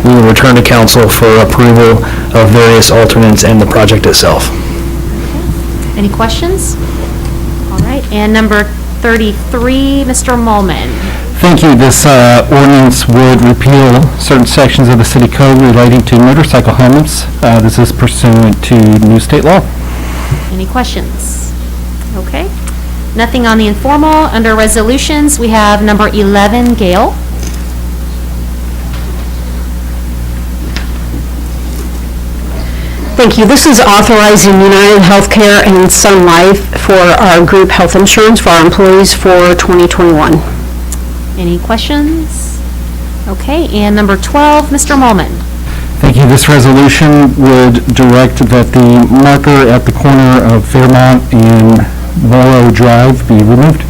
we will return to council for approval of various alternates and the project itself. Any questions? All right, and number 33, Mr. Mullman. Thank you. This ordinance would repeal certain sections of the city code relating to motorcycle helmets. This is pursuant to new state law. Any questions? Okay. Nothing on the informal. Under resolutions, we have number 11, Gail. Thank you. This is authorizing United Healthcare and Sun Life for our group health insurance for our employees for 2021. Any questions? Okay, and number 12, Mr. Mullman. Thank you. This resolution would direct that the marker at the corner of Fairmont and Morrow Drive be removed.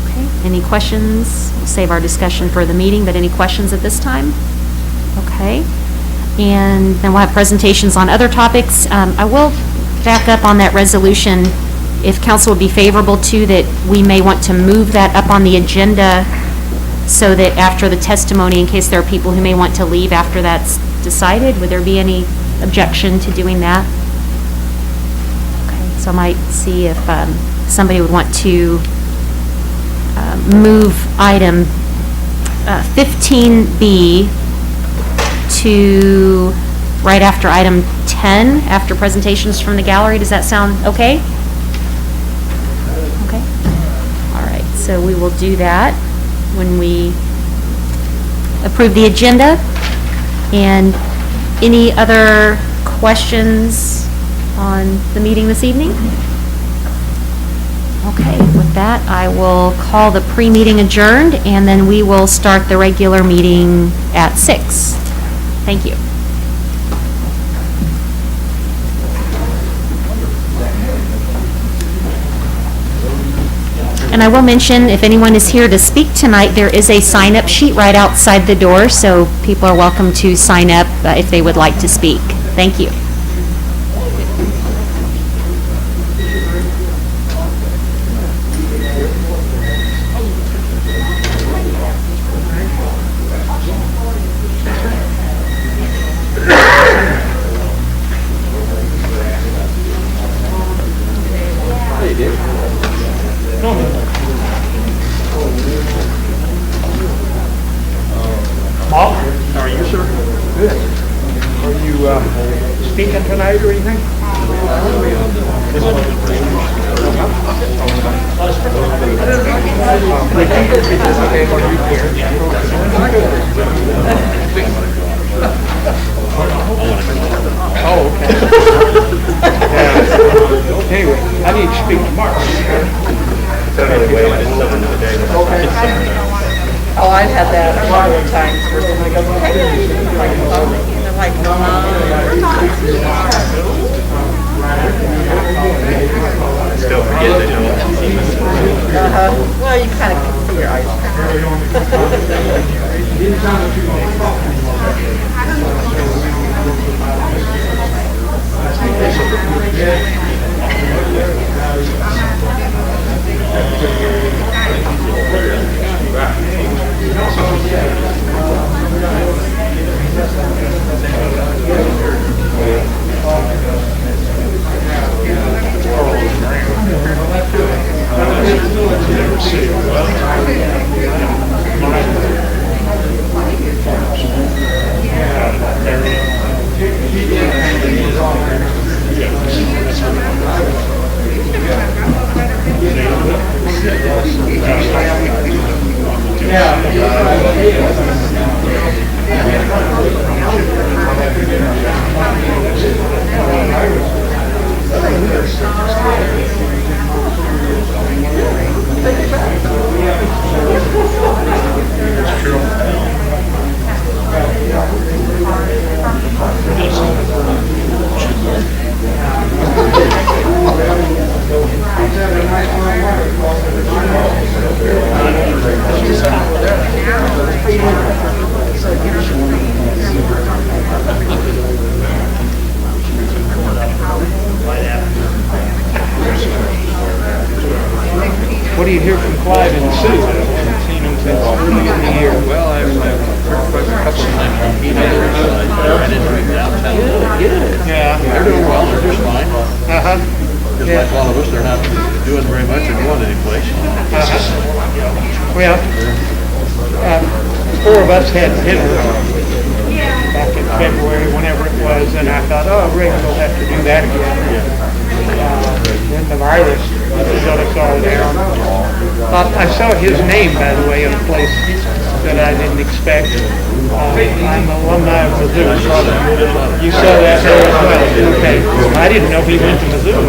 Okay, any questions? We'll save our discussion for the meeting, but any questions at this time? Okay, and then we'll have presentations on other topics. I will back up on that resolution. If council would be favorable to that, we may want to move that up on the agenda so that after the testimony, in case there are people who may want to leave after that's decided, would there be any objection to doing that? Okay, so I might see if somebody would want to move item 15B to right after item 10, after presentations from the gallery. Does that sound okay? Okay. All right, so we will do that when we approve the agenda. And any other questions on the meeting this evening? Okay, with that, I will call the pre-meeting adjourned, and then we will start the regular meeting at 6. Thank you. And I will mention, if anyone is here to speak tonight, there is a sign-up sheet right outside the door, so people are welcome to sign up if they would like to speak. Thank you. Paul, how are you, sir? Good. Are you speaking tonight or anything? Oh, okay. Yeah. Anyway, I need to speak to Mark. Okay. Oh, I've had that a lot of times where somebody goes, hey, like, and they're like, Still forget that well, you kind of can see your eyes. What do you hear from Clyde in the city? I haven't seen him since early in the year. Well, I've heard like all of us, they're not doing very much or going anyplace. Well, four of us had dinner back in February, whenever it was, and I thought, oh, Rick will have to do that again. Then the virus shut us all down. I saw his name, by the way, in a place that I didn't expect. I'm an alumni of Mizzou. You saw that there as well. Okay. I didn't know he went to Mizzou.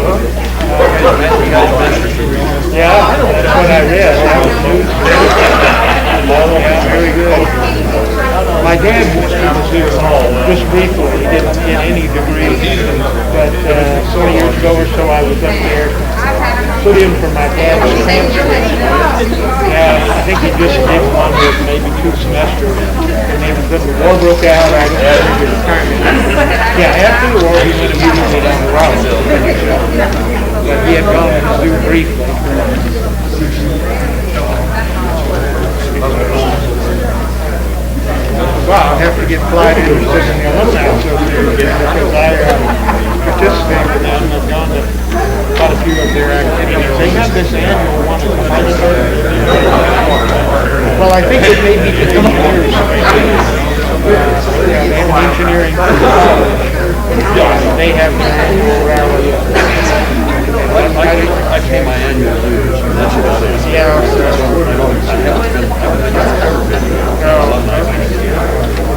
Yeah, that's what I read. That was news. Yeah, very good. My dad went to Mizzou just briefly. He didn't get any degree, but 20 years ago or so I was up there. Put in for my dad's transfer. Yeah, I think he just did one with maybe 2 semesters. And then the war broke out. I don't know his retirement. Yeah, after the war he went immediately down the road. But he had gone to Mizzou briefly. Well, I'll have to get flight into the alumni association because I participate with them. I've gone to quite a few of their activities. They have this annual one at the well, I think it may be for engineers. Yeah, they have an engineering college. They have their annual rally. I pay my annual dues, and that's about it. Yeah.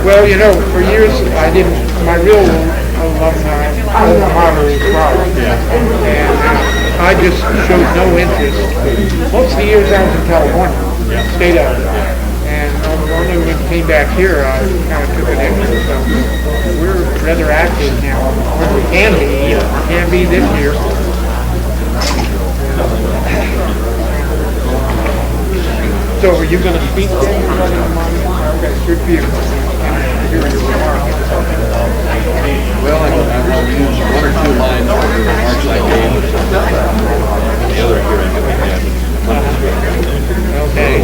Well, you know, for years I didn't, my real alumni, alma mater is Raleigh. And I just showed no interest. Most of the years I was in California, stayed out there. And only when we came back here, I kind of took an interest. So we're rather active now, or we can be this year. So are you going to speak then? Okay, good for you. Well, I'll use 1 or 2 lines for the remarks I gave at the other hearing that we had. Okay.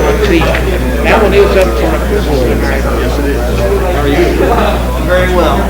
Let's see. That one is up for approval tonight. Yes, it is. How are you? Very well.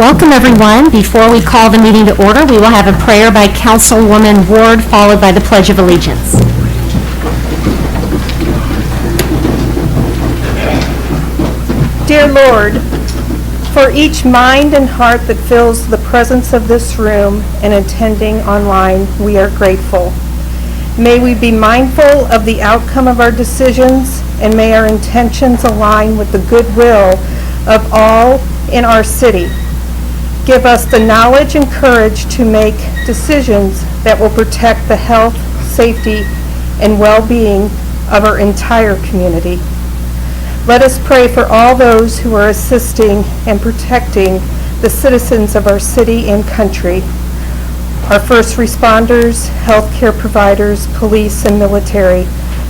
Welcome, everyone. Before we call the meeting to order, we will have a prayer by Councilwoman Ward, followed by the Pledge of Allegiance. Dear Lord, for each mind and heart that fills the presence of this room and attending online, we are grateful. May we be mindful of the outcome of our decisions, and may our intentions align with the goodwill of all in our city. Give us the knowledge and courage to make decisions that will protect the health, safety, and well-being of our entire community. Let us pray for all those who are assisting and protecting the citizens of our city and country, our first responders, healthcare providers, police, and military,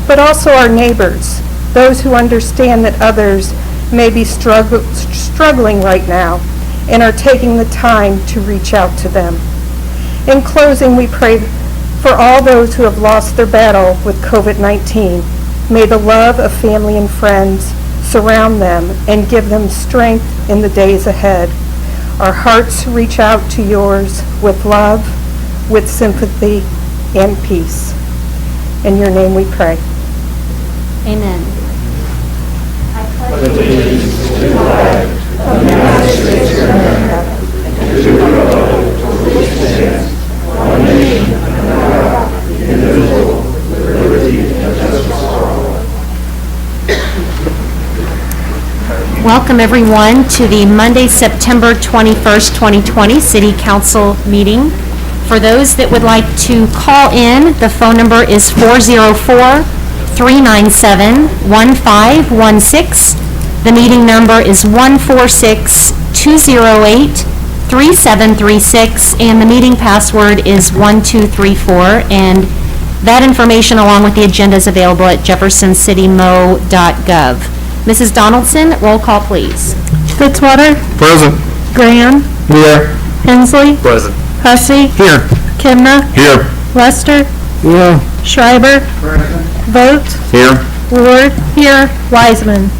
but also our neighbors, those who understand that others may be struggling right now and are taking the time to reach out to them. In closing, we pray for all those who have lost their battle with COVID-19. May the love of family and friends surround them and give them strength in the days ahead. Our hearts reach out to yours with love, with sympathy, and peace. In your name we pray. Amen. Welcome, everyone, to the Monday, September 21st, 2020 City Council meeting. For those that would like to call in, the phone number is 404-397-1516. The meeting number is 146-208-3736, and the meeting password is 1234. And that information, along with the agenda, is available at jeffersoncitymmo.gov. Mrs. Donaldson, roll call, please. Fitzwater. Present. Graham. Here. Hensley. Present. Hussey. Here. Kemna. Here. Lester. Yeah. Schreiber. Vogt. Here. Ward. Here. Wiseman.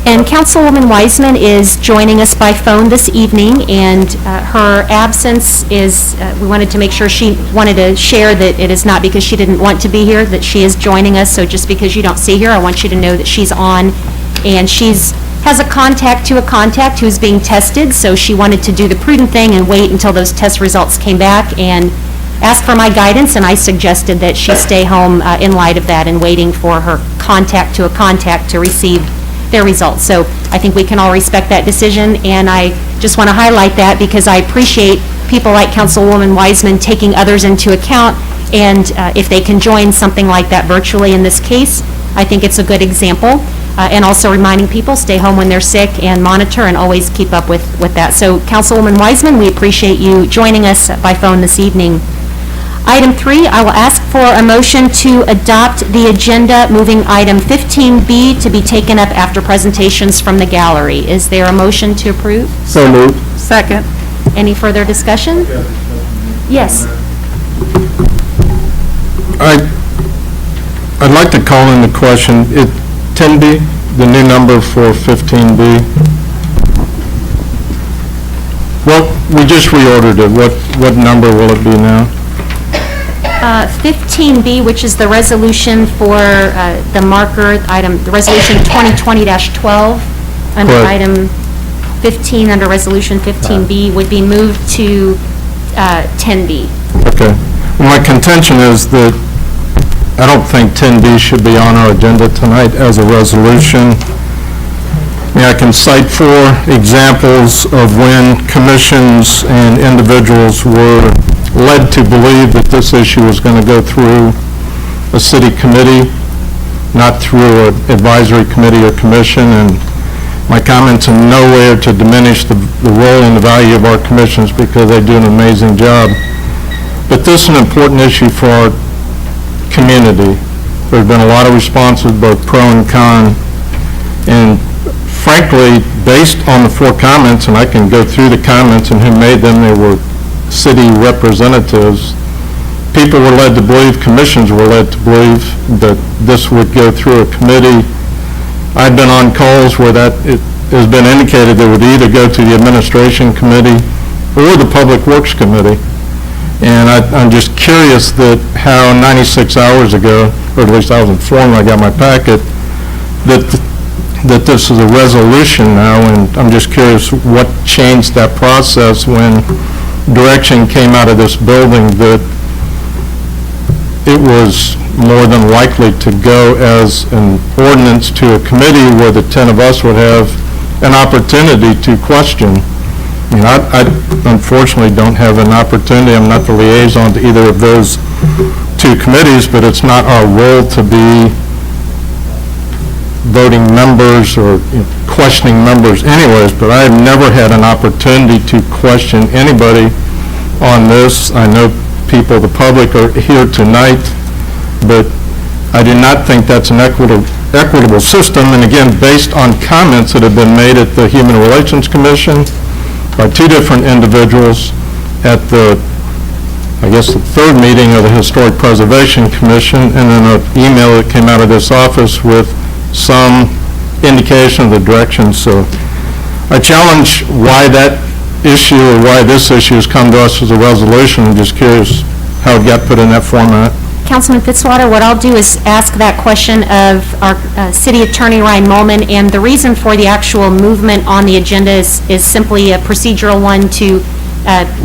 And Councilwoman Wiseman is joining us by phone this evening, and her absence is, we wanted to make sure she wanted to share that it is not because she didn't want to be here, that she is joining us. So just because you don't see her, I want you to know that she's on, and has a contact who's being tested, so she wanted to do the prudent thing and wait until those test results came back and ask for my guidance, and I suggested that she stay home in light of that and waiting for her contact to receive their results. So I think we can all respect that decision, and I just want to highlight that because I appreciate people like Councilwoman Wiseman taking others into account, and if they can join something like that virtually in this case, I think it's a good example. And also reminding people, stay home when they're sick and monitor and always keep up with that. So Councilwoman Wiseman, we appreciate you joining us by phone this evening. Item 3, I will ask for a motion to adopt the agenda, moving item 15B to be taken up after presentations from the gallery. Is there a motion to approve? So moved. Second. Any further discussion? Yes. I'd like to call in the question, 10B, the new number for 15B. Well, we just reordered it. What number will it be now? 15B, which is the resolution for the marker item, the resolution 2020-12, under Correct. item 15, under resolution 15B, would be moved to 10B. Okay. Well, my contention is that I don't think 10B should be on our agenda tonight as a resolution. I can cite 4 examples of when commissions and individuals were led to believe that this issue was going to go through a city committee, not through an advisory committee or commission, and my comments in no way are to diminish the role and the value of our commissions because they do an amazing job. But this is an important issue for our community. There have been a lot of responses, both pro and con, and frankly, based on the 4 comments, and I can go through the comments and who made them, they were city representatives, people were led to believe, commissions were led to believe that this would go through a committee. I've been on calls where that has been indicated that would either go to the Administration Committee or the Public Works Committee. And I'm just curious that how 96 hours ago, or at least I was informed when I got my packet, that this is a resolution now, and I'm just curious what changed that process when direction came out of this building that it was more than likely to go as an ordinance to a committee where the 10 of us would have an opportunity to question. I mean, I unfortunately don't have an opportunity. I'm not the liaison to either of those two committees, but it's not our role to be voting members or questioning members anyways, but I've never had an opportunity to question anybody on this. I know people, the public, are here tonight, but I do not think that's an equitable system. And again, based on comments that have been made at the Human Relations Commission by two different individuals, at the, I guess, the third meeting of the Historic Preservation Commission, and then an email that came out of this office with some indication of the direction. So I challenge why that issue or why this issue has come to us as a resolution. I'm just curious how it got put in that format. Councilman Fitzwater, what I'll do is ask that question of our City Attorney Ryan Molman, and the reason for the actual movement on the agenda is simply a procedural one to,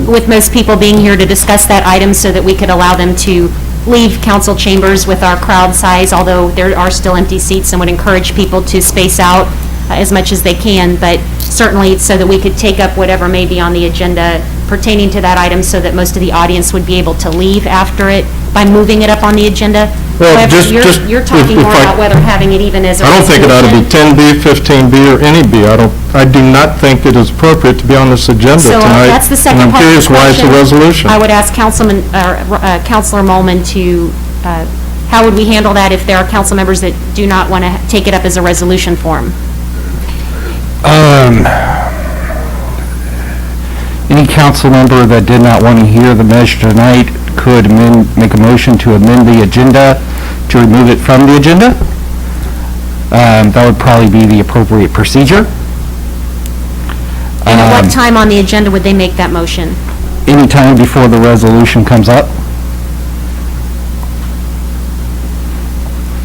with most people being here to discuss that item so that we could allow them to leave council chambers with our crowd size, although there are still empty seats, and would encourage people to space out as much as they can, but certainly so that we could take up whatever may be on the agenda pertaining to that item so that most of the audience would be able to leave after it by moving it up on the agenda. Well, However, just you're talking more about whether having it even as a I don't think it ought to be resolution. 10B, 15B, or any B. I do not think it is appropriate to be on this agenda So tonight. that's the second And I'm part of curious the why it's a question. resolution. I would ask Councilor Molman to, how would we handle that if there are council members that do not want to take it up as a resolution form? Any council member that did not want to hear the measure tonight could make a motion to amend the agenda to remove it from the agenda. That would probably be the appropriate procedure. And at what time on the agenda would they make that motion? Anytime before the resolution comes up.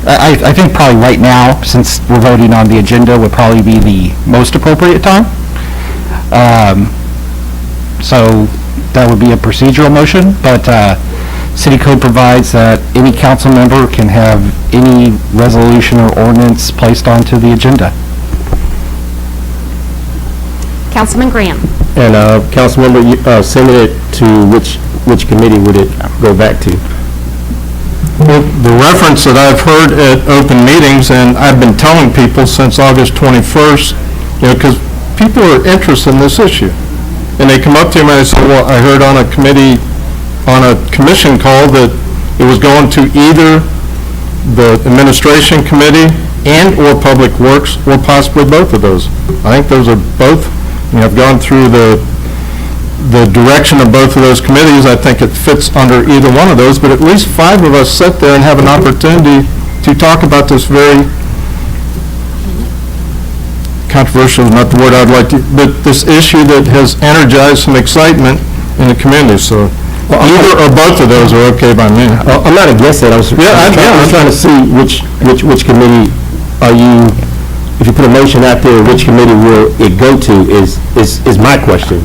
I think probably right now, since we're voting on the agenda, would probably be the most appropriate time. So that would be a procedural motion, but city code provides that any council member can have any resolution or ordinance placed onto the agenda. Councilman Graham. And Councilmember, sending it to which committee would it go back to? Well, the reference that I've heard at open meetings, and I've been telling people since August 21st, because people are interested in this issue. And they come up to me and they say, well, I heard on a commission call that it was going to either the Administration Committee and/or Public Works, or possibly both of those. I think those are both. I've gone through the direction of both of those committees. I think it fits under either one of those, but at least 5 of us sit there and have an opportunity to talk about this very controversial is not the word I'd like to, but this issue that has energized some excitement in the community. So either or both of those are okay by me. I'm not against it. I was trying to see which committee are you, if you put a motion out there, which committee will it go to is my question.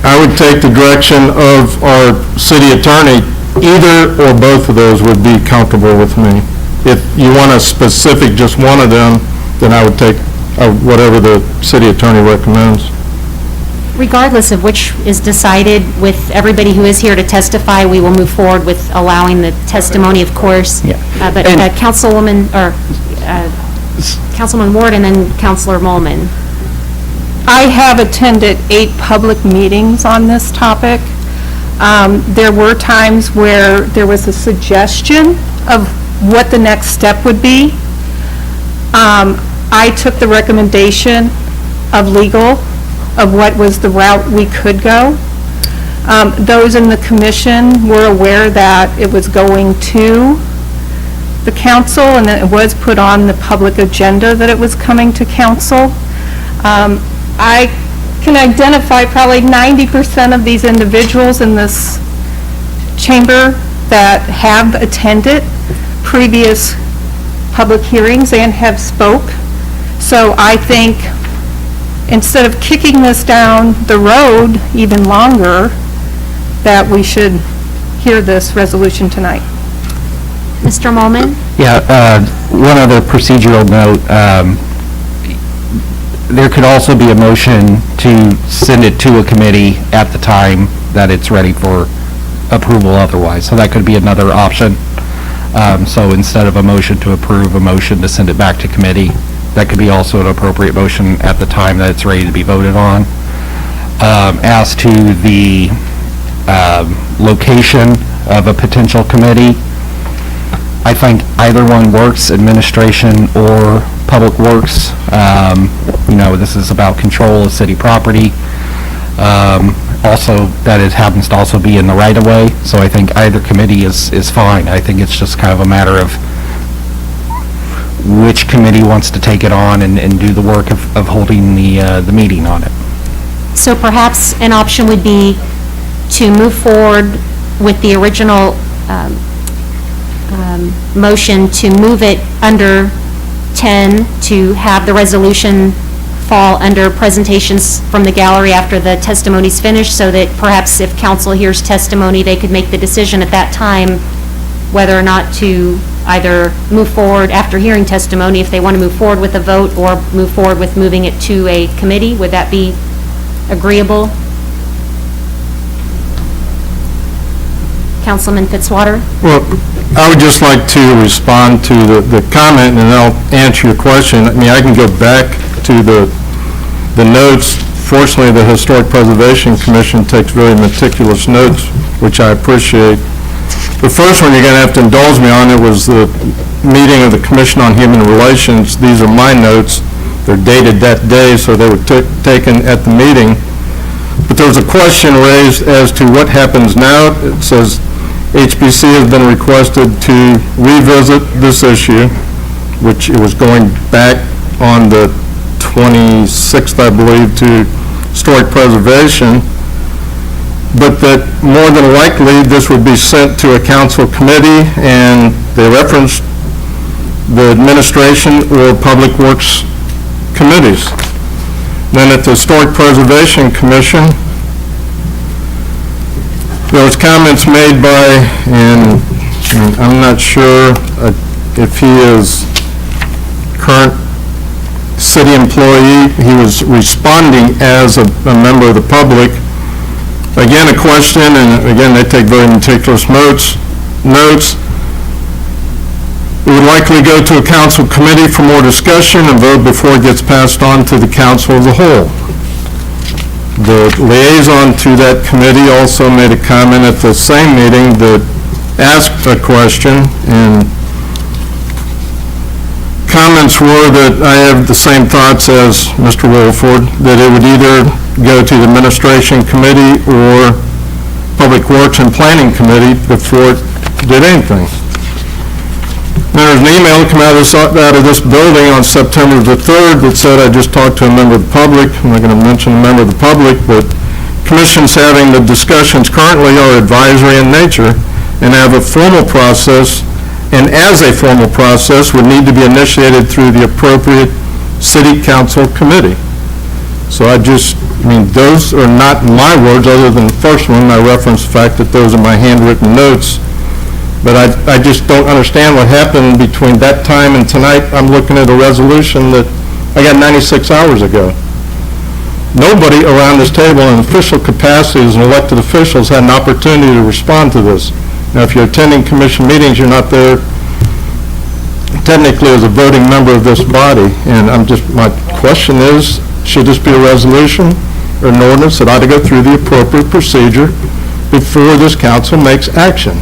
I would take the direction of our city attorney. Either or both of those would be comfortable with me. If you want a specific, just one of them, then I would take whatever the city attorney recommends. Regardless of which is decided, with everybody who is here to testify, we will move forward with allowing the testimony, of course. Yeah. But Councilwoman, or Councilman Ward and then Councilor Molman. I have attended 8 public meetings on this topic. There were times where there was a suggestion of what the next step would be. I took the recommendation of legal of what was the route we could go. Those in the commission were aware that it was going to the council, and then it was put on the public agenda that it was coming to council. I can identify probably 90% of these individuals in this chamber that have attended previous public hearings and have spoke. So I think instead of kicking this down the road even longer, that we should hear this resolution tonight. Mr. Molman? Yeah, one other procedural note. There could also be a motion to send it to a committee at the time that it's ready for approval otherwise. So that could be another option. So instead of a motion to approve, a motion to send it back to committee, that could be also an appropriate motion at the time that it's ready to be voted on. As to the location of a potential committee, I think either one works, administration or public works. You know, this is about control of city property. Also, that it happens to also be in the right-of-way, so I think either committee is fine. I think it's just kind of a matter of which committee wants to take it on and do the work of holding the meeting on it. So perhaps an option would be to move forward with the original motion to move it under 10, to have the resolution fall under presentations from the gallery after the testimony's finished, so that perhaps if council hears testimony, they could make the decision at that time whether or not to either move forward after hearing testimony, if they want to move forward with a vote, or move forward with moving it to a committee. Would that be agreeable? Councilman Fitzwater? Well, I would just like to respond to the comment, and I'll answer your question. I mean, I can go back to the notes. Fortunately, the Historic Preservation Commission takes very meticulous notes, which I appreciate. The first one you're going to have to indulge me on, it was the meeting of the Commission on Human Relations. These are my notes. They're dated that day, so they were taken at the meeting. But there was a question raised as to what happens now. It says HBC has been requested to revisit this issue, which it was going back on the 26th, I believe, to Historic Preservation, but that more than likely this would be sent to a council committee, and they referenced the administration or public works committees. Then at the Historic Preservation Commission, there was comments made by, and I'm not sure if he is current city employee, he was responding as a member of the public. Again, a question, and again, they take very meticulous notes. It would likely go to a council committee for more discussion and vote before it gets passed on to the council as a whole. The liaison to that committee also made a comment at the same meeting that asked a question, and comments were that I have the same thoughts as Mr. Wolford, that it would either go to the administration committee or Public Works and Planning Committee before it did anything. There was an email that came out of this building on September the 3rd that said, I just talked to a member of the public. I'm not going to mention a member of the public, but commissions having the discussions currently are advisory in nature and have a formal process, and as a formal process would need to be initiated through the appropriate city council committee. So I mean, those are not my words, other than the first one. I referenced the fact that those are my handwritten notes. But I just don't understand what happened between that time and tonight. I'm looking at a resolution that I got 96 hours ago. Nobody around this table in official capacities and elected officials had an opportunity to respond to this. Now, if you're attending commission meetings, you're not there technically as a voting member of this body. And my question is, should this be a resolution or an ordinance that ought to go through the appropriate procedure before this council makes action?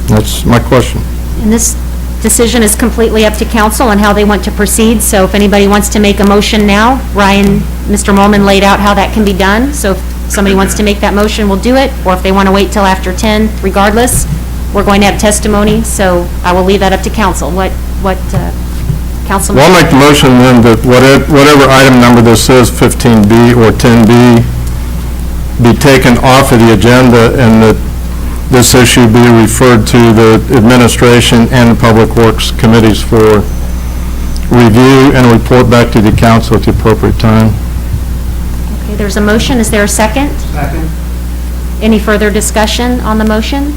That's my question. And this decision is completely up to council on how they want to proceed, so if anybody wants to make a motion now, Mr. Molman laid out how that can be done, so if somebody wants to make that motion, we'll do it, or if they want to wait till after 10, regardless, we're going to have testimony, so I will leave that up to council. Councilman? Well, I'll make the motion then that whatever item number this is, 15B or 10B, be taken off of the agenda and that this issue be referred to the administration and the Public Works committees for review and report back to the council at the appropriate time. Okay, there's a motion. Is there a second? Second. Any further discussion on the motion?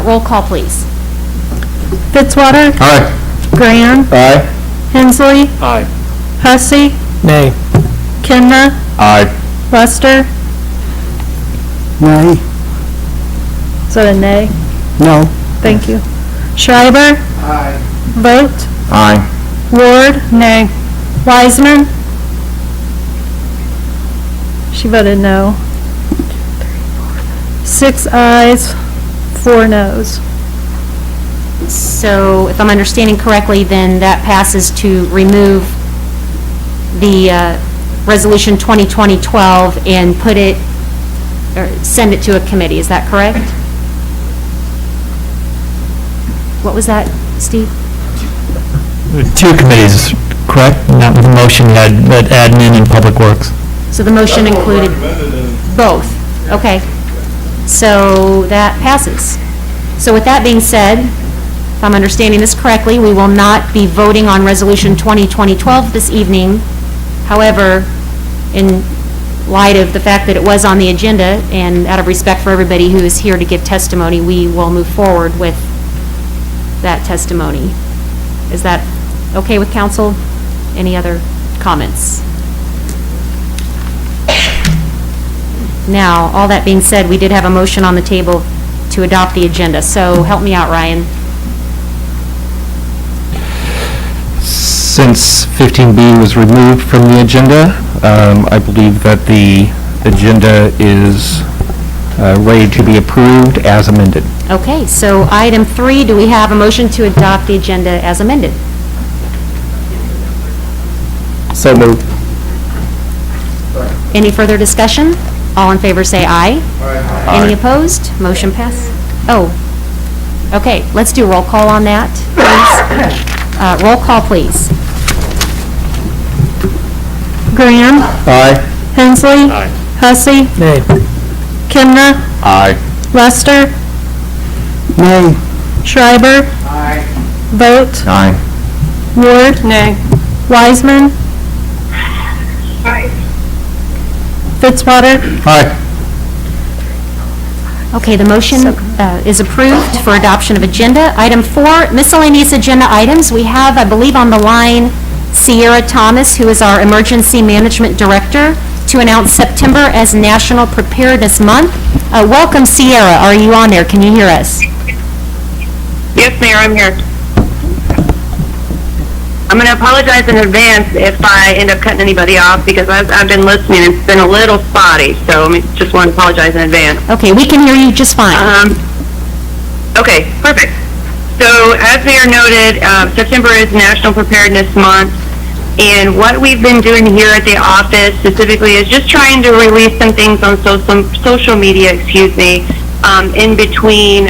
Roll call, please. Fitzwater. Aye. Graham. Aye. Hensley. Aye. Hussey. Nay. Kemna. Aye. Lester. Nay. Is that a nay? No. Thank you. Schreiber. Aye. Vote. Aye. Ward. Nay. Wiseman. She voted no. 6 ayes, 4 noes. So if I'm understanding correctly, then that passes to remove the Resolution 2020-12 and put it, or send it to a committee. Is that correct? What was that, Steve? 2 committees, correct? Not with the motion that admin and public works. So the motion included both. Okay. So that passes. So with that being said, if I'm understanding this correctly, we will not be voting on Resolution 2020-12 this evening. However, in light of the fact that it was on the agenda and out of respect for everybody who is here to give testimony, we will move forward with that testimony. Is that okay with council? Any other comments? Now, all that being said, we did have a motion on the table to adopt the agenda, so help me out, Ryan. Since 15B was removed from the agenda, I believe that the agenda is ready to be approved as amended. Okay, so item 3, do we have a motion to adopt the agenda as amended? So moved. Any further discussion? All in favor say aye. Aye. Any opposed? Motion pass. Oh, okay, let's do a roll call on that, please. Roll call, please. Graham. Aye. Hensley. Aye. Hussey. Nay. Kemna. Aye. Lester. Nay. Schreiber. Aye. Vote. Aye. Ward. Nay. Wiseman. Aye. Fitzwater. Aye. Okay, the motion is approved for adoption of agenda. Item 4, miscellaneous agenda items. We have, I believe, on the line Sierra Thomas, who is our Emergency Management Director, to announce September as National Preparedness Month. Welcome, Sierra. Are you on there? Can you hear us? Yes, Mayor, I'm here. I'm going to apologize in advance if I end up cutting anybody off because I've been listening. It's been a little spotty, so I just want to apologize in advance. Okay, we can hear you just fine. Okay, perfect. So as Mayor noted, September is National Preparedness Month, and what we've been doing here at the office specifically is just trying to release some things on social media, in between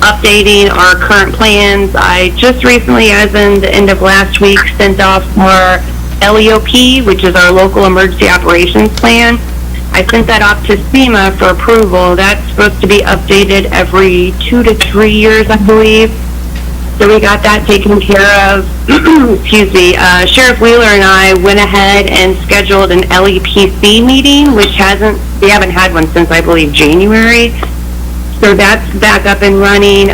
updating our current plans. I just recently, as in the end of last week, sent off our LEOP, which is our Local Emergency Operations Plan. I sent that off to SEMA for approval. That's supposed to be updated every 2 to 3 years, I believe. So we got that taken care of. Sheriff Wheeler and I went ahead and scheduled an LEPC meeting, which we haven't had one since, I believe, January. So that's back up and running.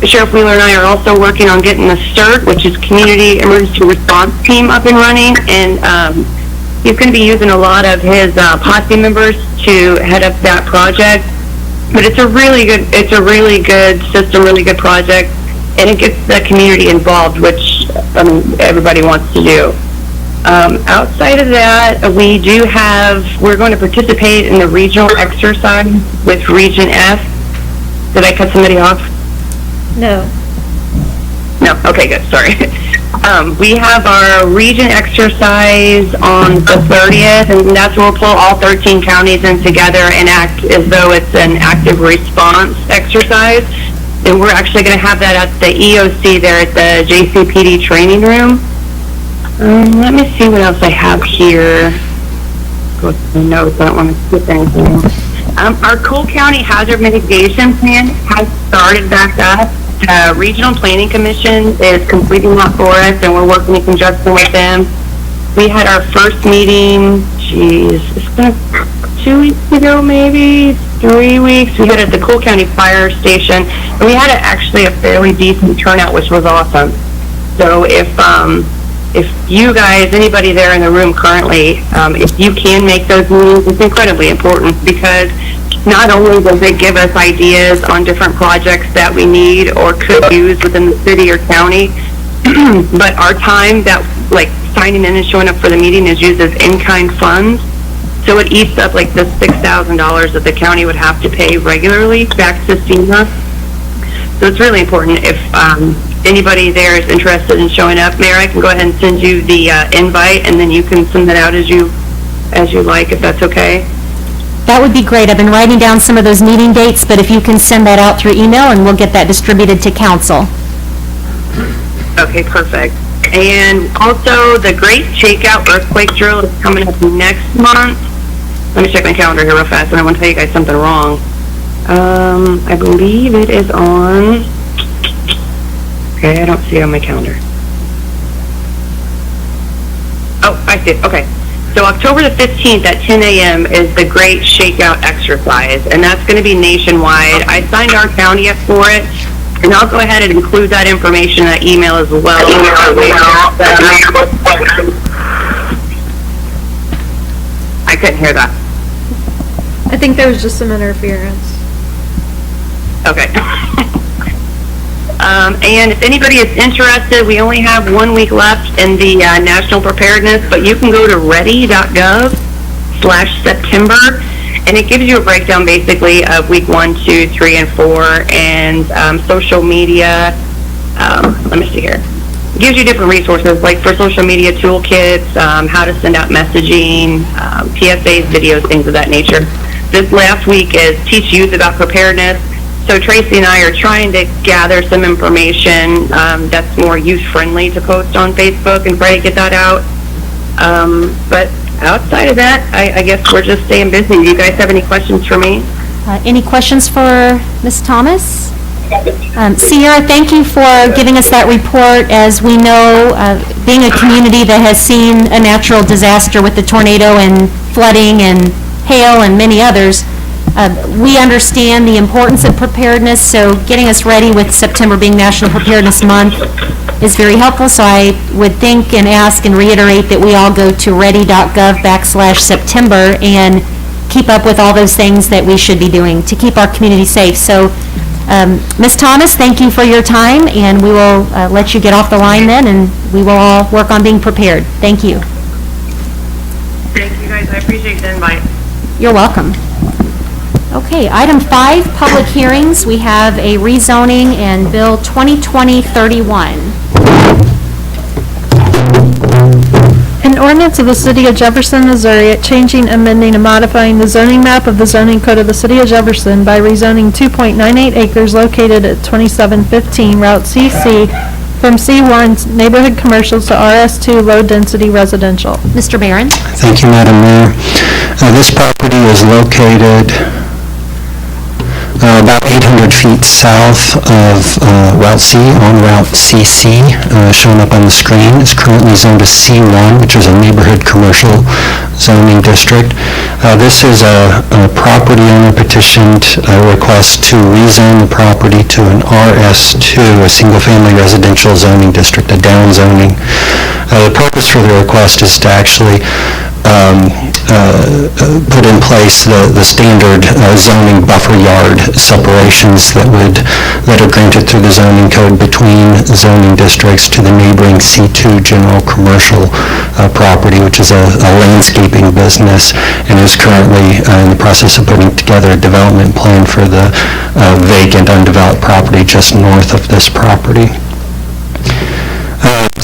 Sheriff Wheeler and I are also working on getting the CERT, which is Community Emergency Response Team, up and running. And he's going to be using a lot of his posse members to head up that project. But it's a really good system, really good project, and it gets the community involved, which everybody wants to do. Outside of that, we're going to participate in the regional exercise with Region F. Did I cut somebody off? No. No, okay, good, sorry. We have our region exercise on the 30th, and that's where we'll pull all 13 counties in together and act as though it's an active response exercise. And we're actually going to have that at the EOC there at the JCPD training room. Let me see what else I have here. Go to the notes, I don't want to skip anything. Our Cole County Hazard Mitigation Plan has started back up. The Regional Planning Commission is completing that for us, and we're working in conjunction with them. We had our first meeting, it's been 2 weeks ago, maybe 3 weeks. We had it at the Cole County Fire Station, and we had actually a fairly decent turnout, which was awesome. So if you guys, anybody there in the room currently, if you can make those meetings, it's incredibly important because not only does it give us ideas on different projects that we need or could use within the city or county, but our time that, like, signing in and showing up for the meeting is used as in-kind funds. So it eats up, like, the $6,000 that the county would have to pay regularly back to FEMA. So it's really important. If anybody there is interested in showing up, Mayor, I can go ahead and send you the invite, and then you can send that out as you like, if that's okay. That would be great. I've been writing down some of those meeting dates, but if you can send that out through email, and we'll get that distributed to council. Okay, perfect. And also, the Great Shakeout Earthquake Drill is coming up next month. Let me check my calendar here real fast. I don't want to tell you guys something wrong. I believe it is on... Okay, I don't see it on my calendar. Oh, I see it. Okay. So October the 15th at 10 a.m. is the Great Shakeout Exercise, and that's going to be nationwide. I signed our county up for it, and I'll go ahead and include that information in that email as well. I couldn't hear that. I think there was just some interference. Okay. And if anybody is interested, we only have 1 week left in the national preparedness, but you can go to ready.gov/September, and it gives you a breakdown basically of week 1, 2, 3, and 4, and social media. Let me see here. It gives you different resources, like for social media toolkits, how to send out messaging, PSAs, videos, things of that nature. This last week is Teach Youth About Preparedness. So Tracy and I are trying to gather some information that's more youth-friendly to post on Facebook and try to get that out. But outside of that, I guess we're just staying busy. Do you guys have any questions for me? Any questions for Ms. Thomas? Sierra, thank you for giving us that report. As we know, being a community that has seen a natural disaster with the tornado and flooding and hail and many others, we understand the importance of preparedness, so getting us ready with September being National Preparedness Month is very helpful. So I would think and ask and reiterate that we all go to ready.gov/September and keep up with all those things that we should be doing to keep our community safe. So, Ms. Thomas, thank you for your time, and we will let you get off the line then, and we will all work on being prepared. Thank you. Thank you, guys. I appreciate the invite. You're welcome. Okay, item 5, public hearings. We have a rezoning and Bill 2020-31. An ordinance of the City of Jefferson, Missouri, changing, amending, and modifying the zoning map of the zoning code of the City of Jefferson by rezoning 2.98 acres located at 2715 Route CC from C1 Neighborhood Commercials to RS2 Low Density Residential. Mr. Barron? Thank you, Madam Mayor. This property is located about 800 feet south of Route C, on Route CC, shown up on the screen. It's currently zoned as C1, which is a neighborhood commercial zoning district. This is a property owner petitioned request to rezone the property to an RS2, a single-family residential zoning district, a down zoning. The purpose for the request is to actually put in place the standard zoning buffer yard separations that are granted through the zoning code between zoning districts to the neighboring C2 general commercial property, which is a landscaping business, and is currently in the process of putting together a development plan for the vacant undeveloped property just north of this property.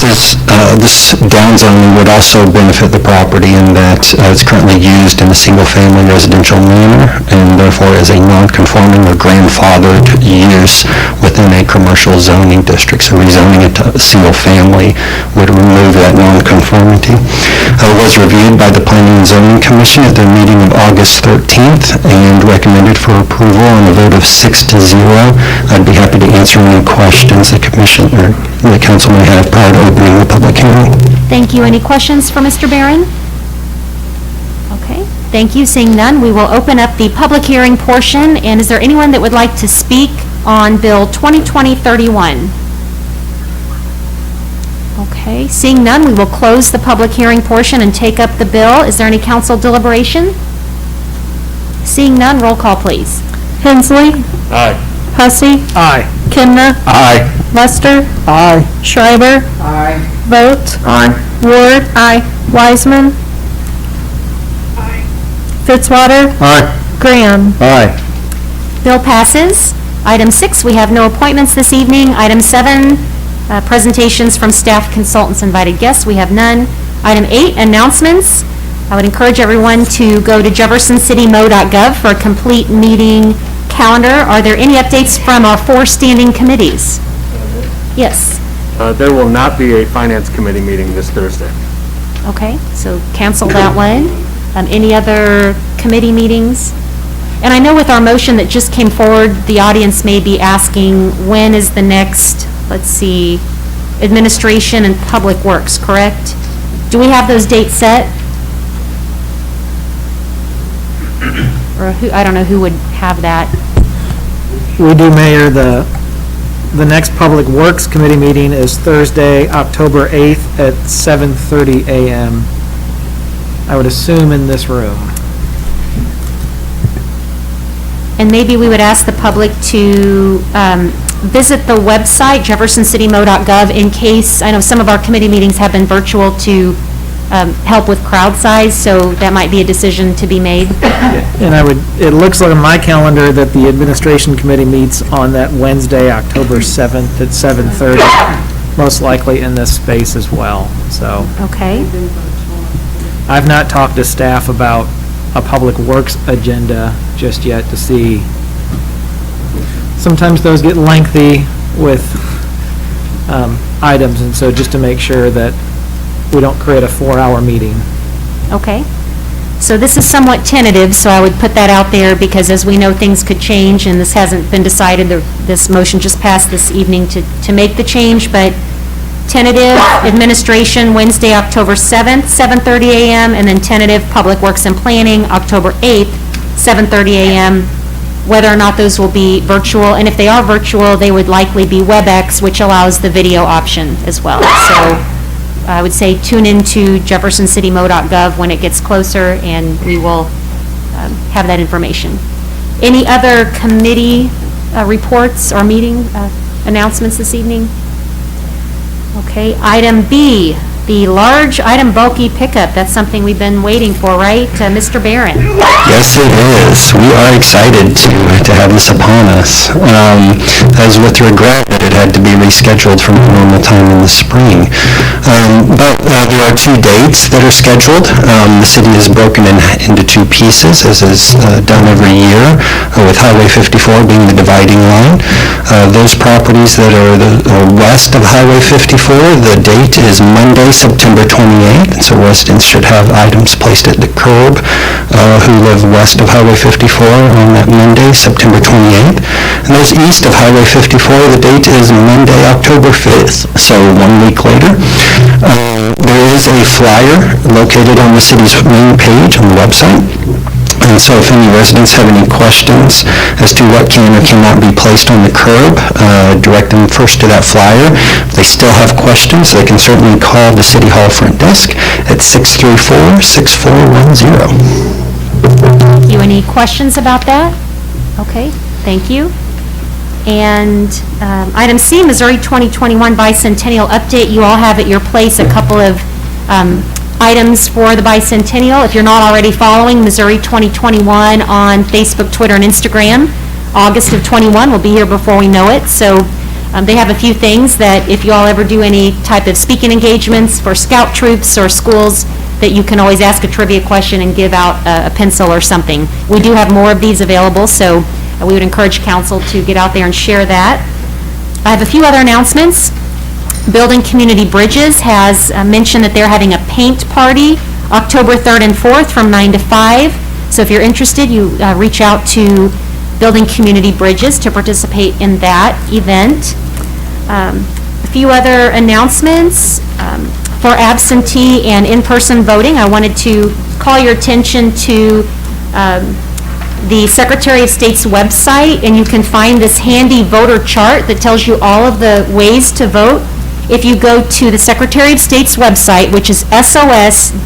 this downzoning would also benefit the property in that it's currently used in a single-family residential manner and therefore is a non-conforming or grandfathered use within a commercial zoning district. So rezoning it to a single-family would remove that non-conformity. It was reviewed by the Planning and Zoning Commission at their meeting of August 13th and recommended for approval on a vote of 6-0. I'd be happy to answer any questions the commission or the council may have prior to opening the public hearing. Thank you. Any questions for Mr. Barron? Okay, thank you. Seeing none, we will open up the public hearing portion. And is there anyone that would like to speak on Bill 2020-31? Okay, seeing none, we will close the public hearing portion and take up the bill. Is there any council deliberation? Seeing none, roll call, please. Hensley? Aye. Hussey? Aye. Kimna? Aye. Lester? Aye. Schreiber? Aye. Vogt? Aye. Ward? Aye. Wiseman? Aye. Fitzwater? Aye. Graham? Aye. Bill passes. Item 6, we have no appointments this evening. Item 7, presentations from staff, consultants, invited guests. We have none. Item 8, announcements. I would encourage everyone to go to jeffersoncitymmo.gov for a complete meeting calendar. Are there any updates from our 4 standing committees? Yes. There will not be a finance committee meeting this Thursday. Okay, so cancel that one. Any other committee meetings? And I know with our motion that just came forward, the audience may be asking, when is the next, let's see, Administration and Public Works, correct? Do we have those dates set? Or who, I don't know who would have that. We do, Mayor. The next Public Works Committee meeting is Thursday, October 8th at 7:30 a.m. I would assume in this room. And maybe we would ask the public to visit the website, jeffersoncitymmo.gov, in case, I know some of our committee meetings have been virtual to help with crowd size, so that might be a decision to be made. And it looks like on my calendar that the Administration Committee meets on that Wednesday, October 7th at 7:30, most likely in this space as well, so. Okay. I've not talked to staff about a Public Works agenda just yet to see. Sometimes those get lengthy with items, and so just to make sure that we don't create a 4-hour meeting. Okay. So this is somewhat tentative, so I would put that out there because as we know, things could change and this hasn't been decided. This motion just passed this evening to make the change, but tentative administration Wednesday, October 7th, 7:30 a.m., and then tentative Public Works and Planning October 8th, 7:30 a.m. Whether or not those will be virtual, and if they are virtual, they would likely be WebEx, which allows the video option as well. So I would say tune into jeffersoncitymmo.gov when it gets closer, and we will have that information. Any other committee reports or meeting announcements this evening? Okay, item B, the large item bulky pickup. That's something we've been waiting for, right? Mr. Barron? Yes, it is. We are excited to have this upon us. As with regret that it had to be rescheduled from the normal time in the spring. But there are 2 dates that are scheduled. The city is broken into 2 pieces, as is done every year, with Highway 54 being the dividing line. Those properties that are west of Highway 54, the date is Monday, September 28th, so residents should have items placed at the curb who live west of Highway 54 on that Monday, September 28th. And those east of Highway 54, the date is Monday, October 5th, so 1 week later. There is a flyer located on the city's main page on the website. And so if any residents have any questions as to what can or cannot be placed on the curb, direct them first to that flyer. If they still have questions, they can certainly call the City Hall front desk at 634-6410. Thank you. Any questions about that? Okay, thank you. And item C, Missouri 2021 Bicentennial Update. You all have at your place a couple of items for the bicentennial. If you're not already following Missouri 2021 on Facebook, Twitter, and Instagram, August of 21 will be here before we know it. So They have a few things that if you all ever do any type of speaking engagements for scout troops or schools, that you can always ask a trivia question and give out a pencil or something. We do have more of these available, so we would encourage council to get out there and share that. I have a few other announcements. Building Community Bridges has mentioned that they're having a paint party October 3rd and 4th from 9 to 5. So if you're interested, you reach out to Building Community Bridges to participate in that event. A few other announcements. For absentee and in-person voting, I wanted to call your attention to the Secretary of State's website, and you can find this handy voter chart that tells you all of the ways to vote. If you go to the Secretary of State's website, which is sos.mo.gov,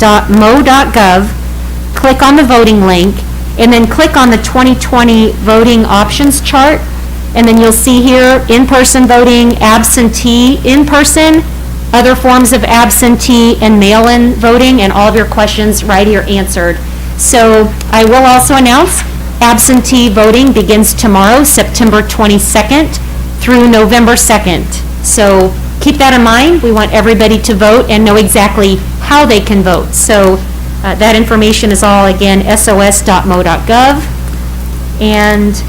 click on the voting link, and then click on the 2020 voting options chart, and then you'll see here in-person voting, absentee, in-person, other forms of absentee, and mail-in voting, and all of your questions right here answered. So I will also announce absentee voting begins tomorrow, September 22nd through November 2nd. So keep that in mind. We want everybody to vote and know exactly how they can vote. So that information is all, again, sos.mo.gov. And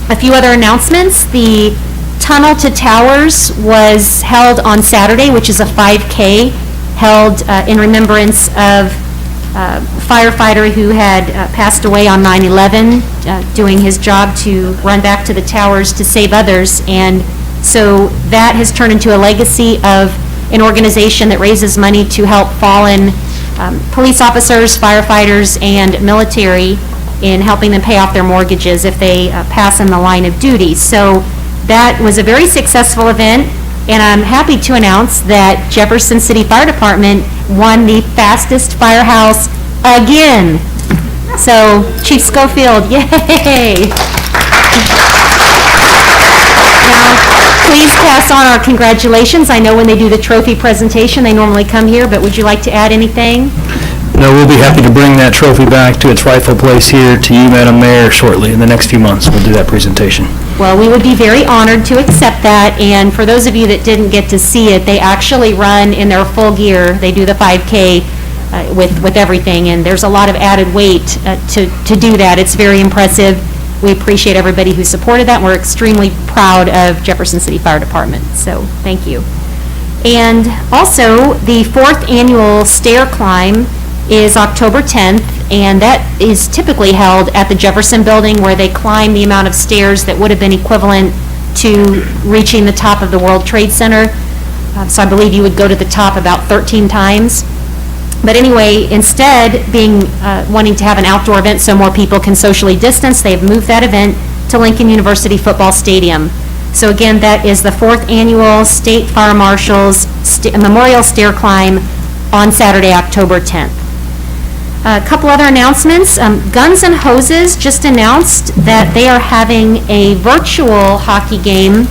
a few other announcements. The Tunnel to Towers was held on Saturday, which is a 5K held in remembrance of a firefighter who had passed away on 9/11, doing his job to run back to the towers to save others. And so that has turned into a legacy of an organization that raises money to help fallen police officers, firefighters, and military in helping them pay off their mortgages if they pass in the line of duty. So that was a very successful event, and I'm happy to announce that Jefferson City Fire Department won the fastest firehouse again. So Chief Schofield, yay! Now, please pass on our congratulations. I know when they do the trophy presentation, they normally come here, but would you like to add anything? No, we'll be happy to bring that trophy back to its rightful place here to you, Madam Mayor, shortly. In the next few months, we'll do that presentation. Well, we would be very honored to accept that, and for those of you that didn't get to see it, they actually run in their full gear. They do the 5K with everything, and there's a lot of added weight to do that. It's very impressive. We appreciate everybody who supported that, and we're extremely proud of Jefferson City Fire Department, so thank you. And also, the 4th annual stair climb is October 10th, and that is typically held at the Jefferson Building, where they climb the amount of stairs that would have been equivalent to reaching the top of the World Trade Center. So I believe you would go to the top about 13 times. But anyway, instead, wanting to have an outdoor event so more people can socially distance, they've moved that event to Lincoln University Football Stadium. So again, that is the 4th annual State Fire Marshal's Memorial Stair Climb on Saturday, October 10th. A couple other announcements. Guns N' Hoses just announced that they are having a virtual hockey game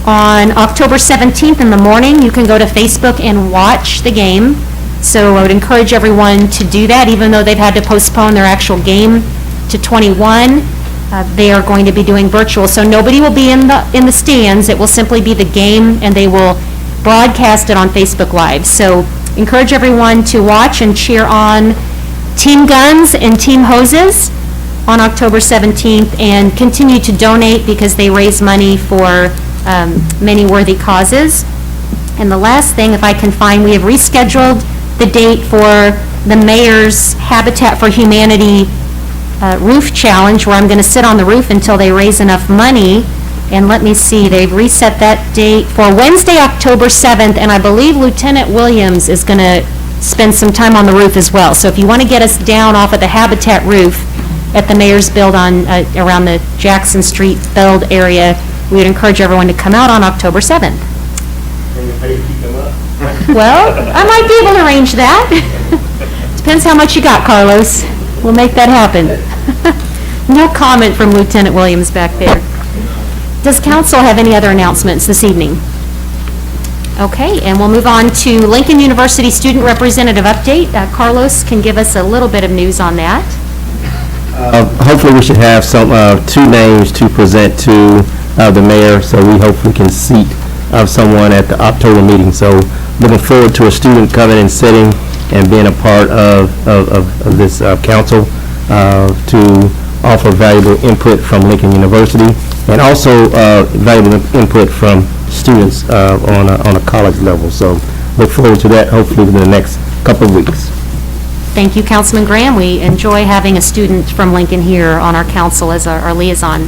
on October 17th in the morning. You can go to Facebook and watch the game. So I would encourage everyone to do that, even though they've had to postpone their actual game to 21. They are going to be doing virtual, so nobody will be in the stands. It will simply be the game, and they will broadcast it on Facebook Live. So encourage everyone to watch and cheer on Team Guns and Team Hoses on October 17th, and continue to donate because they raise money for many worthy causes. And the last thing, if I can find, we have rescheduled the date for the mayor's Habitat for Humanity roof challenge, where I'm going to sit on the roof until they raise enough money. And let me see, they've reset that date for Wednesday, October 7th, and I believe Lieutenant Williams is going to spend some time on the roof as well. So if you want to get us down off of the Habitat roof at the mayor's build on around the Jackson Street build area, we would encourage everyone to come out on October 7th. Well, I might be able to arrange that. Depends how much you got, Carlos. We'll make that happen. No comment from Lieutenant Williams back there. Does council have any other announcements this evening? Okay, and we'll move on to Lincoln University Student Representative Update. Carlos can give us a little bit of news on that. Hopefully we should have some 2 names to present to the mayor, so we hopefully can seat someone at the October meeting. So looking forward to a student coming and sitting and being a part of this council to offer valuable input from Lincoln University and also valuable input from students on a college level. So look forward to that hopefully within the next couple of weeks. Thank you, Councilman Graham. We enjoy having a student from Lincoln here on our council as our liaison.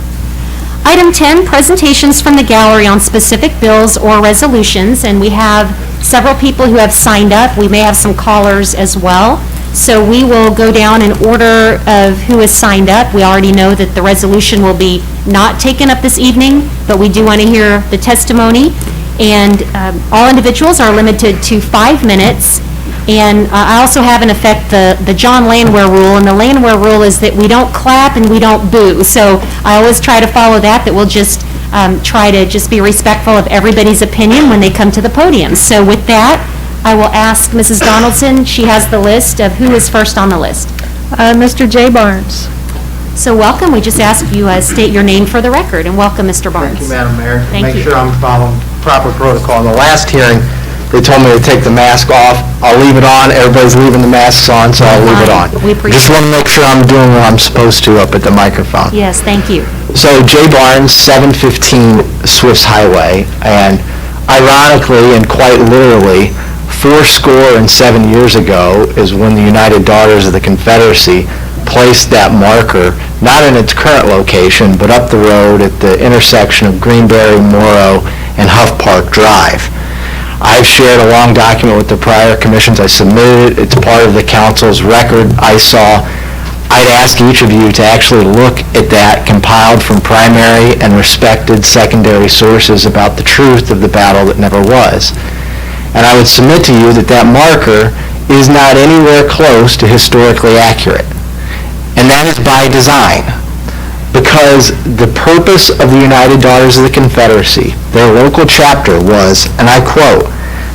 Item 10, presentations from the gallery on specific bills or resolutions, and we have several people who have signed up. We may have some callers as well. So we will go down in order of who has signed up. We already know that the resolution will be not taken up this evening, but we do want to hear the testimony. And all individuals are limited to 5 minutes. And I also have in effect the John Landwehr rule, and the Landwehr rule is that we don't clap and we don't boo. So I always try to follow that we'll just try to just be respectful of everybody's opinion when they come to the podium. So with that, I will ask Mrs. Donaldson, she has the list of who is first on the list. Mr. J. Barnes. So welcome, we just ask you state your name for the record, and welcome, Mr. Barnes. Thank you, Madam Mayor. Thank you. Make sure I'm following proper protocol. In the last hearing, they told me to take the mask off. I'll leave it on. Everybody's leaving the masks on, so I'll leave it on. We appreciate Just want to make sure I'm doing what I'm supposed to up at the microphone. Yes, thank you. So J. Barnes, 715 Swiss Highway, and ironically and quite literally, 7 years ago is when the United Daughters of the Confederacy placed that marker, not in its current location, but up the road at the intersection of Greenberry, Morrow, and Huff Park Drive. I've shared a long document with the prior commissions. I submitted it. It's part of the council's record I saw. I'd ask each of you to actually look at that compiled from primary and respected secondary sources about the truth of the battle that never was. And I would submit to you that that marker is not anywhere close to historically accurate. And that is by design, because the purpose of the United Daughters of the Confederacy, their local chapter, was, and I quote,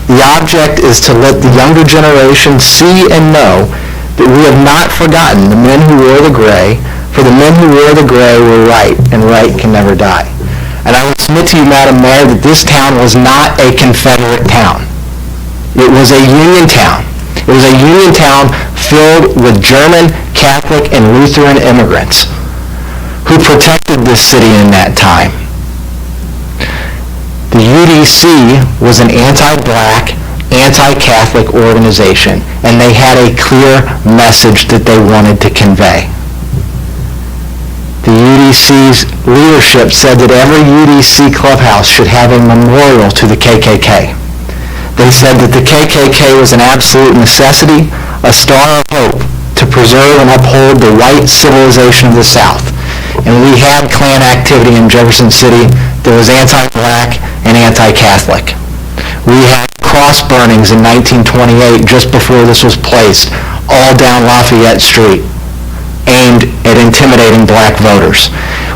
"The object is to let the younger generation see and know that we have not forgotten the men who wore the gray, for the men who wore the gray were right, and right can never die." And I would submit to you, Madam Mayor, that this town was not a Confederate town. It was a Union town. It was a Union town filled with German, Catholic, and Lutheran immigrants who protected this city in that time. The UDC was an anti-black, anti-Catholic organization, and they had a clear message that they wanted to convey. The UDC's leadership said that every UDC clubhouse should have a memorial to the KKK. They said that the KKK was an absolute necessity, a star of hope to preserve and uphold the white civilization of the South. And we had Klan activity in Jefferson City that was anti-black and anti-Catholic. We had cross burnings in 1928, just before this was placed, all down Lafayette Street, aimed at intimidating black voters.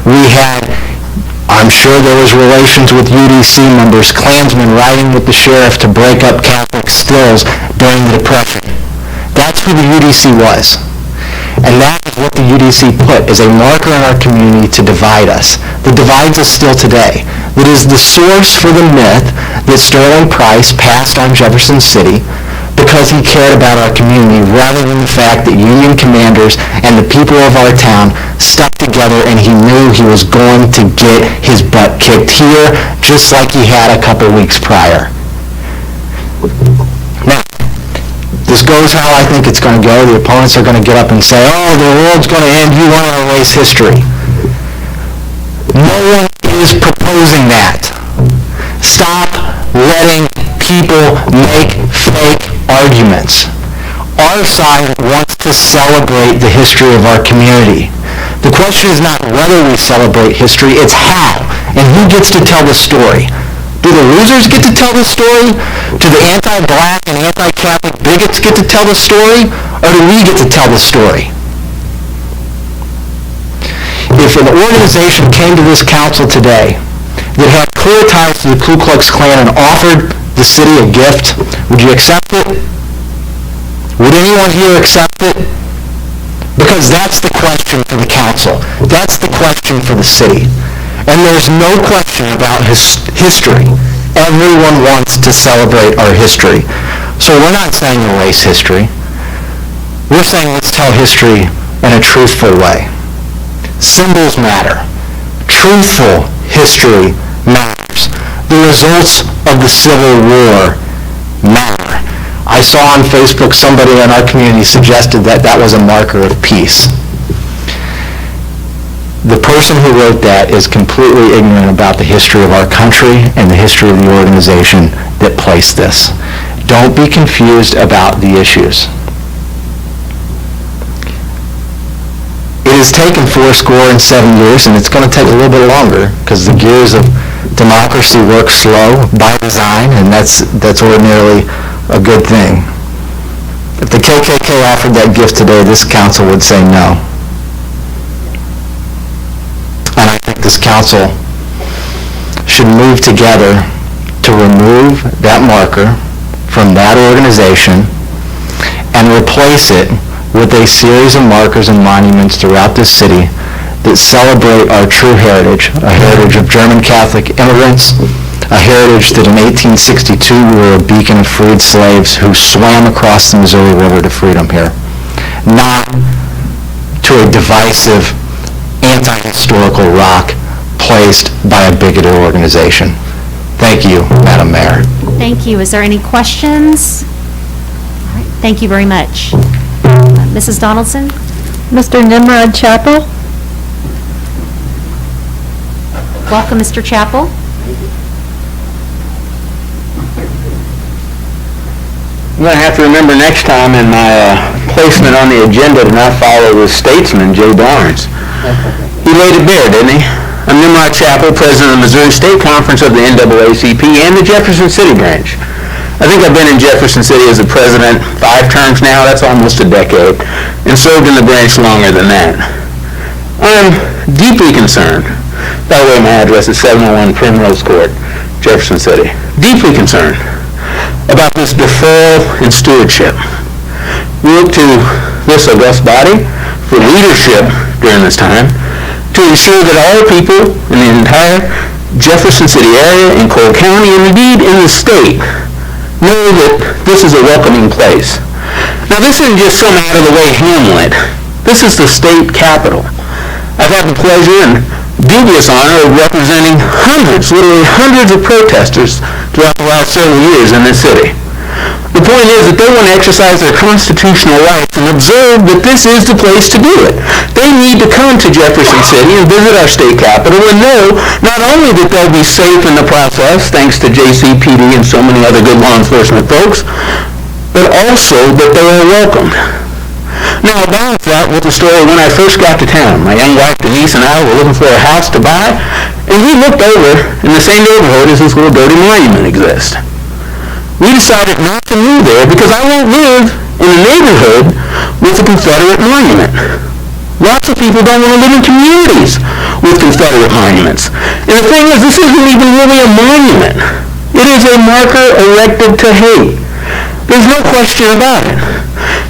We had, I'm sure there was relations with UDC members, Klansmen riding with the sheriff to break up Catholic stills during the Depression. That's who the UDC was. And that is what the UDC put as a marker in our community to divide us, that divides us still today. That is the source for the myth that Sterling Price passed on Jefferson City because he cared about our community rather than the fact that Union commanders and the people of our town stuck together and he knew he was going to get his butt kicked here just like he had a couple weeks prior. Now, this goes how I think it's going to go. The opponents are going to get up and say, oh, the world's going to end, you want to erase history. No one is proposing that. Stop letting people make fake arguments. Our side wants to celebrate the history of our community. The question is not whether we celebrate history, it's how, and who gets to tell the story. Do the losers get to tell the story? Do the anti-black and anti-Catholic bigots get to tell the story? Or do we get to tell the story? If an organization came to this council today that had clear ties to the Ku Klux Klan and offered the city a gift, would you accept it? Would anyone here accept it? Because that's the question for the council. That's the question for the city. And there's no question about history. Everyone wants to celebrate our history. So we're not saying erase history. We're saying let's tell history in a truthful way. Symbols matter. Truthful history matters. The results of the Civil War matter. I saw on Facebook somebody in our community suggested that that was a marker of peace. The person who wrote that is completely ignorant about the history of our country and the history of the organization that placed this. Don't be confused about the issues. It has taken 7 years, and it's going to take a little bit longer because the gears of democracy work slow by design, and that's ordinarily a good thing. If the KKK offered that gift today, this council would say no. And I think this council should move together to remove that marker from that organization and replace it with a series of markers and monuments throughout this city that celebrate our true heritage, a heritage of German Catholic immigrants, a heritage that in 1862 we were a beacon of freed slaves who swam across the Missouri River to freedom here, not to a divisive, anti-historical rock placed by a bigoted organization. Thank you, Madam Mayor. Thank you. Is there any questions? All right, thank you very much. Mrs. Donaldson? Mr. Nimrod Chappell? Welcome, Mr. Chappell. I'm going to have to remember next time in my placement on the agenda to not follow the statesman, Jay Barnes. He laid it bare, didn't he? I'm Nimrod Chappell, president of the Missouri State Conference of the NAACP and the Jefferson City branch. I think I've been in Jefferson City as a president 5 terms now, that's almost a decade, and served in the branch longer than that. I'm deeply concerned, by the way, my address is 701 Primrose Court, Jefferson City, deeply concerned about this deferral and stewardship. We look to this august body for leadership during this time to ensure that all people in the entire Jefferson City area, in Cole County, and indeed in the state, know that this is a welcoming place. Now, this isn't just some out-of-the-way hamlet. This is the state capital. I've had the pleasure and dubious honor of representing hundreds, literally hundreds of protesters throughout the last several years in this city. The point is that they want to exercise their constitutional rights and observe that this is the place to do it. They need to come to Jefferson City and visit our state capital and know not only that they'll be safe in the process, thanks to JCPD and so many other good law enforcement folks, but also that they are welcomed. Now, I balance that with the story when I first got to town. My young wife Denise and I were looking for a house to buy, and we looked over in the same neighborhood as this little dirty monument exists. We decided not to move there because I won't live in a neighborhood with a Confederate monument. Lots of people don't want to live in communities with Confederate monuments. And the thing is, this isn't even really a monument. It is a marker erected to hate. There's no question about it.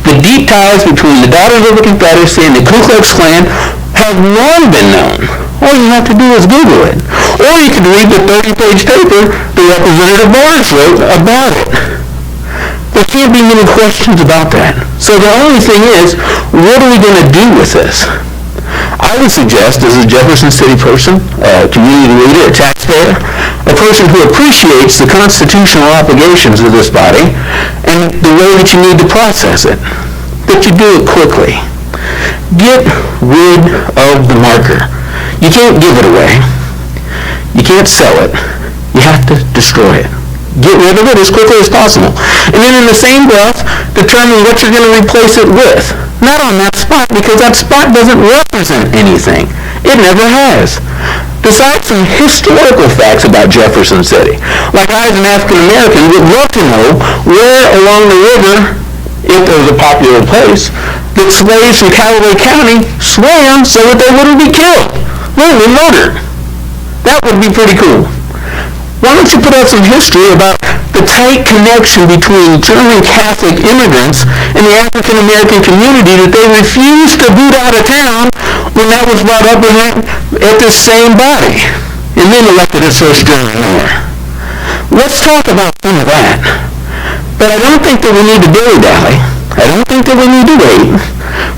The deep ties between the Daughters of the Confederacy and the Ku Klux Klan have long been known. All you have to do is Google it. Or you can read the 30-page paper that Representative Barnes wrote about it. There can't be many questions about that. So the only thing is, what are we going to do with this? I would suggest, as a Jefferson City person, a community leader, a taxpayer, a person who appreciates the constitutional obligations of this body and the way that you need to process it, that you do it quickly. Get rid of the marker. You can't give it away. You can't sell it. You have to destroy it. Get rid of it as quickly as possible. And then in the same breath, determine what you're going to replace it with. Not on that spot, because that spot doesn't represent anything. It never has. Decide some historical facts about Jefferson City. Like I, as an African American, would love to know where along the river, if there was a popular place, that slaves from Callaway County swam so that they wouldn't be killed, literally murdered. That would be pretty cool. Why don't you put out some history about the tight connection between German Catholic immigrants and the African American community that they refused to boot out of town when that was brought up at this same body? and then elected its first general mayor. Let's talk about some of that. But I don't think that we need to dilly-dally. I don't think that we need to wait.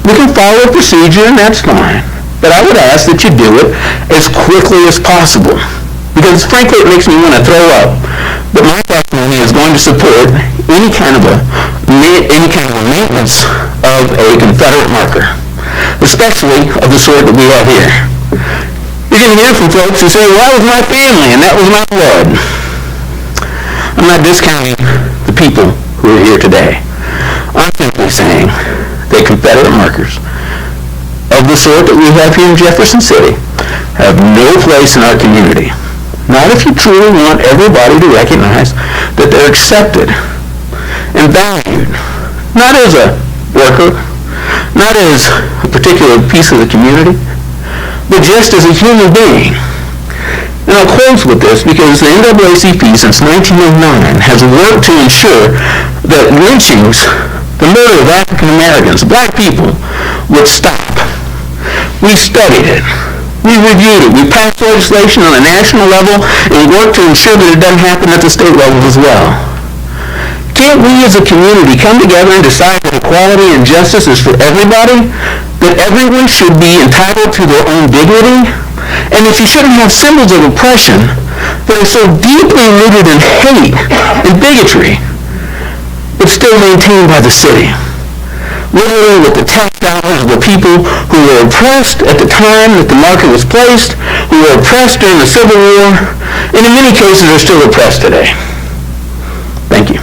We can follow a procedure, and that's fine. But I would ask that you do it as quickly as possible. Because frankly, it makes me want to throw up. But my testimony is going to support any kind of a maintenance of a Confederate marker, especially of the sort that we have here. You're going to hear from folks who say, well, that was my family and that was my blood. I'm not discounting the people who are here today. I'm simply saying that Confederate markers of the sort that we have here in Jefferson City have no place in our community. Not if you truly want everybody to recognize that they're accepted and valued, not as a worker, not as a particular piece of the community, but just as a human being. And I'll close with this because the NAACP since 1909 has worked to ensure that lynchings, the murder of African Americans, black people, would stop. We studied it. We reviewed it. We passed legislation on a national level and worked to ensure that it doesn't happen at the state level as well. Can't we as a community come together and decide that equality and justice is for everybody? That everyone should be entitled to their own dignity? And that you shouldn't have symbols of oppression that are so deeply rooted in hate and bigotry, but still maintained by the city? Literally with the tax dollars of the people who were oppressed at the time that the marker was placed, who were oppressed during the Civil War, and in many cases are still oppressed today. Thank you.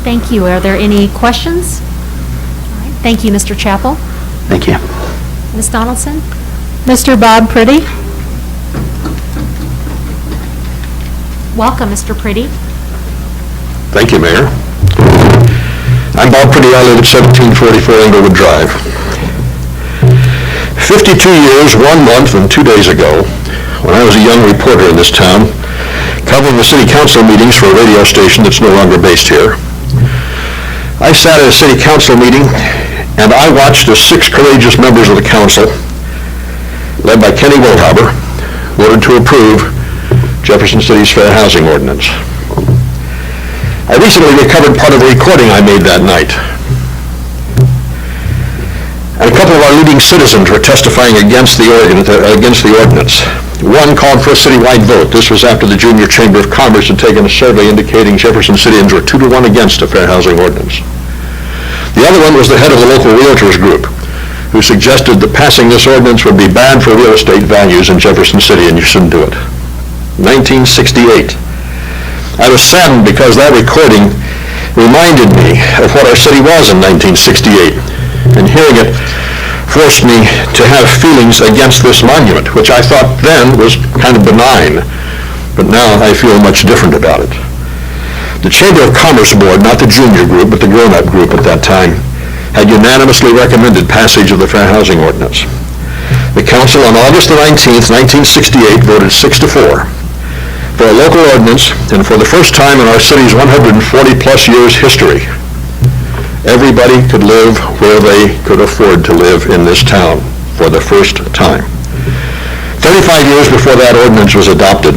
Thank you. Are there any questions? All right. Thank you, Mr. Chappell. Thank you. Ms. Donaldson? Mr. Bob Pretty? Welcome, Mr. Pretty. Thank you, Mayor. I'm Bob Pretty. I live at 1744 Englewood Drive. 52 years, 1 month, and 2 days ago, when I was a young reporter in this town, covering the city council meetings for a radio station that's no longer based here, I sat at a city council meeting and I watched as 6 courageous members of the council, led by Kenny Wohlhaber, voted to approve Jefferson City's fair housing ordinance. I recently recovered part of a recording I made that night. And a couple of our leading citizens were testifying against the ordinance. One called for a citywide vote. This was after the Junior Chamber of Commerce had taken a survey indicating Jefferson Citians were 2-1 against a fair housing ordinance. The other one was the head of the local realtors group, who suggested that passing this ordinance would be bad for real estate values in Jefferson City and you shouldn't do it. 1968. I was saddened because that recording reminded me of what our city was in 1968, and hearing it forced me to have feelings against this monument, which I thought then was kind of benign, but now I feel much different about it. The Chamber of Commerce Board, not the junior group, but the grown-up group at that time, had unanimously recommended passage of the fair housing ordinance. The council on August the 19th, 1968 voted 6-4 for a local ordinance, and for the first time in our city's 140-plus years history, everybody could live where they could afford to live in this town for the first time. 35 years before that ordinance was adopted,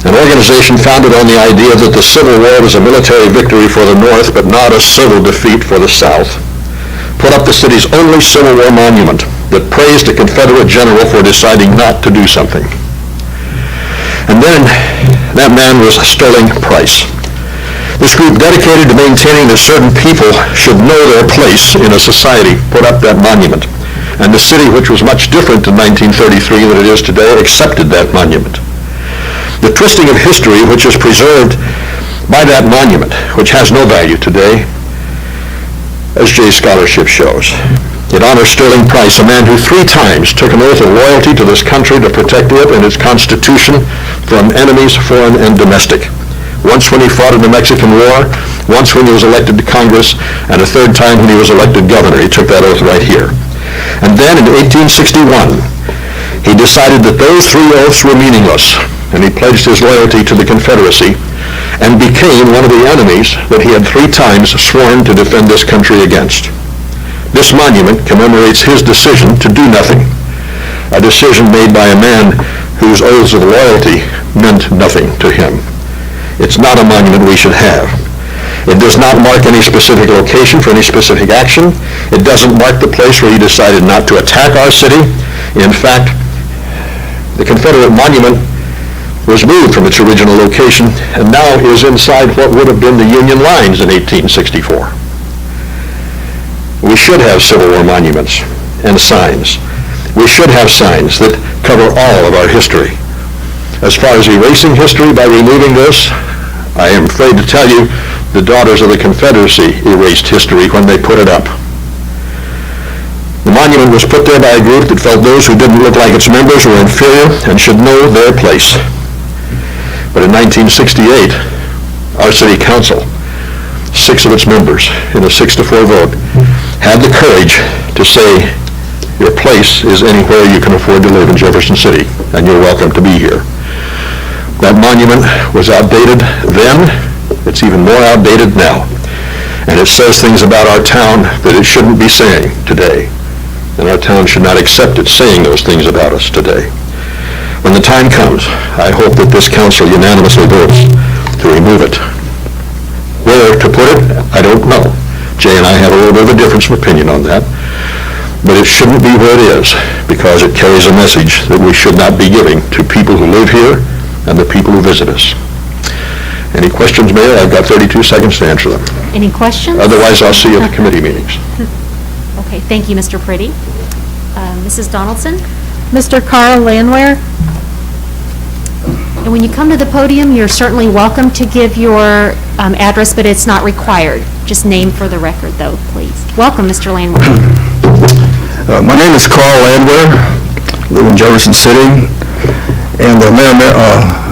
an organization founded on the idea that the Civil War was a military victory for the North but not a civil defeat for the South, put up the city's only Civil War monument that praised a Confederate general for deciding not to do something. And then that man was Sterling Price. This group dedicated to maintaining that certain people should know their place in a society put up that monument. And the city, which was much different in 1933 than it is today, accepted that monument. The twisting of history, which is preserved by that monument, which has no value today, as Jay's scholarship shows. It honors Sterling Price, a man who 3 times took an oath of loyalty to this country to protect it and its Constitution from enemies, foreign and domestic. Once when he fought in the Mexican War, once when he was elected to Congress, and a 3rd time when he was elected governor. He took that oath right here. And then in 1861, he decided that those 3 oaths were meaningless, and he pledged his loyalty to the Confederacy and became one of the enemies that he had 3 times sworn to defend this country against. This monument commemorates his decision to do nothing, a decision made by a man whose oaths of loyalty meant nothing to him. It's not a monument we should have. It does not mark any specific location for any specific action. It doesn't mark the place where he decided not to attack our city. In fact, the Confederate monument was moved from its original location and now is inside what would have been the Union lines in 1864. We should have Civil War monuments and signs. We should have signs that cover all of our history. As far as erasing history by removing this, I am afraid to tell you the Daughters of the Confederacy erased history when they put it up. The monument was put there by a group that felt those who didn't look like its members were inferior and should know their place. But in 1968, our city council, 6 of its members in a 6-4 vote, had the courage to say, your place is anywhere you can afford to live in Jefferson City, and you're welcome to be here. That monument was outdated then. It's even more outdated now. And it says things about our town that it shouldn't be saying today. And our town should not accept it saying those things about us today. When the time comes, I hope that this council unanimously votes to remove it. Where to put it, I don't know. Jay and I have a little bit of a difference of opinion on that. But it shouldn't be where it is, because it carries a message that we should not be giving to people who live here and the people who visit us. Any questions, Mayor? I've got 32 seconds to answer them. Any questions? Otherwise, I'll see you at the committee meetings. Okay, thank you, Mr. Pretty. Mrs. Donaldson? Mr. Carl Landwehr? And when you come to the podium, you're certainly welcome to give your address, but it's not required. Just name for the record, though, please. Welcome, Mr. Landwehr. My name is Carl Landwehr, live in Jefferson City, and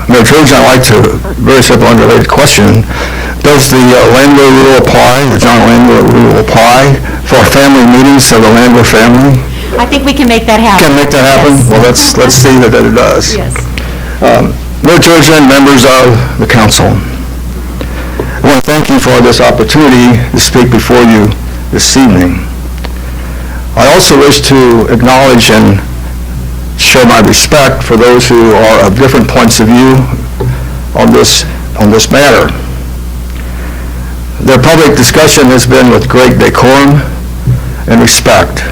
Mayor Trojan, I'd like to, very simple unrelated question, does the Landwehr rule apply, the John Landwehr rule apply for family meetings of the Landwehr family? I think we can make that happen. Can make that happen? Yes. Well, let's see that it does. Yes. Mayor Trojan, members of the council, I want to thank you for this opportunity to speak before you this evening. I also wish to acknowledge and show my respect for those who are of different points of view on this matter. Their public discussion has been with great decorum and respect.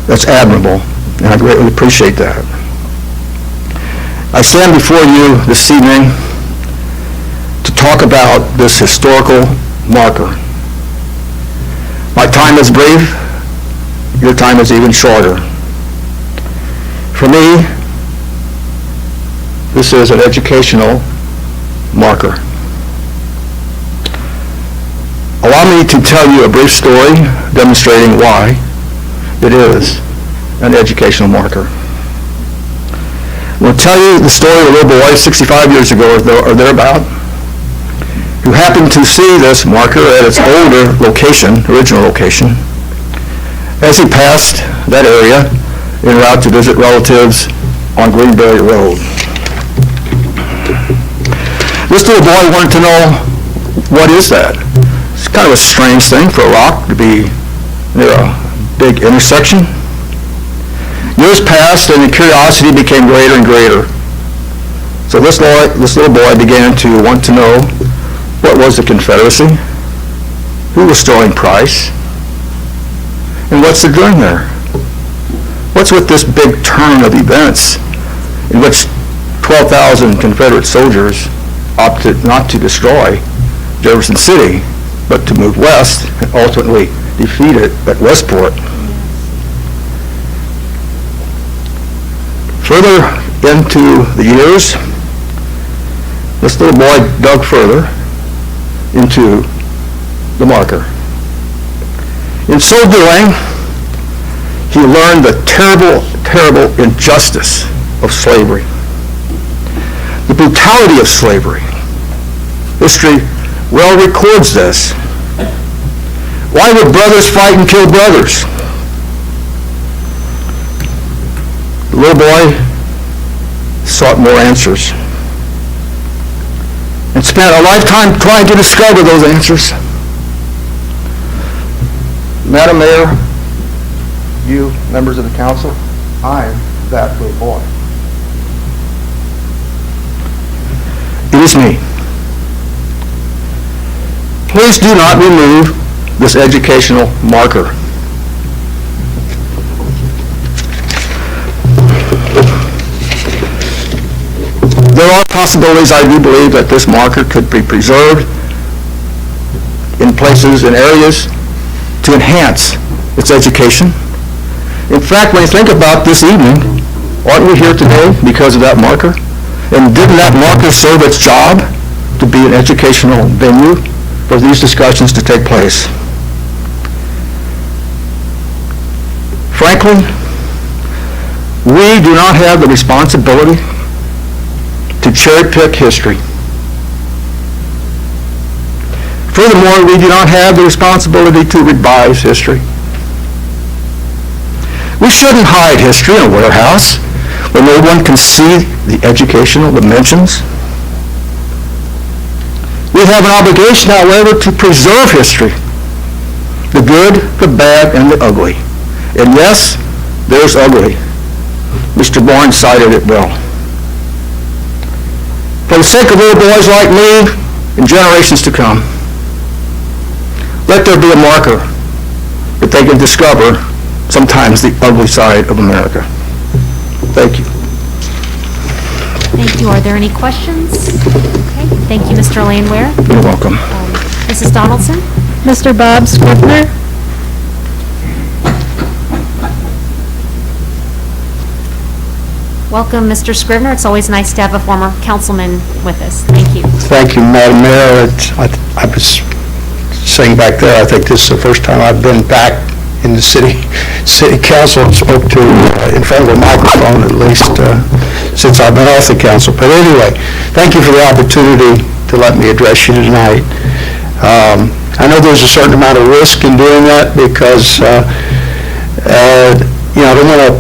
That's admirable, and I greatly appreciate that. I stand before you this evening to talk about this historical marker. My time is brief. Your time is even shorter. For me, this is an educational marker. Allow me to tell you a brief story demonstrating why it is an educational marker. I'm going to tell you the story of a little boy 65 years ago or thereabout who happened to see this marker at its older location, original location, as he passed that area en route to visit relatives on Greenberry Road. This little boy wanted to know, what is that? It's kind of a strange thing for a rock to be near a big intersection. Years passed and the curiosity became greater and greater. So this little boy began to want to know, what was the Confederacy? Who was Sterling Price? And what's it doing there? What's with this big turn of events in which 12,000 Confederate soldiers opted not to destroy Jefferson City, but to move west and ultimately defeat it at Westport? Further into the years, this little boy dug further into the marker. In so doing, he learned the terrible, terrible injustice of slavery, the brutality of slavery. History well records this. Why would brothers fight and kill brothers? The little boy sought more answers and spent a lifetime trying to discover those answers. Madam Mayor, you members of the council, I am that little boy. It is me. Please do not remove this educational marker. There are possibilities, I do believe, that this marker could be preserved in places, in areas, to enhance its education. In fact, when you think about this evening, aren't we here today because of that marker? And didn't that marker serve its job to be an educational venue for these discussions to take place? Frankly, we do not have the responsibility to cherry-pick history. Furthermore, we do not have the responsibility to revise history. We shouldn't hide history in a warehouse where no one can see the educational dimensions. We have an obligation, however, to preserve history, the good, the bad, and the ugly. And yes, there's ugly. Mr. Barnes cited it well. For the sake of little boys like me and generations to come, let there be a marker that they can discover sometimes the ugly side of America. Thank you. Thank you. Are there any questions? Okay. Thank you, Mr. Landwehr. You're welcome. Mrs. Donaldson? Mr. Bob Scribner? Welcome, Mr. Scribner. It's always nice to have a former councilman with us. Thank you. Thank you, Madam Mayor. I was saying back there, I think this is the first time I've been back in the city council and spoke to in front of a microphone, at least since I've been off the council. But anyway, thank you for the opportunity to let me address you tonight. I know there's a certain amount of risk in doing that because I don't want to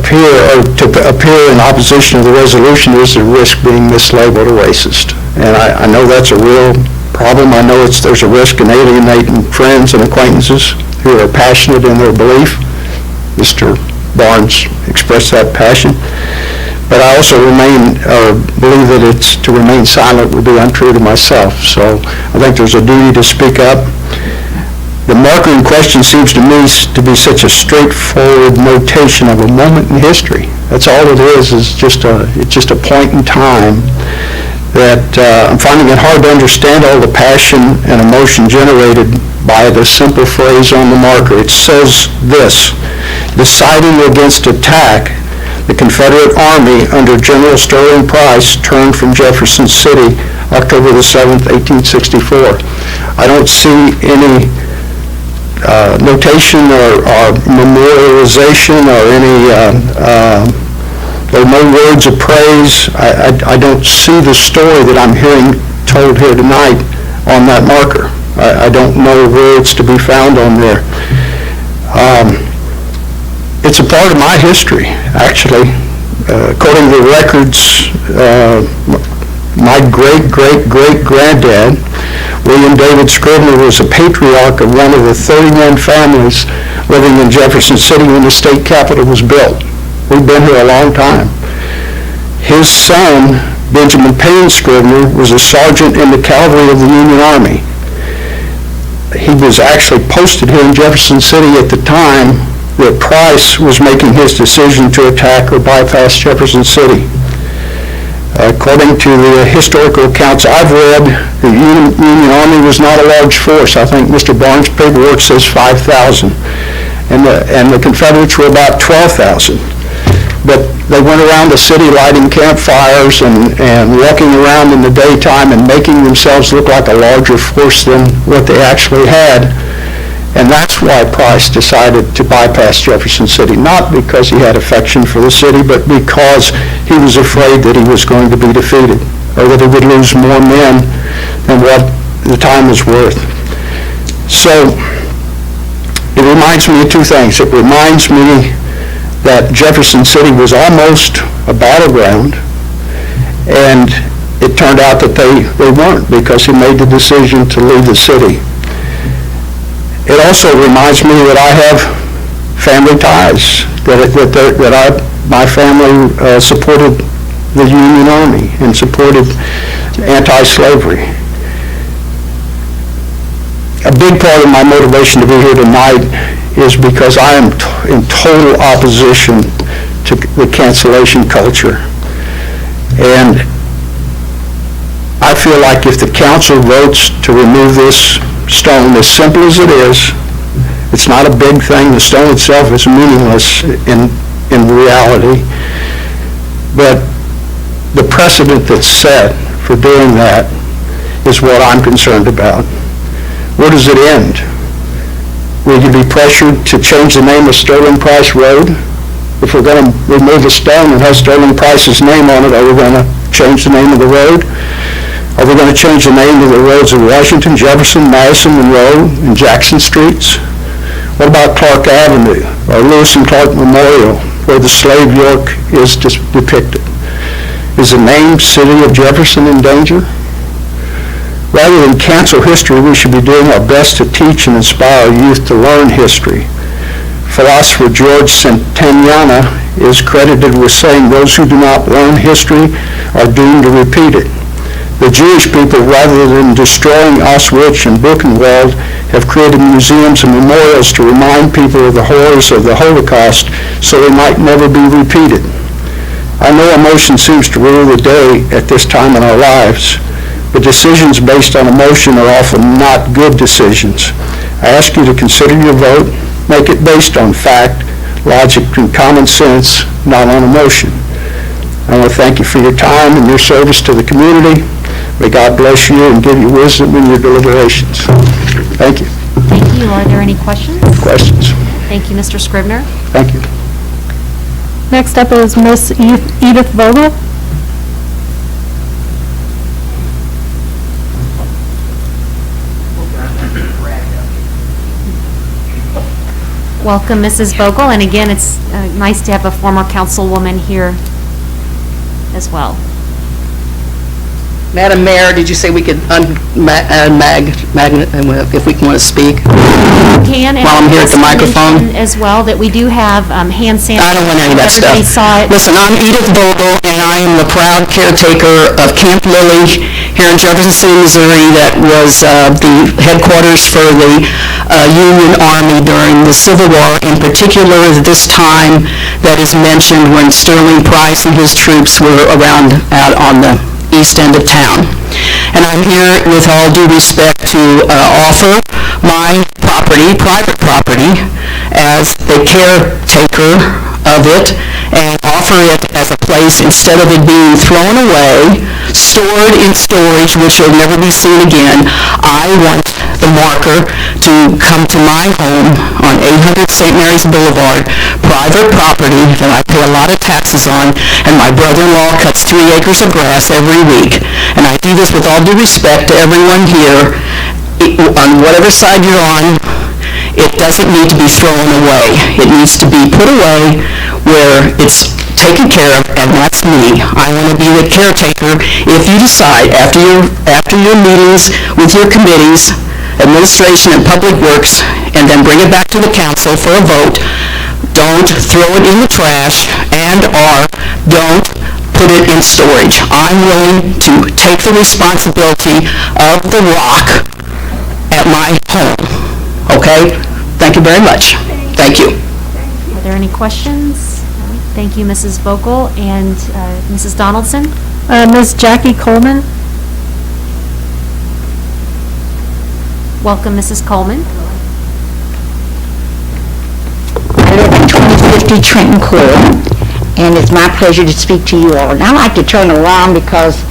appear in opposition to the resolution. There's a risk being mislabeled a racist, and I know that's a real problem. I know there's a risk in alienating friends and acquaintances who are passionate in their belief. Mr. Barnes expressed that passion. But I also believe that to remain silent would be untrue to myself. So I think there's a duty to speak up. The marker in question seems to me to be such a straightforward notation of a moment in history. That's all it is just a point in time that I'm finding it hard to understand all the passion and emotion generated by the simple phrase on the marker. It says this: deciding against attack, the Confederate Army under General Sterling Price turned from Jefferson City, October the 7th, 1864. I don't see any notation or memorialization or there are no words of praise. I don't see the story that I'm hearing told here tonight on that marker. I don't know where it's to be found on there. It's a part of my history, actually. According to the records, my great-great-great-granddad, William David Scribner, was a patriarch of one of the 31 families living in Jefferson City when the state capitol was built. We've been here a long time. His son, Benjamin Payne Scribner, was a sergeant in the cavalry of the Union Army. He was actually posted here in Jefferson City at the time that Price was making his decision to attack or bypass Jefferson City. According to the historical accounts I've read, the Union Army was not a large force. I think Mr. Barnes' paperwork says 5,000, and the Confederates were about 12,000. But they went around the city lighting campfires and walking around in the daytime and making themselves look like a larger force than what they actually had. And that's why Price decided to bypass Jefferson City, not because he had affection for the city, but because he was afraid that he was going to be defeated, or that he would lose more men than what the time was worth. So it reminds me of two things. It reminds me that Jefferson City was almost a battleground, and it turned out that they weren't, because he made the decision to leave the city. It also reminds me that I have family ties, that my family supported the Union Army and supported anti-slavery. A big part of my motivation to be here tonight is because I am in total opposition to the cancellation culture. And I feel like if the council votes to remove this stone, as simple as it is, it's not a big thing. The stone itself is meaningless in reality. But the precedent that's set for doing that is what I'm concerned about. Where does it end? Will you be pressured to change the name of Sterling Price Road? If we're going to remove a stone that has Sterling Price's name on it, are we going to change the name of the road? Are we going to change the name of the roads of Washington, Jefferson, Madison, Monroe, and Jackson Streets? What about Clark Avenue or Lewis and Clark Memorial, where the slave yoke is depicted? Is the name City of Jefferson in danger? Rather than cancel history, we should be doing our best to teach and inspire youth to learn history. Philosopher George Santayana is credited with saying those who do not learn history are doomed to repeat it. The Jewish people, rather than destroying Auschwitz and Buchenwald, have created museums and memorials to remind people of the horrors of the Holocaust so they might never be repeated. I know emotion seems to rule the day at this time in our lives, but decisions based on emotion are often not good decisions. I ask you to consider your vote, make it based on fact, logic, and common sense, not on emotion. I want to thank you for your time and your service to the community. May God bless you and give you wisdom in your deliberations. Thank you. Thank you. Are there any questions? Questions? Thank you, Mr. Scribner. Thank you. Next up is Miss Edith Vogel. Welcome, Mrs. Vogel, and again, it's nice to have a former councilwoman here as well. Madam Mayor, did you say we could magnet if we want to speak? Can, and While I'm here at the microphone? As well, that we do have hand sanitizer. I don't want any of that stuff. Everybody saw it. Listen, I'm Edith Vogel, and I am the proud caretaker of Camp Lily here in Jefferson City, Missouri, that was the headquarters for the Union Army during the Civil War, in particular this time that is mentioned when Sterling Price and his troops were around out on the east end of town. And I'm here with all due respect to offer my property, private property, as the caretaker of it, and offer it as a place, instead of it being thrown away, stored in storage, which will never be seen again. I want the marker to come to my home on 800 St. Mary's Boulevard, private property that I pay a lot of taxes on, and my brother-in-law cuts 3 acres of grass every week. And I do this with all due respect to everyone here. On whatever side you're on, it doesn't need to be thrown away. It needs to be put away where it's taken care of, and that's me. I want to be the caretaker. If you decide after your meetings with your committees, administration and public works, and then bring it back to the council for a vote, don't throw it in the trash and/or don't put it in storage. I'm willing to take the responsibility of the rock at my home. Okay? Thank you very much. Thank you. Are there any questions? All right. Thank you, Mrs. Vogel, and Mrs. Donaldson. Ms. Jackie Coleman. Welcome, Mrs. Coleman. I live in 2050 Trenton Court, and it's my pleasure to speak to you all. And I like to turn around because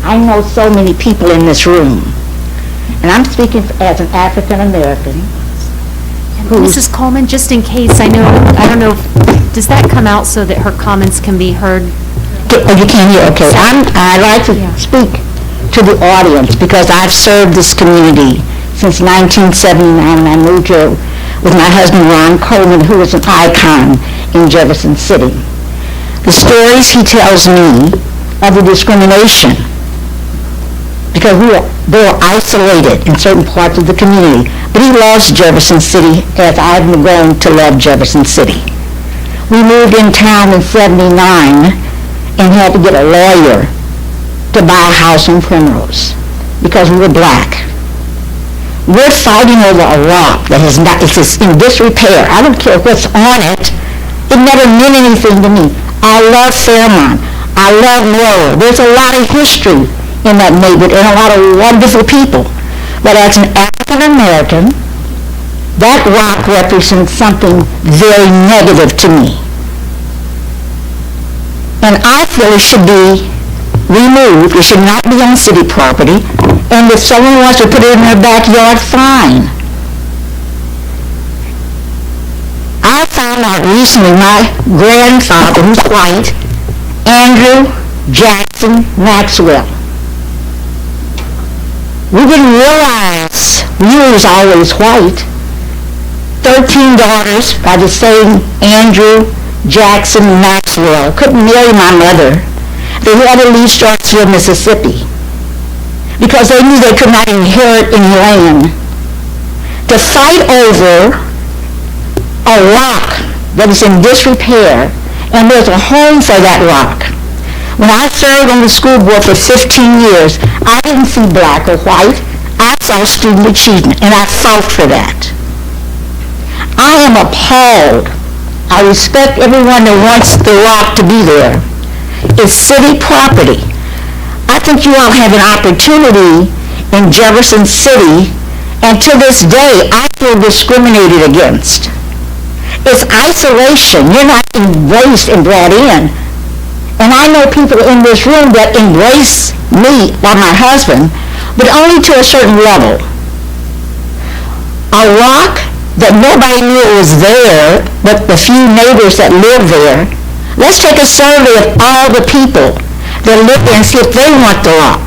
I know so many people in this room. And I'm speaking as an African American. Mrs. Coleman, just in case, I don't know, does that come out so that her comments can be heard? Oh, you can hear, okay. I like to speak to the audience because I've served this community since 1979 when I moved here with my husband Ron Coleman, who is an icon in Jefferson City. The stories he tells me of the discrimination, because they were isolated in certain parts of the community, but he loves Jefferson City as I've grown to love Jefferson City. We moved in town in '79, and had to get a lawyer to buy a house on Primrose because we were black. We're fighting over a rock that is in disrepair. I don't care what's on it. It never meant anything to me. I love Fairmont. I love Laurel. There's a lot of history in that neighborhood and a lot of wonderful people. But as an African American, that rock represents something very negative to me. And I feel it should be removed. It should not be on city property. And if someone wants to put it in their backyard, fine. I found out recently my grandfather, who's white, Andrew Jackson Maxwell. We didn't realize he was always white. 13 daughters by the same Andrew Jackson Maxwell couldn't marry my mother. They had to leave Starksville, Mississippi, because they knew they could not inherit any land. To fight over a rock that is in disrepair, and there's a home for that rock. When I served on the school board for 15 years, I didn't see black or white. I saw student achievement, and I fought for that. I am appalled. I respect everyone that wants the rock to be there. It's city property. I think you all have an opportunity in Jefferson City, and to this day, I feel discriminated against. It's isolation. You're not embraced and brought in. And I know people in this room that embrace me or my husband, but only to a certain level. A rock that nobody knew it was there, but the few neighbors that live there. Let's take a survey of all the people that live there and see if they want the rock.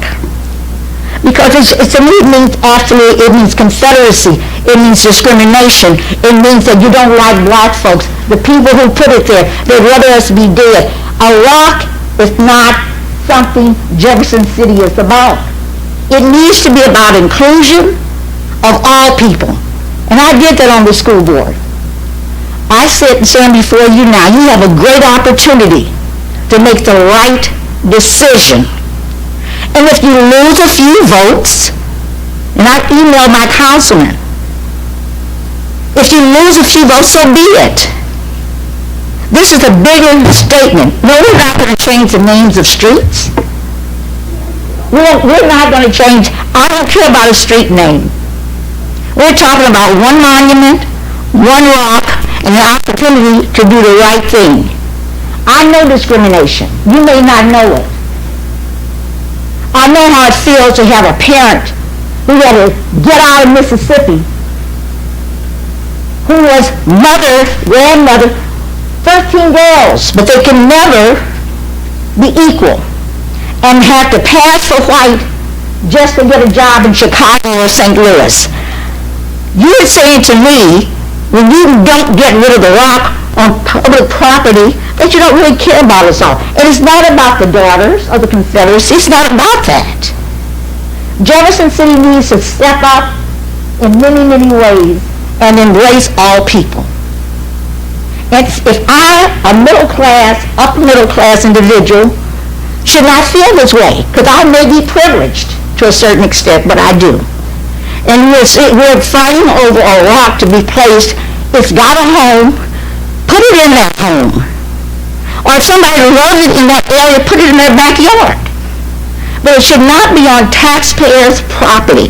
Because to me it means absolutely, it means confederacy, it means discrimination, it means that you don't like black folks. The people who put it there, they'd rather us be dead. A rock is not something Jefferson City is about. It needs to be about inclusion of all people. And I did that on the school board. I stand before you now. You have a great opportunity to make the right decision. And if you lose a few votes, and I emailed my councilman, if you lose a few votes, so be it. This is a bigger statement. No, we're not going to change the names of streets. We're not going to change. I don't care about a street name. We're talking about one monument, one rock, and the opportunity to do the right thing. I know discrimination. You may not know it. I know how it feels to have a parent who had to get out of Mississippi, who was mother, grandmother, 13 girls, but they can never be equal, and have to pass for white just to get a job in Chicago or St. Louis. You're saying to me, when you don't get rid of the rock on public property, that you don't really care about us all. And it's not about the daughters of the Confederacy. It's not about that. Jefferson City needs to step up in many, many ways and embrace all people. If I, a middle class, upper middle class individual, should not feel this way, because I may be privileged to a certain extent, but I do. And we're fighting over a rock to be placed. It's got a home, put it in that home. Or if somebody loves it in that area, put it in their backyard. But it should not be on taxpayers' property.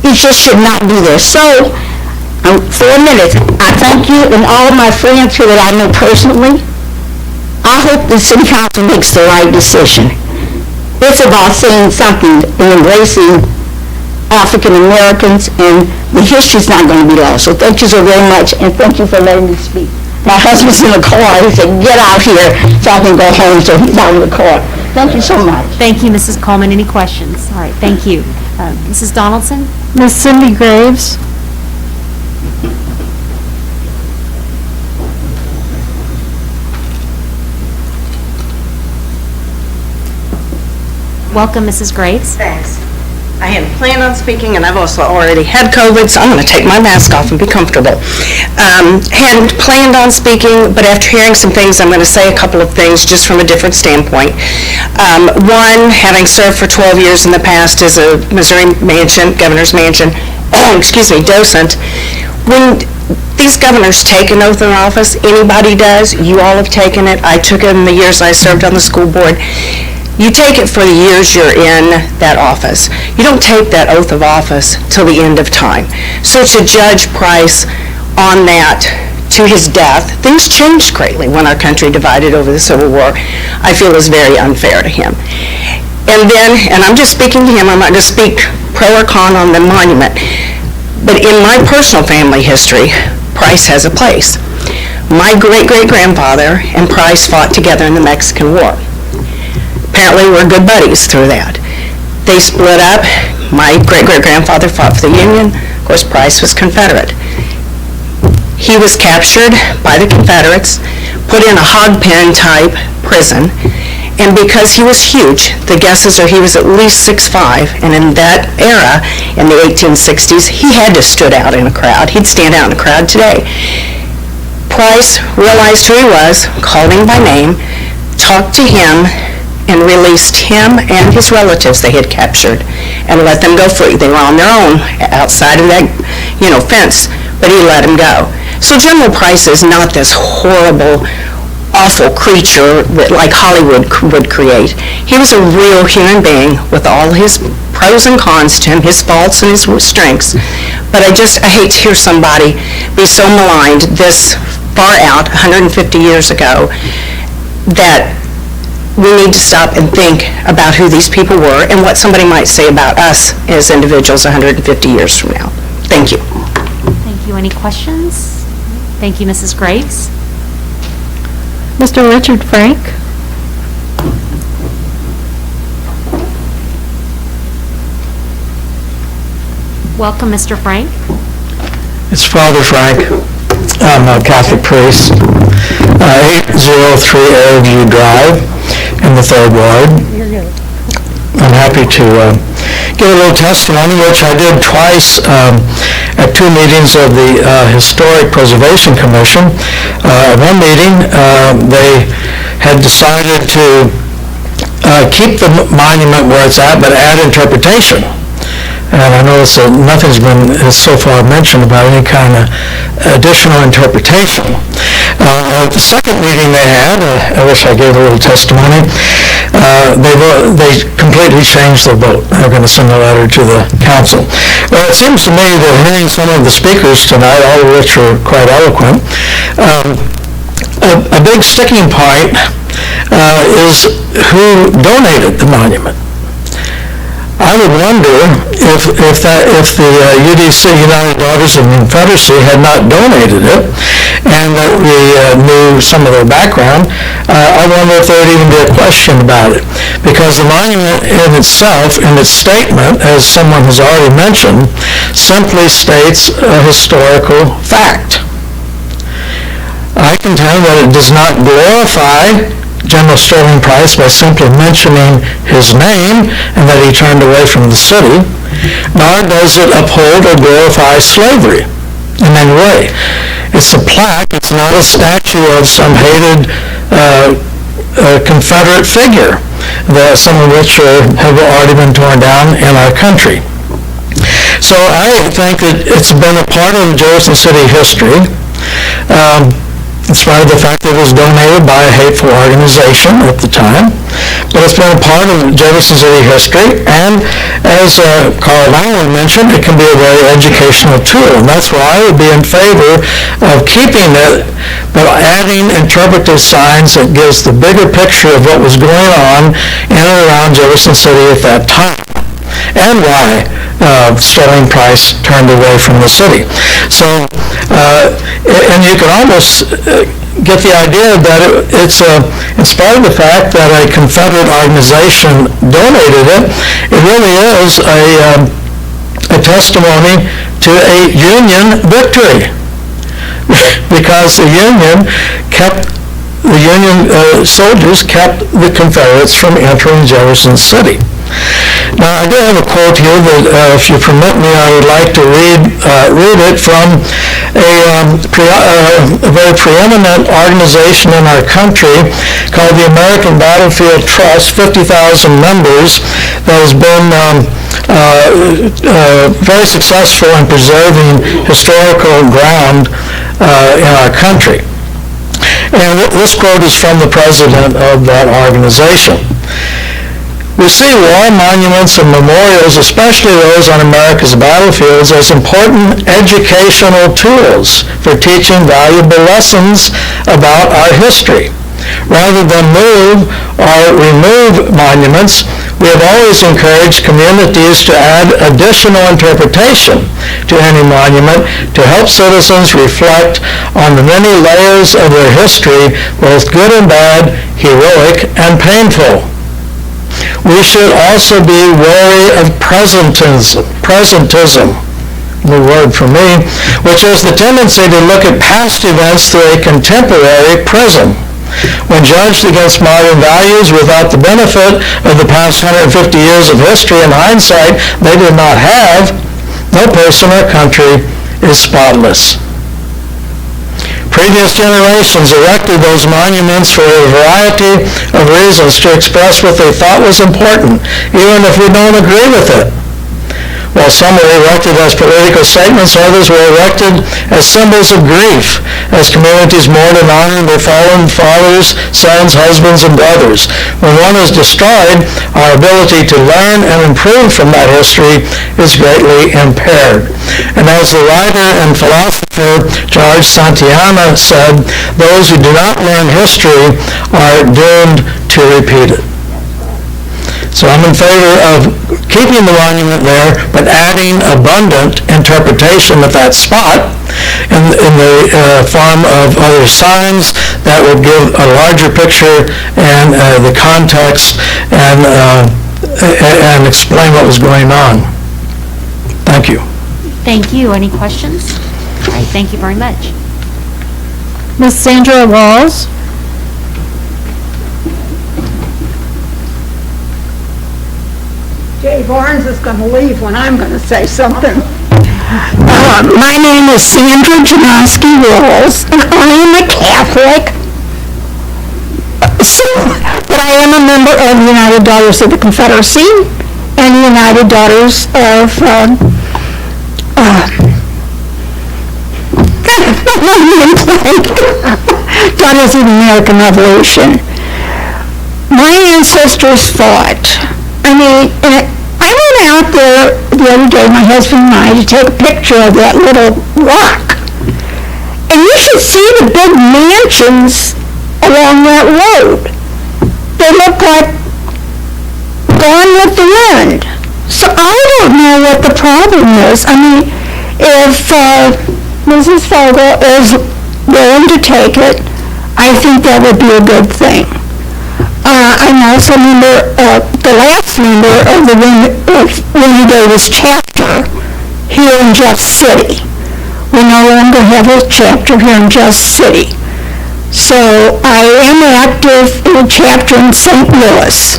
It just should not be there. So, for a minute, I thank you and all of my friends here that I know personally. I hope the city council makes the right decision. It's about saying something and embracing African Americans, and the history's not going to be lost. So thank you so very much, and thank you for letting me speak. My husband's in the car. He said, get out here so I can go home, so he's out in the car. Thank you so much. Thank you, Mrs. Coleman. Any questions? All right, thank you. Mrs. Donaldson? Ms. Cindy Graves? Welcome, Mrs. Graves. Thanks. I hadn't planned on speaking, and I've also already had COVID, so I'm going to take my mask off and be comfortable. Hadn't planned on speaking, but after hearing some things, I'm going to say a couple of things just from a different standpoint. One, having served for 12 years in the past as a Missouri Mansion, Governor's Mansion, docent, when these governors take an oath of office, anybody does, you all have taken it, I took it in the years I served on the school board, you take it for the years you're in that office. You don't take that oath of office till the end of time. So to judge Price on that to his death, things changed greatly when our country divided over the Civil War, I feel is very unfair to him. And then, and I'm just speaking to him, I'm not going to speak pro or con on the monument, but in my personal family history, Price has a place. My great-great-grandfather and Price fought together in the Mexican War. Apparently, we're good buddies through that. They split up. My great-great-grandfather fought for the Union. Of course, Price was Confederate. He was captured by the Confederates, put in a hog pen type prison, and because he was huge, the guesses are he was at least 6'5", and in that era, in the 1860s, he had to stood out in a crowd. He'd stand out in a crowd today. Price realized who he was, called him by name, talked to him, and released him and his relatives they had captured and let them go free. They were on their own outside of that, fence, but he let them go. So General Price is not this horrible, awful creature that like Hollywood would create. He was a real human being with all his pros and cons to him, his faults and his strengths. But I hate to hear somebody be so maligned this far out, 150 years ago, that we need to stop and think about who these people were and what somebody might say about us as individuals 150 years from now. Thank you. Thank you. Any questions? Thank you, Mrs. Graves. Mr. Richard Frank? Welcome, Mr. Frank. It's Father Frank. I'm a Catholic priest. 803 Airview Drive in the 3rd Ward. I'm happy to give a little testimony, which I did twice at 2 meetings of the Historic Preservation Commission. One meeting, they had decided to keep the monument where it's at, but add interpretation. And I notice that nothing's been so far mentioned about any kind of additional interpretation. The second meeting they had, I wish I gave a little testimony, they completely changed their vote. They're going to send a letter to the council. Well, it seems to me that hearing some of the speakers tonight, all of which are quite eloquent, a big sticking point is who donated the monument. I would wonder if the UDC, United Daughters of the Confederacy, had not donated it, and that we knew some of their background, I wonder if there would even be a question about it. Because the monument in itself, in its statement, as someone has already mentioned, simply states a historical fact. I contend that it does not glorify General Sterling Price by simply mentioning his name and that he turned away from the city, nor does it uphold or glorify slavery in any way. It's a plaque, it's not a statue of some hated Confederate figure, some of which have already been torn down in our country. So I think that it's been a part of Jefferson City history. In spite of the fact that it was donated by a hateful organization at the time, but it's been a part of Jefferson City history, and as Carl Allen mentioned, it can be a very educational tool, and that's why I would be in favor of keeping it, but adding interpretive signs that gives the bigger picture of what was going on in and around Jefferson City at that time, and why Sterling Price turned away from the city. So, and you can almost get the idea that it's in spite of the fact that a Confederate organization donated it, it really is a testimony to a Union victory, because the Union soldiers kept the Confederates from entering Jefferson City. Now, I do have a quote here that, if you permit me, I would like to read it from a very preeminent organization in our country called the American Battlefield Trust, 50,000 members, that has been very successful in preserving historical ground in our country. And this quote is from the president of that organization. We see war monuments and memorials, especially those on America's battlefields, as important educational tools for teaching valuable lessons about our history. Rather than move or remove monuments, we have always encouraged communities to add additional interpretation to any monument to help citizens reflect on the many layers of their history, both good and bad, heroic and painful. We should also be wary of presentism, new word for me, which is the tendency to look at past events through a contemporary prism. When judged against modern values without the benefit of the past 150 years of history and hindsight they did not have, no person or country is spotless. Previous generations erected those monuments for a variety of reasons to express what they thought was important, even if we don't agree with it. While some were erected as political statements, others were erected as symbols of grief, as communities mourn and honor their fallen fathers, sons, husbands, and brothers. When one is destroyed, our ability to learn and improve from that history is greatly impaired. And as the writer and philosopher George Santayana said, those who do not learn history are doomed to repeat it. So I'm in favor of keeping the monument there, but adding abundant interpretation at that spot in the form of other signs that would give a larger picture and the context and explain what was going on. Thank you. Thank you. Any questions? All right, thank you very much. Ms. Sandra Walls? Jay Barnes is going to leave when I'm going to say something. My name is Sandra Janoski Walls, and I am a Catholic. But I am a member of the United Daughters of the Confederacy and the United Daughters of Daughters of the American Revolution. My ancestors fought. I mean, I went out there the other day, my husband and I, to take a picture of that little rock. And you should see the big mansions along that road. They look like gone with the wind. So I don't know what the problem is. I mean, if Mrs. Fogel is willing to take it, I think that would be a good thing. I'm also the last member of the Winnie Davis chapter here in Jeff City. We no longer have a chapter here in Jeff City. So I am active in a chapter in St. Louis.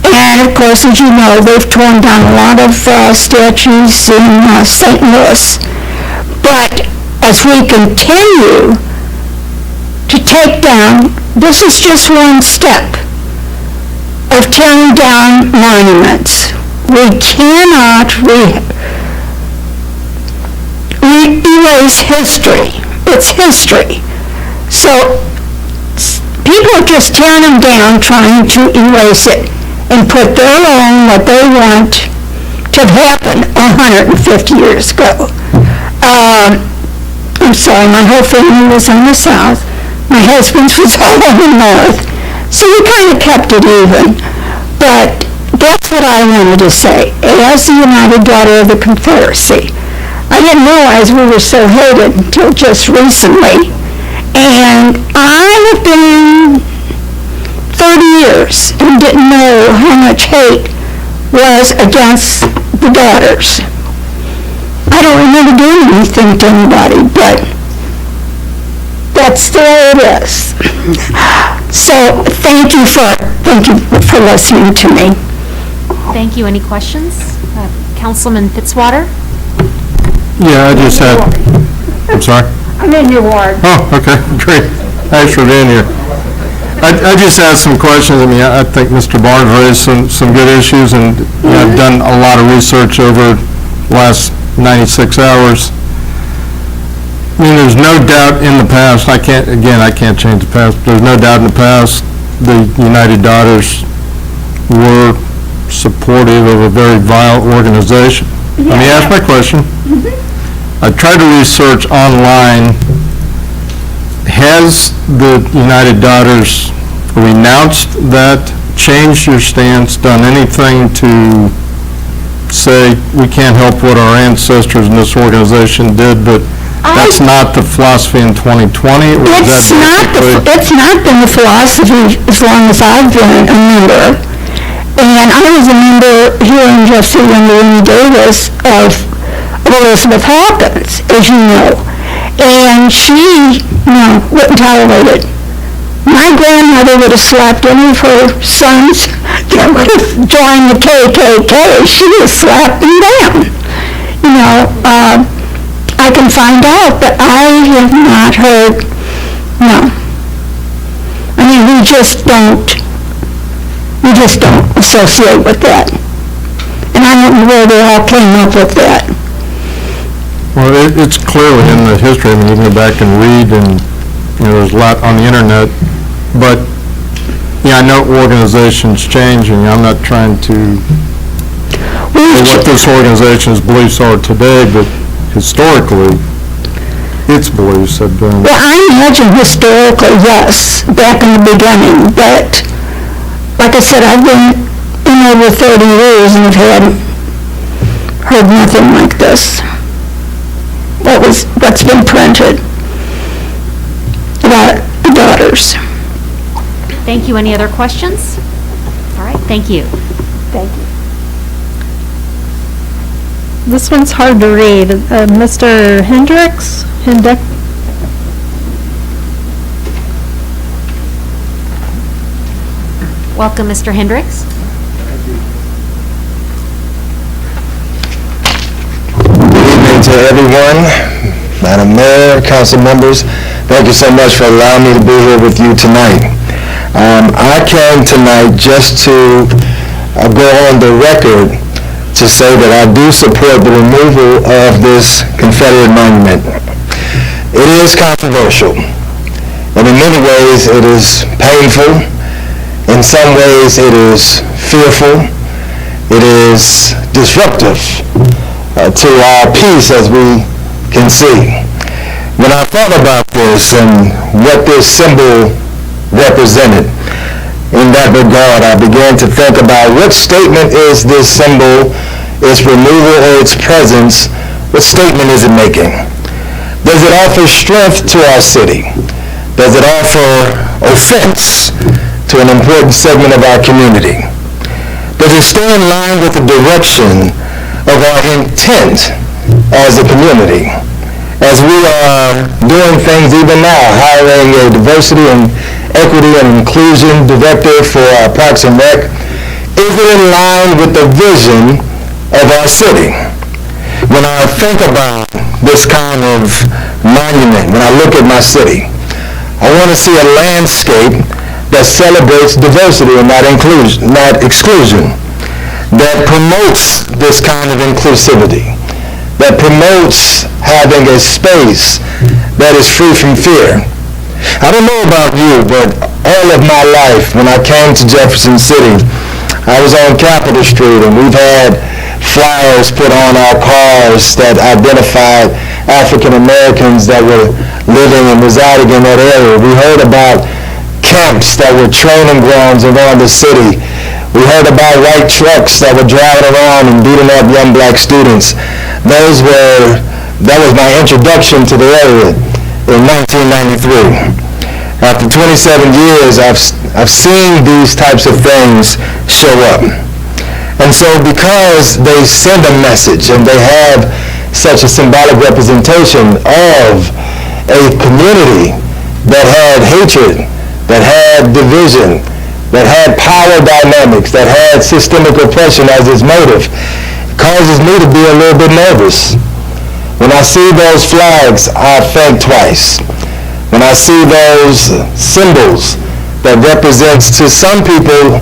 And of course, as you know, they've torn down a lot of statues in St. Louis. But as we continue to take down, this is just one step of tearing down monuments. We cannot erase history. It's history. So people are just tearing them down, trying to erase it and put their own, what they want to have happened 150 years ago. I'm sorry, my whole family was on the south. My husband's was all on the north. So we kind of kept it even. But that's what I wanted to say. As the United Daughter of the Confederacy, I didn't realize we were so hated until just recently. And I have been 30 years and didn't know how much hate was against the daughters. I don't remember doing anything to anybody, but that's the way it is. So thank you for listening to me. Thank you. Any questions? Councilman Fitzwater? Yeah, I just had, I'm sorry? I'm in your ward. Oh, okay, great. Thanks for being here. I just had some questions. I mean, I think Mr. Barnes raised some good issues, and you know, I've done a lot of research over the last 96 hours. I mean, there's no doubt in the past, I can't change the past, but there's no doubt in the past, the United Daughters were supportive of a very vile organization. Let me ask my question. I tried to research online. Has the United Daughters renounced that, changed your stance, done anything to say we can't help what our ancestors in this organization did, but that's not the philosophy in 2020? Or is that It's not been the philosophy as long as I've been a member. And I was a member here in Jefferson under Amy Davis of Elizabeth Hawkins, as you know. And she, wouldn't tolerate it. My grandmother would have slapped any of her sons that would have joined the KKK. She would have slapped them down. I can find out, but I have not heard, no. I mean, we just don't associate with that. And I don't know where they all came up with that. Well, it's clearly in the history. I mean, you can go back and read, and there's a lot on the internet. But I know organizations change, and I'm not trying to say what this organization's beliefs are today, but historically, its beliefs have been. Well, I imagine historically, yes, back in the beginning, but like I said, I've been in over 30 years and have heard nothing like this. What's been printed about the daughters. Thank you. Any other questions? All right, thank you. Thank you. This one's hard to read. Mr. Hendricks? Welcome, Mr. Hendricks. To everyone, Madam Mayor, council members, thank you so much for allowing me to be here with you tonight. I came tonight just to go on the record to say that I do support the removal of this Confederate monument. It is controversial, and in many ways it is painful. In some ways it is fearful. It is disruptive to our peace, as we can see. When I thought about this and what this symbol represented, in that regard, I began to think about what statement is this symbol, its removal or its presence, what statement is it making? Does it offer strength to our city? Does it offer offense to an important segment of our community? Does it stay in line with the direction of our intent as a community? As we are doing things even now, hiring a diversity and equity and inclusion director for our Parks and Rec, is it in line with the vision of our city? When I think about this kind of monument, when I look at my city, I want to see a landscape that celebrates diversity and not exclusion, that promotes this kind of inclusivity, that promotes having a space that is free from fear. I don't know about you, but all of my life, when I came to Jefferson City, I was on Capitol Street, and we've had flyers put on our cars that identified African Americans that were living and residing in that area. We heard about camps that were training grounds around the city. We heard about white trucks that were driving around and beating up young black students. That was my introduction to the area in 1993. After 27 years, I've seen these types of things show up. And so because they send a message and they have such a symbolic representation of a community that had hatred, that had division, that had power dynamics, that had systemic oppression as its motive, causes me to be a little bit nervous. When I see those flags, I think twice. When I see those symbols that represents to some people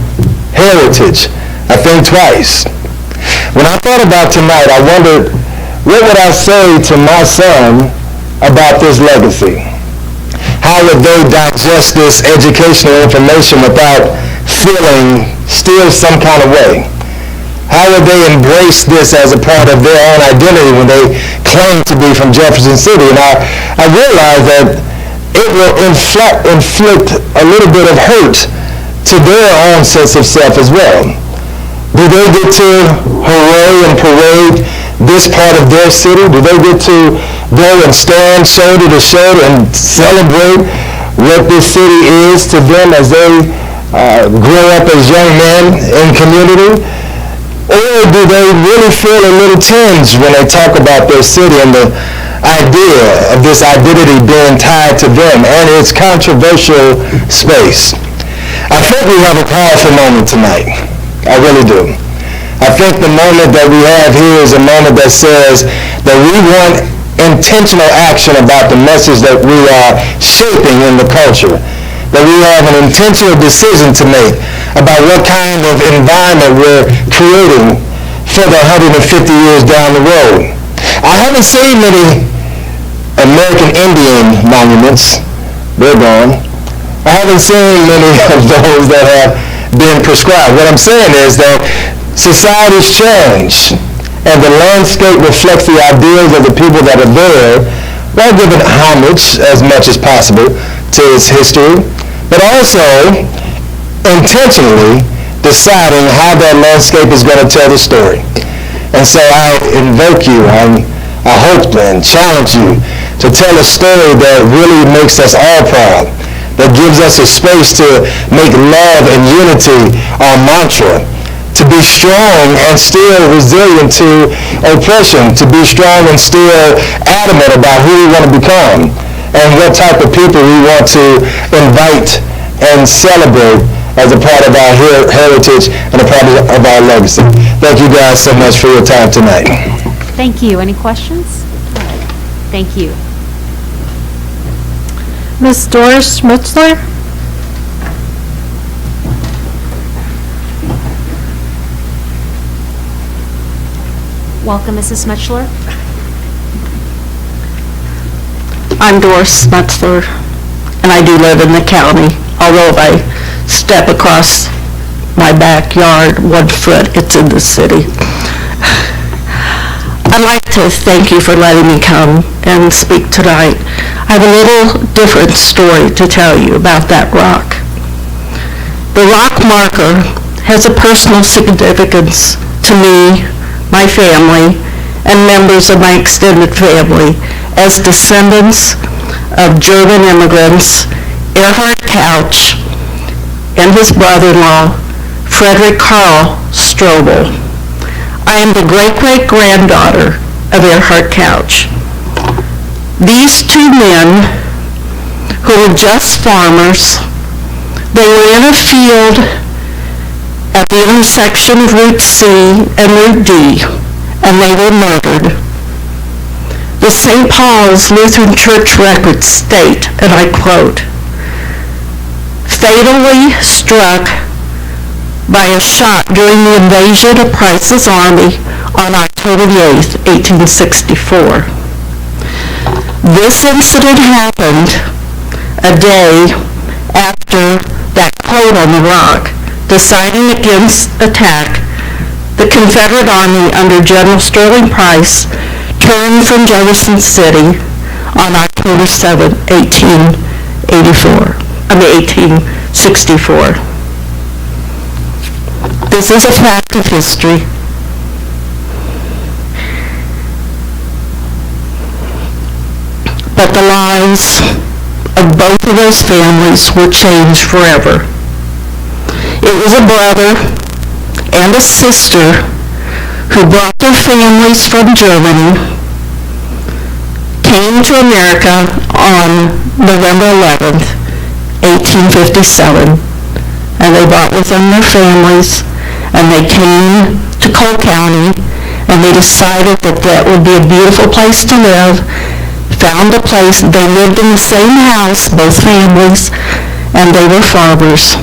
heritage, I think twice. When I thought about tonight, I wondered, what would I say to my son about this legacy? How would they digest this educational information without feeling still some kind of way? How would they embrace this as a part of their own identity when they claim to be from Jefferson City? And I realized that it will inflict a little bit of hurt to their own sense of self as well. Do they get to hooray and parade this part of their city? Do they get to go and stand shoulder to shoulder and celebrate what this city is to them as they grow up as young men in community? Or do they really feel a little tinge when they talk about their city and the idea of this identity being tied to them and its controversial space? I think we have a powerful moment tonight. I really do. I think the moment that we have here is a moment that says that we want intentional action about the message that we are shaping in the culture, that we have an intentional decision to make about what kind of environment we're creating for the 150 years down the road. I haven't seen many American Indian monuments. They're gone. I haven't seen many of those that have been prescribed. What I'm saying is that society's changed, and the landscape reflects the ideals of the people that are there, while giving homage as much as possible to its history, but also intentionally deciding how that landscape is going to tell the story. And so I invoke you, I hope and challenge you to tell a story that really makes us all proud, that gives us a space to make love and unity our mantra, to be strong and still resilient to oppression, to be strong and still adamant about who we want to become and what type of people we want to invite and celebrate as a part of our heritage and a part of our legacy. Thank you guys so much for your time tonight. Thank you. Any questions? Thank you. Ms. Doris Schmutzler? Welcome, Mrs. Smuchler. I'm Doris Smutzler, and I do live in the county. Although if I step across my backyard 1 foot, it's in the city. I'd like to thank you for letting me come and speak tonight. I have a little different story to tell you about that rock. The rock marker has a personal significance to me, my family, and members of my extended family as descendants of German immigrants, Erhard Couch, and his brother-in-law, Frederick Karl Strobel. I am the great-great-granddaughter of Erhard Couch. These two men, who were just farmers, they were in a field at the intersection of Route C and Route D, and they were murdered. The St. Paul's Lutheran Church records state, and I quote, "Fatally struck by a shot during the invasion of Price's army on October 8, 1864. This incident happened a day after that quote on the rock. Deciding against attack, the Confederate Army under General Sterling Price turned from Jefferson City on October 7, 1864. This is a fact of history. But the lives of both of those families were changed forever. It was a brother and a sister who brought their families from Germany, came to America on November 11th, 1857, and they brought with them their families, and they came to Cole County, and they decided that that would be a beautiful place to live, found a place. They lived in the same house, both families, and they were farmers,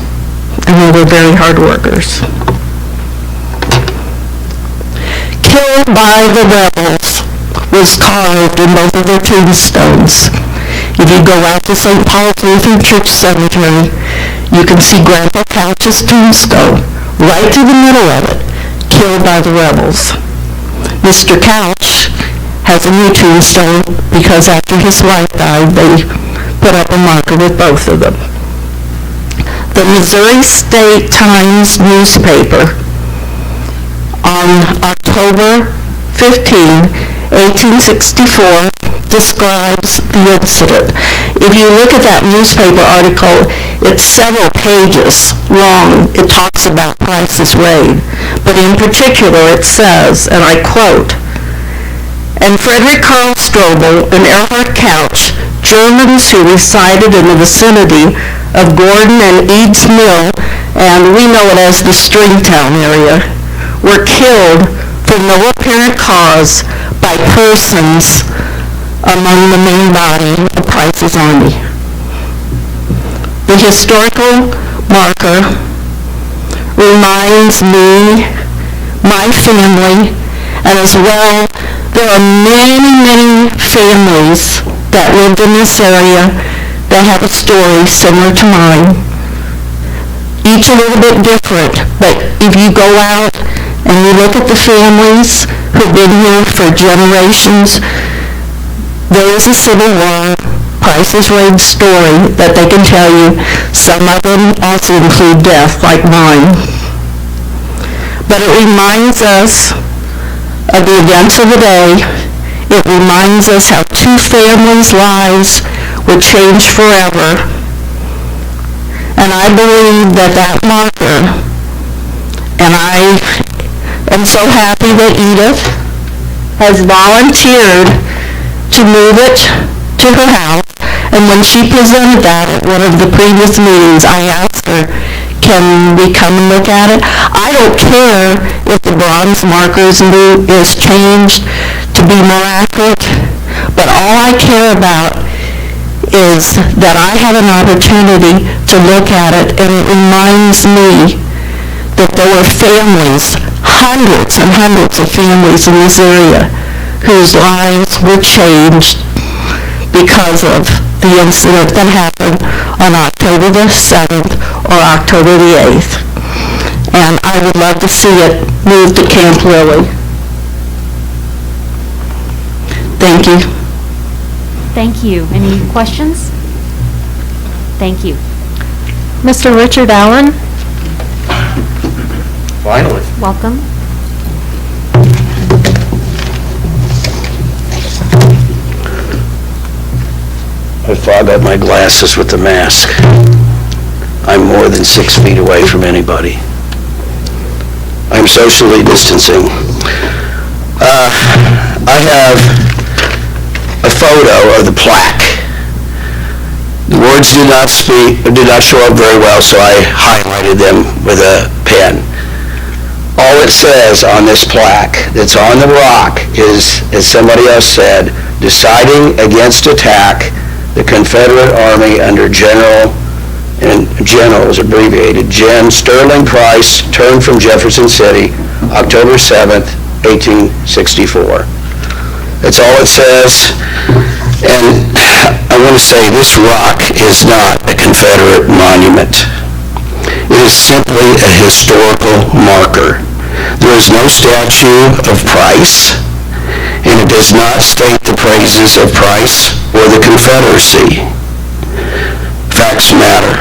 and they were very hard workers. Killed by the rebels was carved in both of their tombstones. If you go out to St. Paul's Lutheran Church Cemetery, you can see Grandpa Couch's tombstone, right through the middle of it, killed by the rebels. Mr. Couch has a new tombstone because after his wife died, they put up a marker with both of them. The Missouri State Times newspaper on October 15, 1864, describes the incident. If you look at that newspaper article, it's several pages long. It talks about Price's raid. But in particular, it says, and I quote, "And Frederick Carl Strobel and Erhard Couch, Germans who resided in the vicinity of Gordon and Eads Mill, and we know it as the Stringtown area, were killed for no apparent cause by persons among the main body of Price's army." The historical marker reminds me, my family, and as well, there are many, many families that lived in this area that have a story similar to mine. Each a little bit different, but if you go out and you look at the families who've been here for generations, there is a Civil War, Price's Raid story that they can tell you. Some of them also include death, like mine. But it reminds us of the events of the day. It reminds us how two families' lives were changed forever. And I believe that that marker, and I am so happy that Edith has volunteered to move it to her house. And when she presented that at one of the previous meetings, I asked her, can we come and look at it? I don't care if the bronze marker is changed to be more accurate, but all I care about is that I have an opportunity to look at it, and it reminds me that there were families, hundreds and hundreds of families in this area whose lives were changed because of the incident that happened on October the 7th or October the 8th. And I would love to see it moved to Camp Lily. Thank you. Thank you. Any questions? Thank you. Mr. Richard Allen? Finally. Welcome. I fog up my glasses with the mask. I'm more than 6 feet away from anybody. I'm socially distancing. I have a photo of the plaque. The words did not show up very well, so I highlighted them with a pen. All it says on this plaque that's on the rock is, as somebody else said, deciding against attack, the Confederate Army under General, and General is abbreviated, Gen. Sterling Price, turned from Jefferson City, October 7th, 1864. That's all it says. And I want to say this rock is not a Confederate monument. It is simply a historical marker. There is no statue of Price, and it does not state the praises of Price or the Confederacy. Facts matter.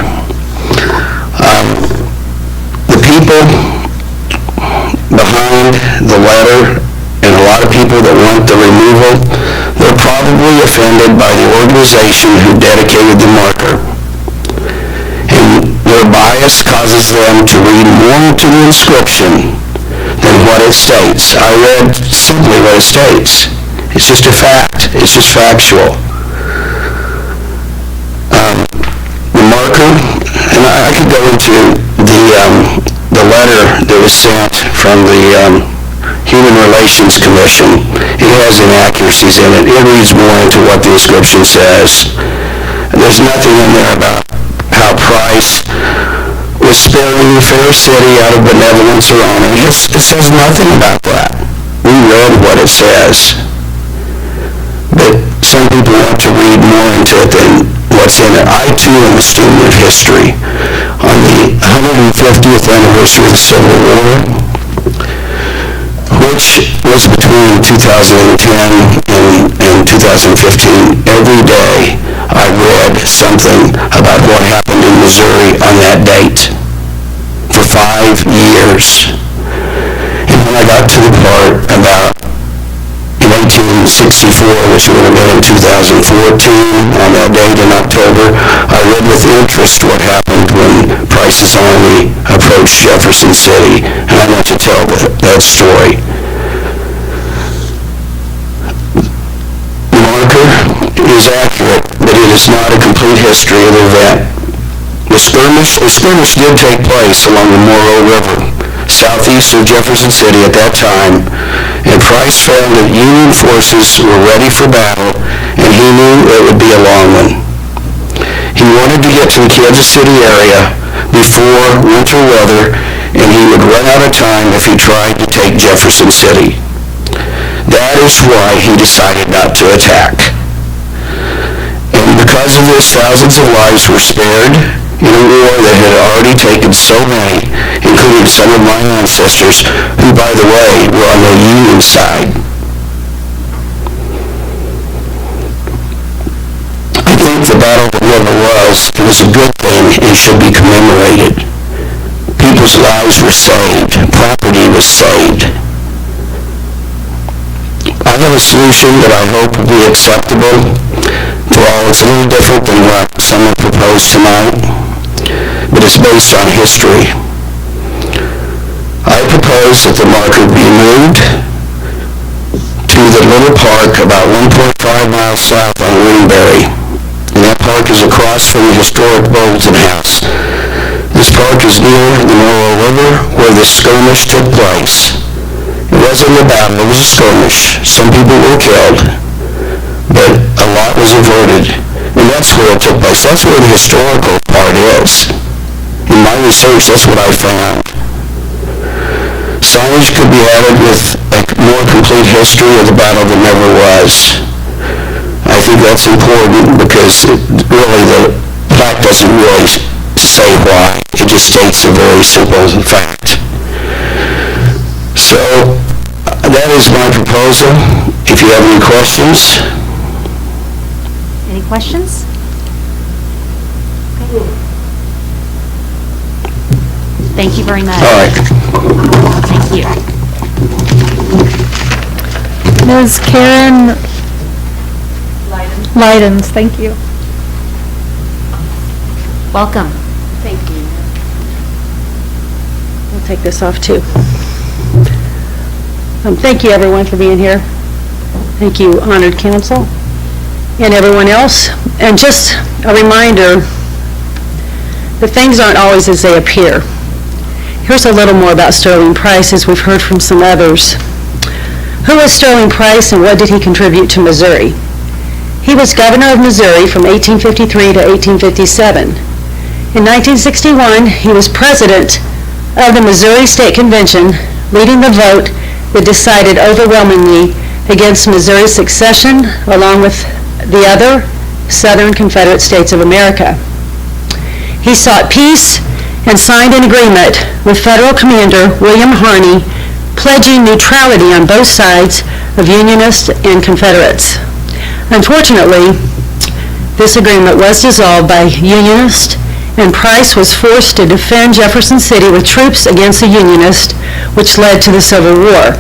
The people behind the letter and a lot of people that want the removal, they're probably offended by the organization who dedicated the marker. And their bias causes them to read more into the inscription than what it states. I read simply what it states. It's just a fact. It's just factual. The marker, and I could go into the letter that was sent from the Human Relations Commission, it has inaccuracies in it. It reads more into what the inscription says. There's nothing in there about how Price was sparing the fair city out of benevolence or honor. It says nothing about that. We read what it says. But some people want to read more into it than what's in it. I, too, am a student of history. On the 150th anniversary of the Civil War, which was between 2010 and 2015, every day I read something about what happened in Missouri on that date for 5 years. And when I got to the part about in 1864, which would have been in 2014, on that date in October, I read with interest what happened when Price's army approached Jefferson City, and I want to tell that story. The marker is accurate, but it is not a complete history of the event. The skirmish did take place along the Moro River, southeast of Jefferson City at that time, and Price found that Union forces were ready for battle, and he knew it would be a long one. He wanted to get to the Kansas City area before winter weather, and he would run out of time if he tried to take Jefferson City. That is why he decided not to attack. And because of this, thousands of lives were spared in a war that had already taken so many, including some of my ancestors, who, by the way, were on the Union side. I think the battle that never was a good thing and should be commemorated. People's lives were saved. Property was saved. I have a solution that I hope will be acceptable to all. It's a little different than what some have proposed tonight, but it's based on history. I propose that the marker be moved to the little park about 1.5 miles south on Wingberry. And that park is across from the historic Bolton House. This park is near the Moro River where the skirmish took place. It wasn't a battle, it was a skirmish. Some people were killed, but a lot was averted. And that's where it took place. That's where the historical part is. In my research, that's what I found. Signage could be added with a more complete history of the battle that never was. I think that's important because the plaque doesn't really say why. It just states a very simple fact. So that is my proposal. If you have any questions. Any questions? Thank you very much. All right. Thank you. Ms. Karen Lydens, thank you. Welcome. Thank you. We'll take this off too. Thank you everyone for being here. Thank you, honored council and everyone else. And just a reminder that things aren't always as they appear. Here's a little more about Sterling Price, as we've heard from some others. Who was Sterling Price and what did he contribute to Missouri? He was governor of Missouri from 1853 to 1857. In 1961, he was president of the Missouri State Convention, leading the vote that decided overwhelmingly against Missouri's secession, along with the other Southern Confederate States of America. He sought peace and signed an agreement with Federal Commander William Harney, pledging neutrality on both sides of Unionists and Confederates. Unfortunately, this agreement was dissolved by Unionists, and Price was forced to defend Jefferson City with troops against the Unionists, which led to the Civil War.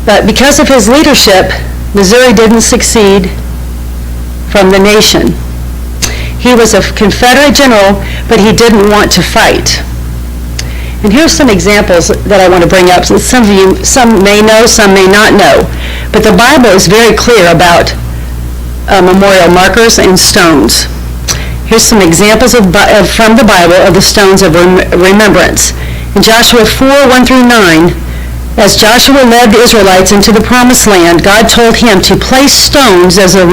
But because of his leadership, Missouri didn't secede from the nation. He was a Confederate general, but he didn't want to fight. And here's some examples that I want to bring up. So some may know, some may not know. But the Bible is very clear about memorial markers and stones. Here's some examples from the Bible of the stones of remembrance. In Joshua 4, 1 through 9, as Joshua led the Israelites into the Promised Land, God told him to place stones as a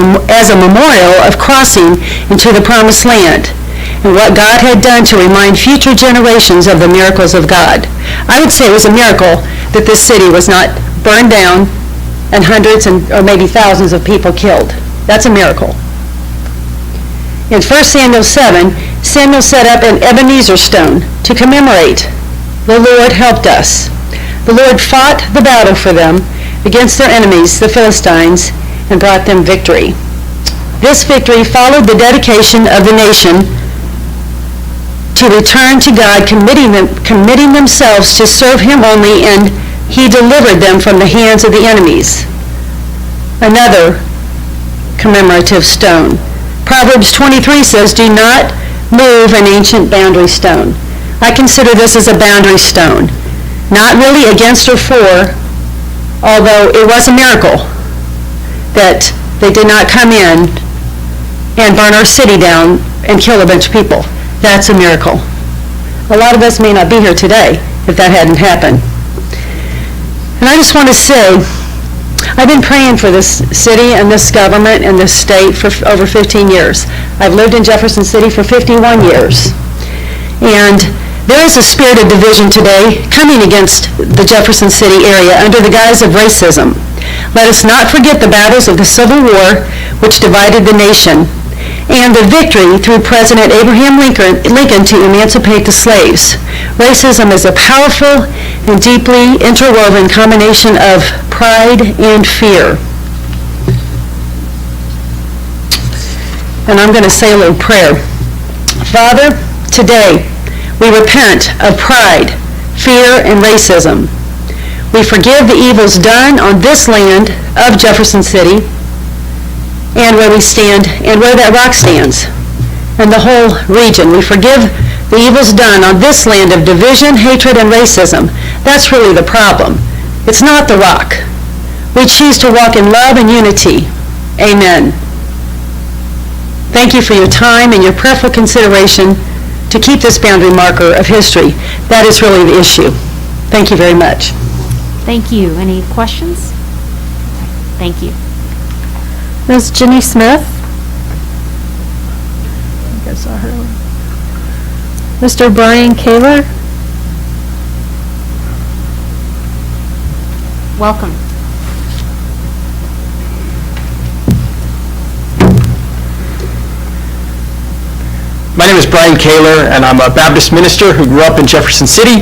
memorial of crossing into the Promised Land and what God had done to remind future generations of the miracles of God. I would say it was a miracle that this city was not burned down and hundreds or maybe thousands of people killed. That's a miracle. In 1 Samuel 7, Samuel set up an Ebenezer stone to commemorate the Lord helped us. The Lord fought the battle for them against their enemies, the Philistines, and brought them victory. This victory followed the dedication of the nation to return to God, committing themselves to serve Him only, and He delivered them from the hands of the enemies. Another commemorative stone. Proverbs 23 says, "Do not move an ancient boundary stone." I consider this as a boundary stone. Not really against or for, although it was a miracle that they did not come in and burn our city down and kill a bunch of people. That's a miracle. A lot of us may not be here today if that hadn't happened. And I just want to say, I've been praying for this city and this government and this state for over 15 years. I've lived in Jefferson City for 51 years. And there is a spirit of division today coming against the Jefferson City area under the guise of racism. Let us not forget the battles of the Civil War, which divided the nation, and the victory through President Abraham Lincoln to emancipate the slaves. Racism is a powerful and deeply interwoven combination of pride and fear. And I'm going to say a little prayer. Father, today we repent of pride, fear, and racism. We forgive the evils done on this land of Jefferson City and where we stand and where that rock stands and the whole region. We forgive the evils done on this land of division, hatred, and racism. That's really the problem. It's not the rock. We choose to walk in love and unity. Amen. Thank you for your time and your prayerful consideration to keep this boundary marker of history. That is really the issue. Thank you very much. Thank you. Any questions? Thank you. Ms. Jenny Smith? I think I saw her. Mr. Brian Kaler? Welcome. My name is Brian Kaler, and I'm a Baptist minister who grew up in Jefferson City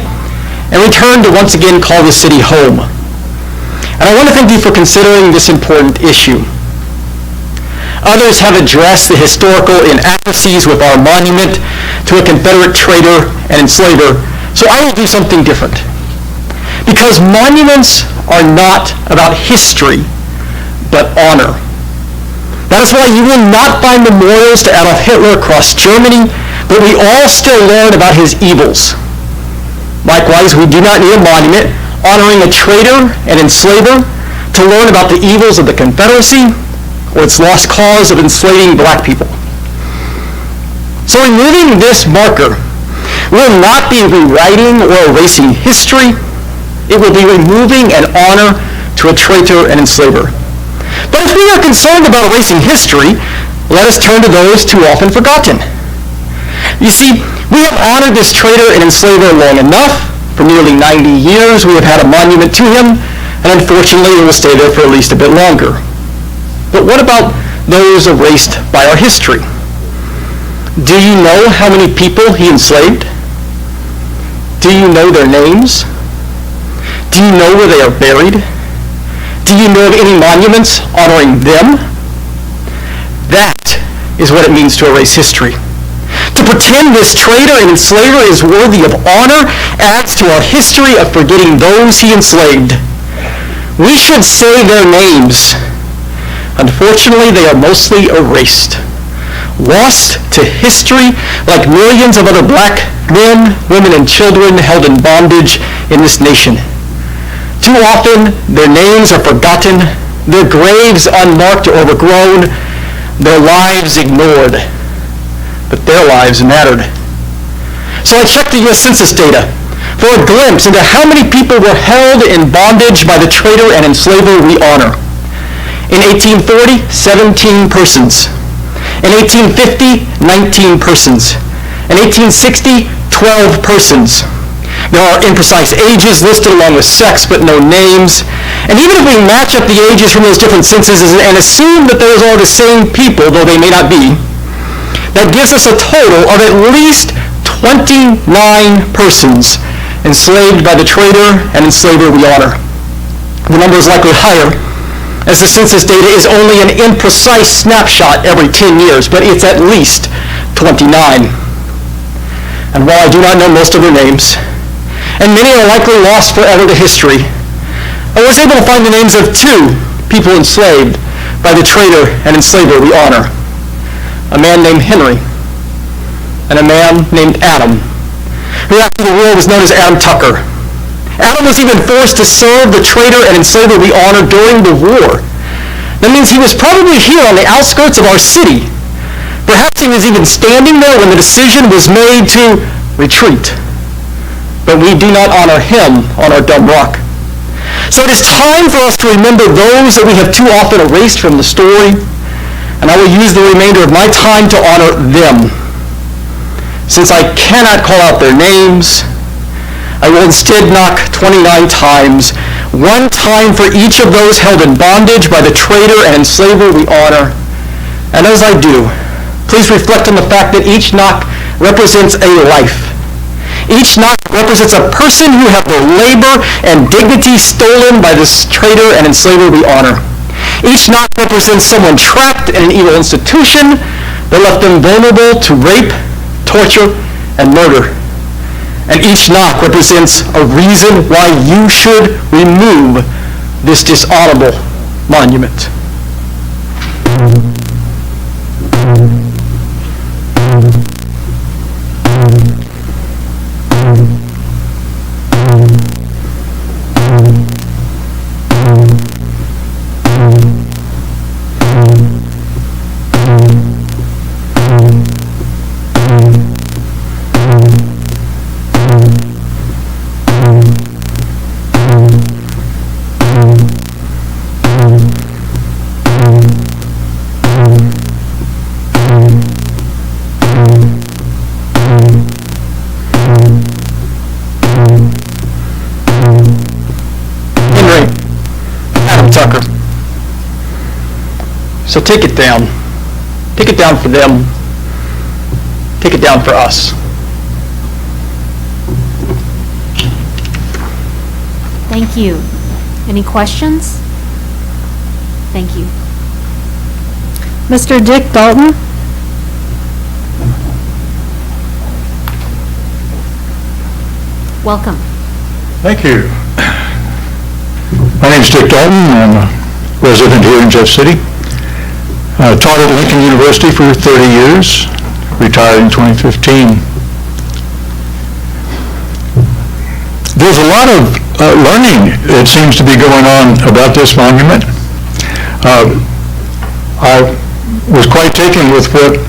and returned to once again call the city home. And I want to thank you for considering this important issue. Others have addressed the historical inaccuracies with our monument to a Confederate traitor and enslaver, so I will do something different. Because monuments are not about history, but honor. That is why you will not find memorials to Adolf Hitler across Germany, but we all still learn about his evils. Likewise, we do not need a monument honoring a traitor and enslaver to learn about the evils of the Confederacy or its lost cause of enslaving black people. So removing this marker will not be rewriting or erasing history. It will be removing an honor to a traitor and enslaver. But if we are concerned about erasing history, let us turn to those too often forgotten. You see, we have honored this traitor and enslaver long enough. For nearly 90 years, we have had a monument to him, and unfortunately, it will stay there for at least a bit longer. But what about those erased by our history? Do you know how many people he enslaved? Do you know their names? Do you know where they are buried? Do you know of any monuments honoring them? That is what it means to erase history. To pretend this traitor and enslaver is worthy of honor adds to our history of forgetting those he enslaved. We should say their names. Unfortunately, they are mostly erased, lost to history like millions of other black men, women, and children held in bondage in this nation. Too often, their names are forgotten, their graves unmarked or overgrown, their lives ignored. but their lives mattered. So I checked the U.S. Census data for a glimpse into how many people were held in bondage by the traitor and enslaver we honor. In 1840, 17 persons. In 1850, 19 persons. In 1860, 12 persons. There are imprecise ages listed along with sex, but no names. And even if we match up the ages from those different censuses and assume that those are the same people, though they may not be, that gives us a total of at least 29 persons enslaved by the traitor and enslaver we honor. The number is likely higher, as the census data is only an imprecise snapshot every 10 years, but it's at least 29. And while I do not know most of their names, and many are likely lost forever to history, I was able to find the names of 2 people enslaved by the traitor and enslaver we honor. A man named Henry and a man named Adam, who after the war was known as Adam Tucker. Adam was even forced to serve the traitor and enslaver we honor during the war. That means he was probably here on the outskirts of our city. Perhaps he was even standing there when the decision was made to retreat. But we do not honor him on our dumb rock. So it is time for us to remember those that we have too often erased from the story, and I will use the remainder of my time to honor them. Since I cannot call out their names, I will instead knock 29 times, 1 time for each of those held in bondage by the traitor and enslaver we honor. And as I do, please reflect on the fact that each knock represents a life. Each knock represents a person who had their labor and dignity stolen by this traitor and enslaver we honor. Each knock represents someone trapped in an evil institution that left them vulnerable to rape, torture, and murder. And each knock represents a reason why you should remove this dishonorable monument. So take it down. Take it down for them. Take it down for us. Thank you. Any questions? Thank you. Mr. Dick Dalton? Welcome. Thank you. My name is Dick Dalton. I'm a resident here in Jeff City. Taught at Lincoln University for 30 years, retired in 2015. There's a lot of learning that seems to be going on about this monument. I was quite taken with what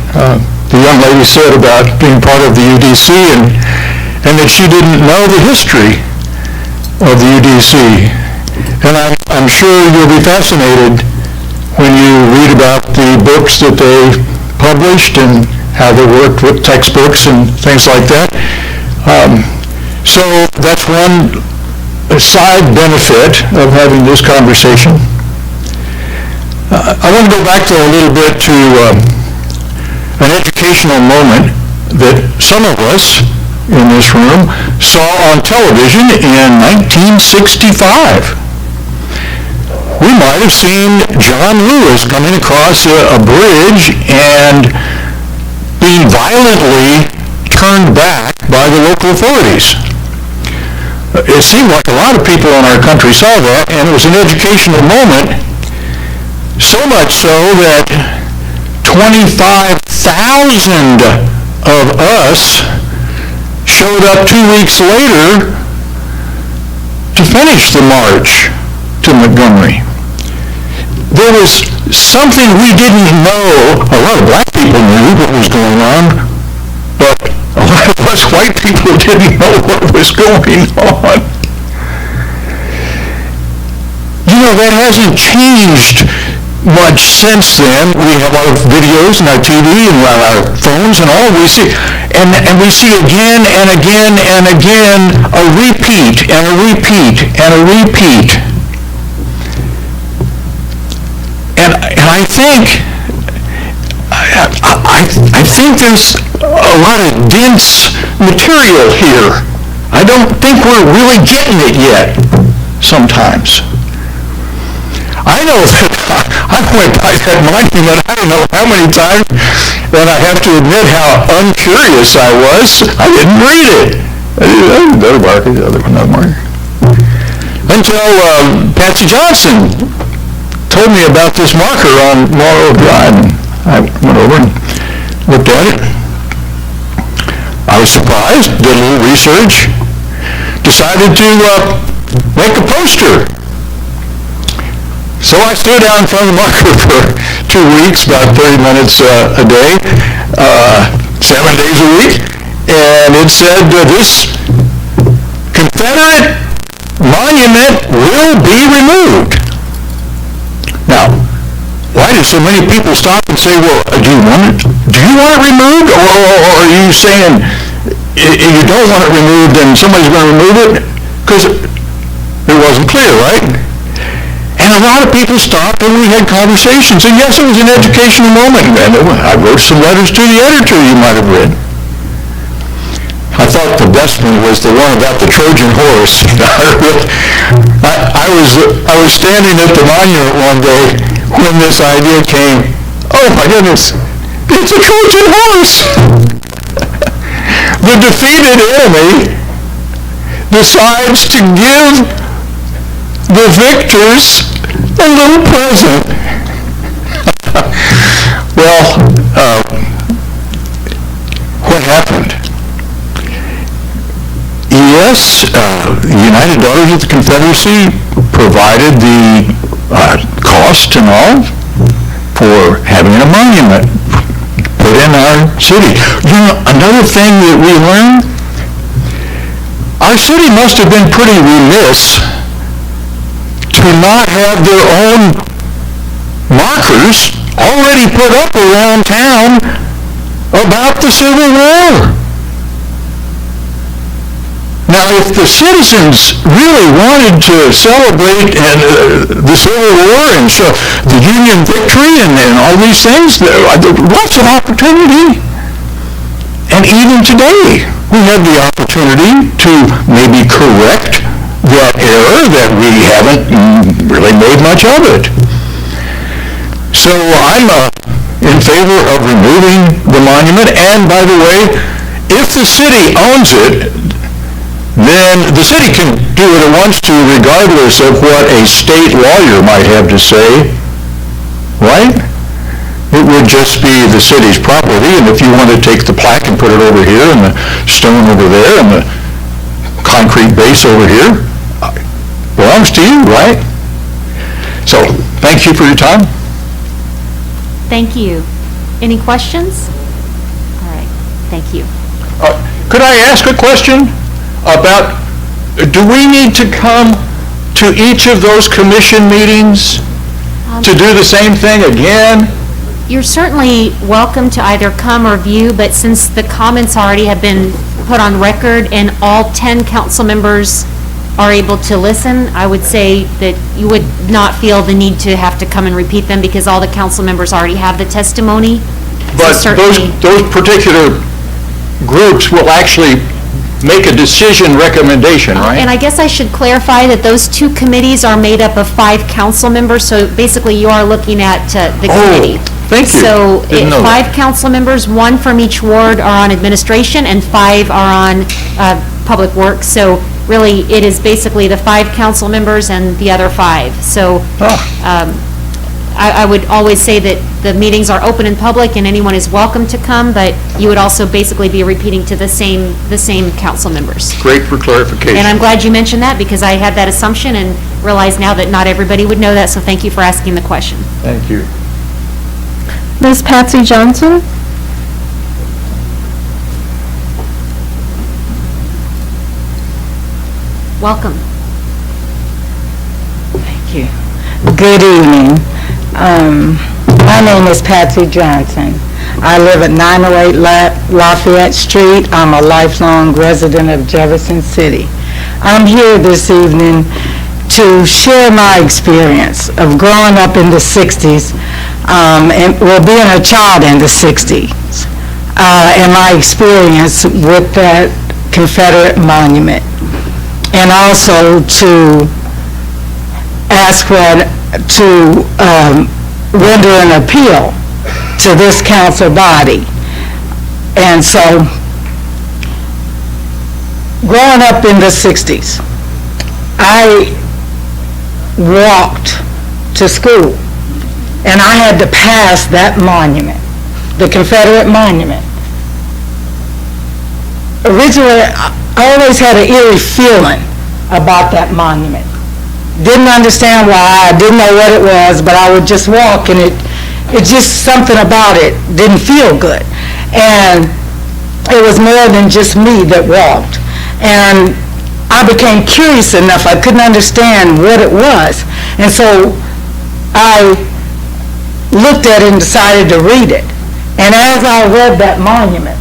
the young lady said about being part of the UDC and that she didn't know the history of the UDC. And I'm sure you'll be fascinated when you read about the books that they published and how they worked with textbooks and things like that. So that's one side benefit of having this conversation. I want to go back a little bit to an educational moment that some of us in this room saw on television in 1965. We might have seen John Lewis coming across a bridge and being violently turned back by the local authorities. It seemed like a lot of people in our country saw that, and it was an educational moment, so much so that 25,000 of us showed up 2 weeks later to finish the march to Montgomery. There was something we didn't know, a lot of black people knew what was going on, but a lot of us white people didn't know what was going on. You know, that hasn't changed much since then. We have our videos and our TV and our phones and all we see. And we see again and again and again a repeat and a repeat and a repeat. And I think there's a lot of dense material here. I don't think we're really getting it yet sometimes. I know that I went by that monument, I don't know how many times, and I have to admit how uncurious I was. I didn't read it. Another marker, another marker. Until Patsy Johnson told me about this marker on Laurel Drive, and I went over and looked at it. I was surprised, did a little research, decided to make a poster. So I stood out in front of the marker for 2 weeks, about 30 minutes a day, 7 days a week, and it said, this Confederate monument will be removed. Now, why do so many people stop and say, well, do you want it removed? Or are you saying if you don't want it removed, then somebody's going to remove it? Because it wasn't clear, right? And a lot of people stopped and we had conversations. And yes, it was an educational moment. And I wrote some letters to the editor you might have read. I thought the best one was the one about the Trojan horse. I was standing at the monument one day when this idea came. Oh my goodness, it's a Trojan horse! The defeated enemy decides to give the victors a little present. Well, what happened? Yes, the United Daughters of the Confederacy provided the cost and all for having a monument put in our city. You know, another thing that we learned, our city must have been pretty remiss to not have their own markers already put up around town about the Civil War. Now, if the citizens really wanted to celebrate the Civil War and the Union victory and all these things, there lots of opportunity. And even today, we have the opportunity to maybe correct that error that we haven't really made much of it. So I'm in favor of removing the monument, and by the way, if the city owns it, then the city can do what it wants to regardless of what a state lawyer might have to say, right? It would just be the city's property, and if you want to take the plaque and put it over here and the stone over there and the concrete base over here, belongs to you, right? So, thank you for your time. Thank you. Any questions? All right, thank you. Could I ask a question about, do we need to come to each of those commission meetings to do the same thing again? You're certainly welcome to either come or view, but since the comments already have been put on record and all 10 council members are able to listen, I would say that you would not feel the need to have to come and repeat them because all the council members already have the testimony. But those particular groups will actually make a decision recommendation, right? And I guess I should clarify that those two committees are made up of 5 council members, so basically you are looking at the committee. Thank you. So Didn't know 5 council members, 1 from each ward are on administration and 5 are on public works. So really, it is basically the 5 council members and the other 5. So I would always say that the meetings are open and public and anyone is welcome to come, but you would also basically be repeating to the same council members. Great for clarification. And I'm glad you mentioned that because I had that assumption and realize now that not everybody would know that, so thank you for asking the question. Thank you. Ms. Patsy Johnson? Welcome. Thank you. Good evening. My name is Patsy Johnson. I live at 908 Lafayette Street. I'm a lifelong resident of Jefferson City. I'm here this evening to share my experience of growing up in the 60s, and being a child in the 60s, and my experience with that Confederate monument, and also to ask to render an appeal to this council body. And so, growing up in the 60s, I walked to school, and I had to pass that monument, the Confederate monument. Originally, I always had an eerie feeling about that monument. Didn't understand why, I didn't know what it was, but I would just walk, and it just, something about it didn't feel good. And it was more than just me that walked. And I became curious enough, I couldn't understand what it was. And so I looked at it and decided to read it. And as I read that monument,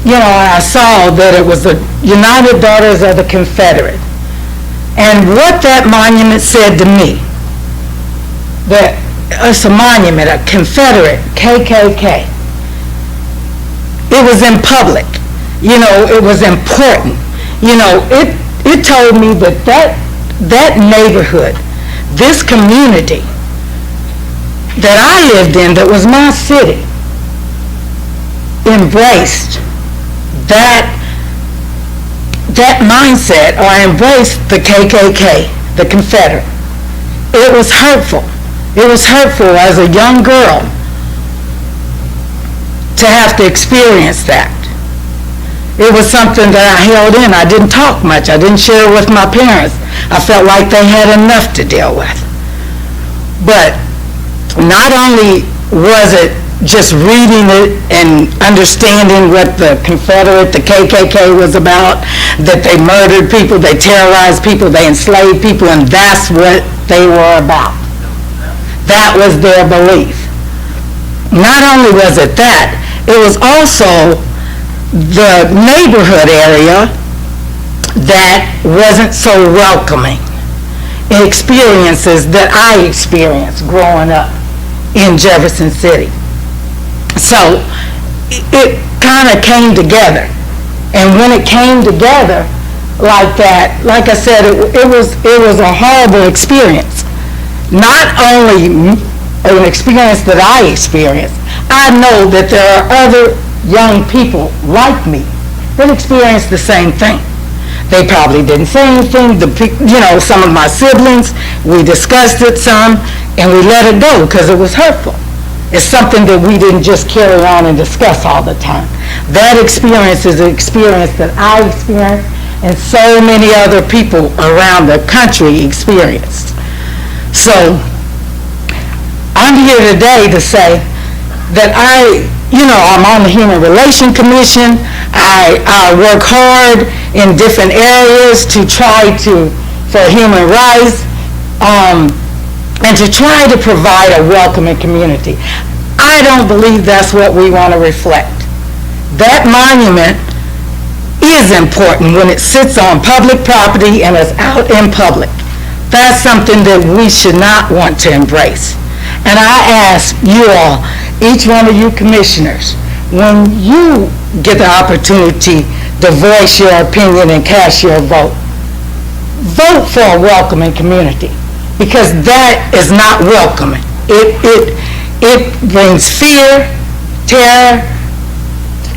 you know, I saw that it was the United Daughters of the Confederate. And what that monument said to me, that it's a monument, a Confederate, KKK. It was in public. You know, it was important. You know, it told me that neighborhood, this community that I lived in, that was my city, embraced that mindset, or embraced the KKK, the Confederate. It was hurtful. It was hurtful as a young girl to have to experience that. It was something that I held in. I didn't talk much. I didn't share it with my parents. I felt like they had enough to deal with. But not only was it just reading it and understanding what the Confederate, the KKK was about, that they murdered people, they terrorized people, they enslaved people, and that's what they were about. That was their belief. Not only was it that, it was also the neighborhood area that wasn't so welcoming. Experiences that I experienced growing up in Jefferson City. So it kind of came together. And when it came together like that, like I said, it was a horrible experience. Not only an experience that I experienced, I know that there are other young people like me that experienced the same thing. They probably didn't say anything. Some of my siblings, we discussed it some, and we let it go because it was hurtful. It's something that we didn't just carry on and discuss all the time. That experience is an experience that I experienced and so many other people around the country experienced. So I'm here today to say that I'm on the Human Relations Commission. I work hard in different areas to try for human rights, and to try to provide a welcoming community. I don't believe that's what we want to reflect. That monument is important when it sits on public property and is out in public. That's something that we should not want to embrace. And I ask you all, each one of you commissioners, when you get the opportunity to voice your opinion and cast your vote, vote for a welcoming community, because that is not welcoming. It brings fear, terror.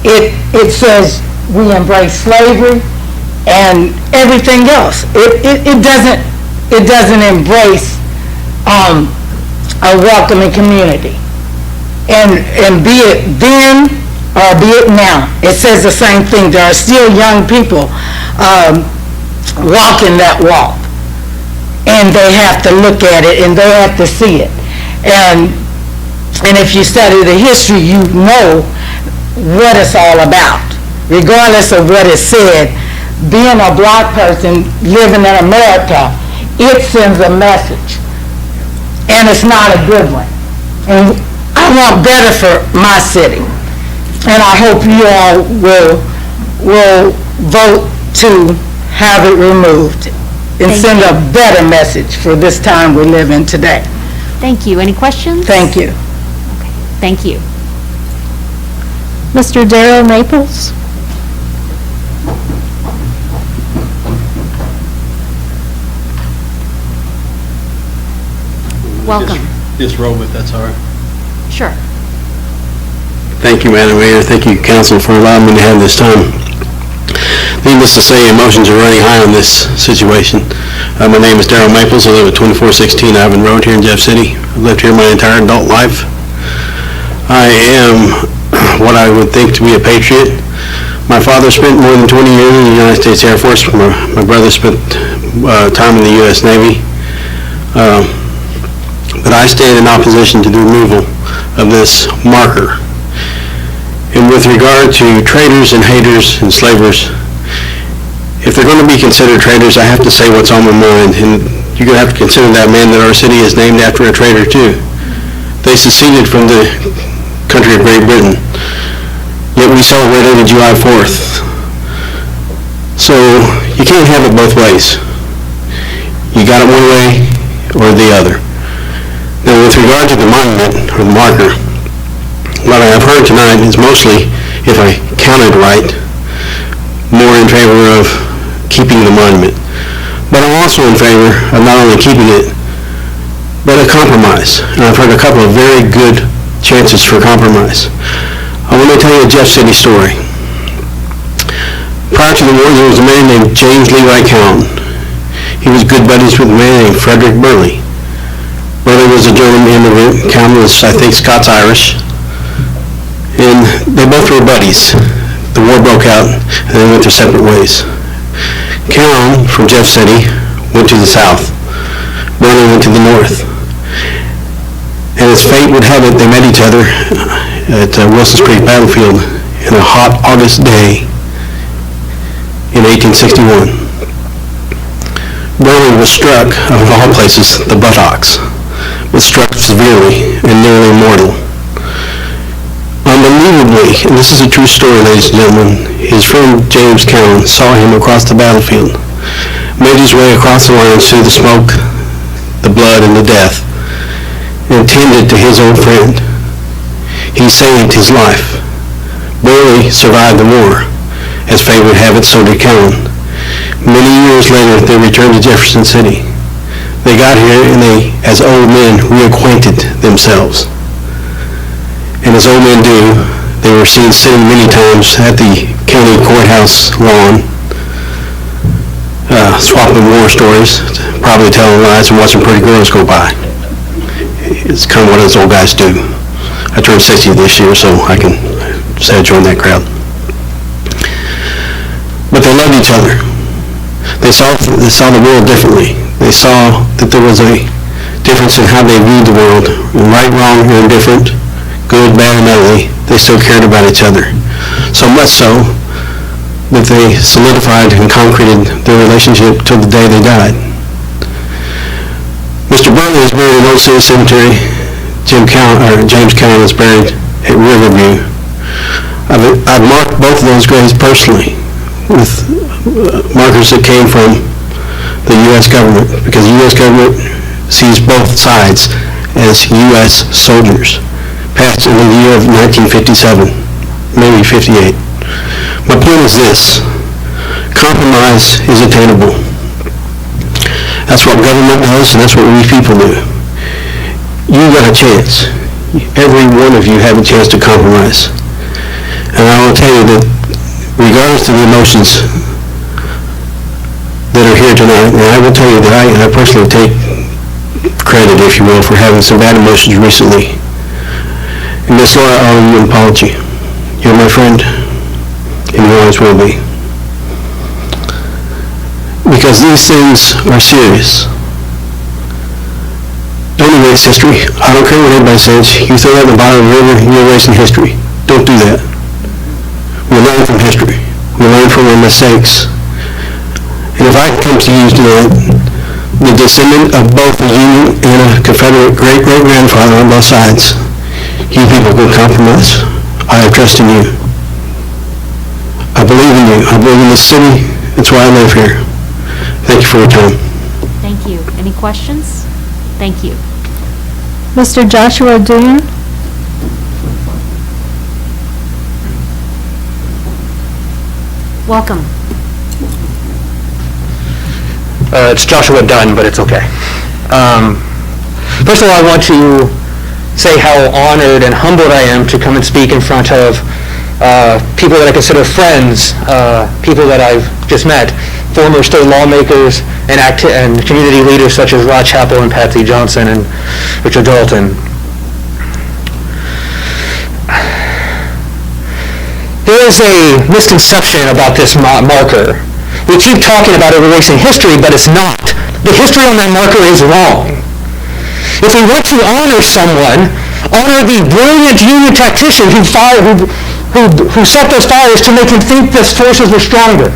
It says we embrace slavery and everything else. It doesn't embrace a welcoming community. And be it then or be it now, it says the same thing. There are still young people walking that walk, and they have to look at it and they have to see it. And if you study the history, you know what it's all about. Regardless of what is said, being a black person living in America, it sends a message. And it's not a good one. And I want better for my city. And I hope you all will vote to have it removed and send a better message for this time we live in today. Thank you. Any questions? Thank you. Okay. Thank you. Mr. Darrell Maples? Welcome. Just roll with, that's all right. Sure. Thank you, Madam Mayor. Thank you, Council, for allowing me to have this time. Needless to say, emotions are running high on this situation. My name is Darrell Maples. I live at 2416 Ivan Road here in Jeff City. I've lived here my entire adult life. I am what I would think to be a patriot. My father spent more than 20 years in the United States Air Force. My brother spent time in the U.S. Navy. But I stand in opposition to the removal of this marker. And with regard to traitors and haters and slavers, if they're going to be considered traitors, I have to say what's on my mind. And you're going to have to consider that man that our city is named after a traitor too. They seceded from the country of Great Britain, yet we celebrated on July 4th. So you can't have it both ways. You got it one way or the other. Now, with regard to the monument, or the marker, what I have heard tonight is mostly, if I counted right, more in favor of keeping the monument. But I'm also in favor of not only keeping it, but a compromise. And I've heard a couple of very good chances for compromise. I want to tell you a Jeff City story. Prior to the war, there was a man named James Levi Cowan. He was good buddies with a man named Frederick Burley. Burley was a German immigrant. Cowan was, I think, Scots-Irish. And they both were buddies. The war broke out, and they went their separate ways. Cowan, from Jeff City, went to the south. Burley went to the north. And as fate would have it, they met each other at Wilson's Creek Battlefield in a hot August day in 1861. Burley was struck, of all places, the buttocks, was struck severely and nearly mortal. Unbelievably, and this is a true story, ladies and gentlemen, his friend James Cowan saw him across the battlefield, made his way across the lines through the smoke, the blood, and the death, and tended to his old friend. He saved his life. Burley survived the war. As fate would have it, so did Cowan. Many years later, they returned to Jefferson City. They got here and they, as old men, reacquainted themselves. And as old men do, they were seen sitting many times at the county courthouse lawn, swapping war stories, probably telling lies and watching pretty girls go by. It's kind of what those old guys do. I turned 60 this year, so I can say I joined that crowd. But they loved each other. They saw the world differently. They saw that there was a difference in how they viewed the world, right, wrong, or indifferent, good, bad, and ugly. They still cared about each other. So much so that they solidified and concreted their relationship till the day they died. Mr. Burley is buried in Old City Cemetery. James Cowan is buried at Riverview. I've marked both of those graves personally with markers that came from the U.S. government, because the U.S. government sees both sides as U.S. soldiers, passed in the year of 1957, maybe 58. My point is this: compromise is attainable. That's what government does, and that's what we people do. You got a chance. Every one of you have a chance to compromise. And I will tell you that regardless of the emotions that are here tonight, and I will tell you that I personally take credit, if you will, for having some bad emotions recently. And Miss Laura, I owe you an apology. You're my friend, and you always will be. Because these things are serious. Don't erase history. I don't care what anybody says. You throw that in the bottom of the river, you're erasing history. Don't do that. We learn from history. We learn from our mistakes. And if I come to you tonight, the descendant of both a Union and a Confederate great-great-grandfather on both sides, you people can compromise. I have trust in you. I believe in you. I believe in this city. That's why I live here. Thank you for your time. Thank you. Any questions? Thank you. Mr. Joshua Dune? Welcome. It's Joshua Dunn, but it's okay. First of all, I want to say how honored and humbled I am to come and speak in front of people that I consider friends, people that I've just met, former state lawmakers and community leaders such as Rod Chappell and Patsy Johnson and Richard Dalton. There is a misconception about this marker. We keep talking about erasing history, but it's not. The history on that marker is wrong. If we want to honor someone, honor the brilliant Union tactician who set those fires to make him think the forces were stronger.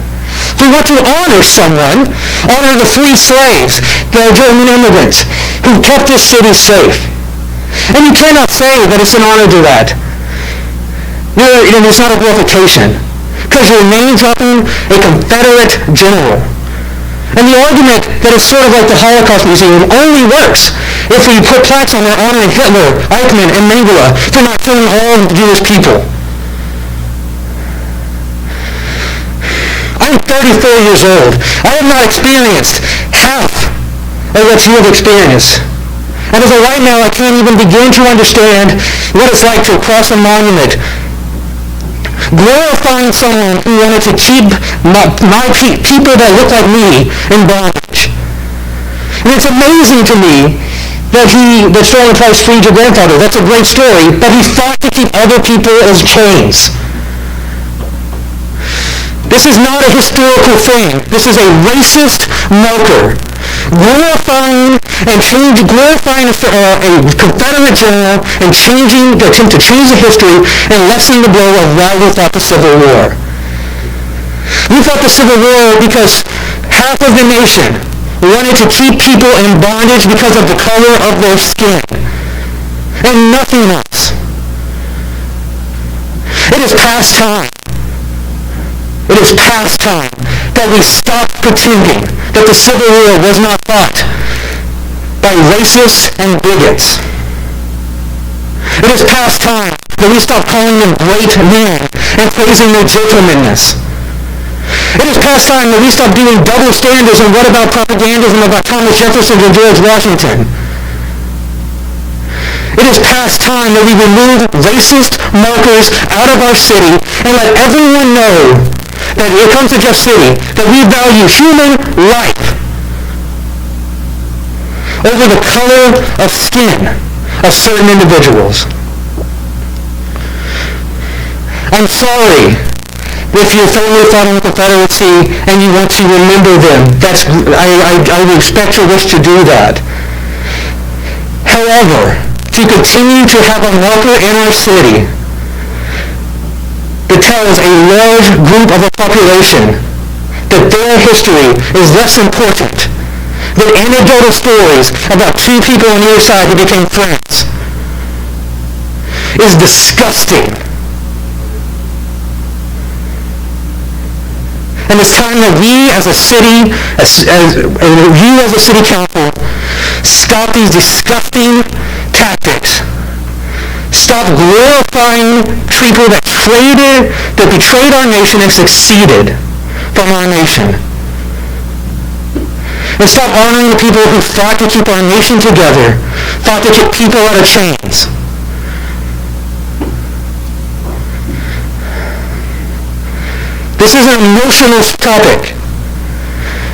If we want to honor someone, honor the free slaves, the German immigrants who kept this city safe. And you cannot say that it's an honor to that. It's not a glorification, because you're name-dropping a Confederate general. And the argument that it's sort of like the Holocaust Museum only works if we put plaques on there honoring Hitler, Eichmann, and Mengele for not killing all Jewish people. I'm 34 years old. I have not experienced half of what you have experienced. And as of right now, I can't even begin to understand what it's like to cross a monument glorifying someone who wanted to keep people that look like me in bondage. And it's amazing to me that Sterling Price freed your grandfather. That's a great story, but he fought to keep other people as chains. This is not a historical thing. This is a racist marker, glorifying a Confederate general and attempt to change the history and lessen the blow of why we fought the Civil War. We fought the Civil War because half of the nation wanted to keep people in bondage because of the color of their skin, and nothing else. It is past time. It is past time that we stop pretending that the Civil War was not fought by racists and bigots. It is past time that we stop calling them great men and praising their gentlemanness. It is past time that we stop doing double standards and what about propagandism about Thomas Jefferson and George Washington. It is past time that we remove racist markers out of our city and let everyone know that when it comes to Jeff City, that we value human life over the color of skin of certain individuals. I'm sorry if your family fought in the Confederacy and you want to remember them. I respect your wish to do that. However, to continue to have a marker in our city that tells a large group of a population that their history is less important than anecdotal stories about two people on either side who became friends is disgusting. And it's time that we as a city, you as a city council, stop these disgusting tactics. Stop glorifying people that betrayed our nation and succeeded from our nation. And stop honoring the people who fought to keep our nation together, fought to keep people out of chains. This is an emotional topic.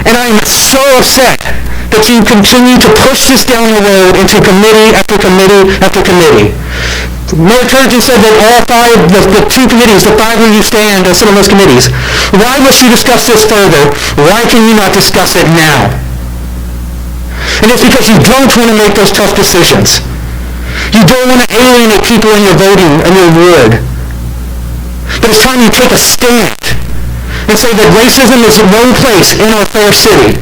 And I am so upset that you continue to push this down the road into committee after committee after committee. Mayor Turgeon said that all five, the two committees, the five where you stand sit on those committees. Why must you discuss this further? Why can you not discuss it now? And it's because you don't want to make those tough decisions. You don't want to alienate people in your voting and your ward. But it's time you take a stand and say that racism is the wrong place in our fair city.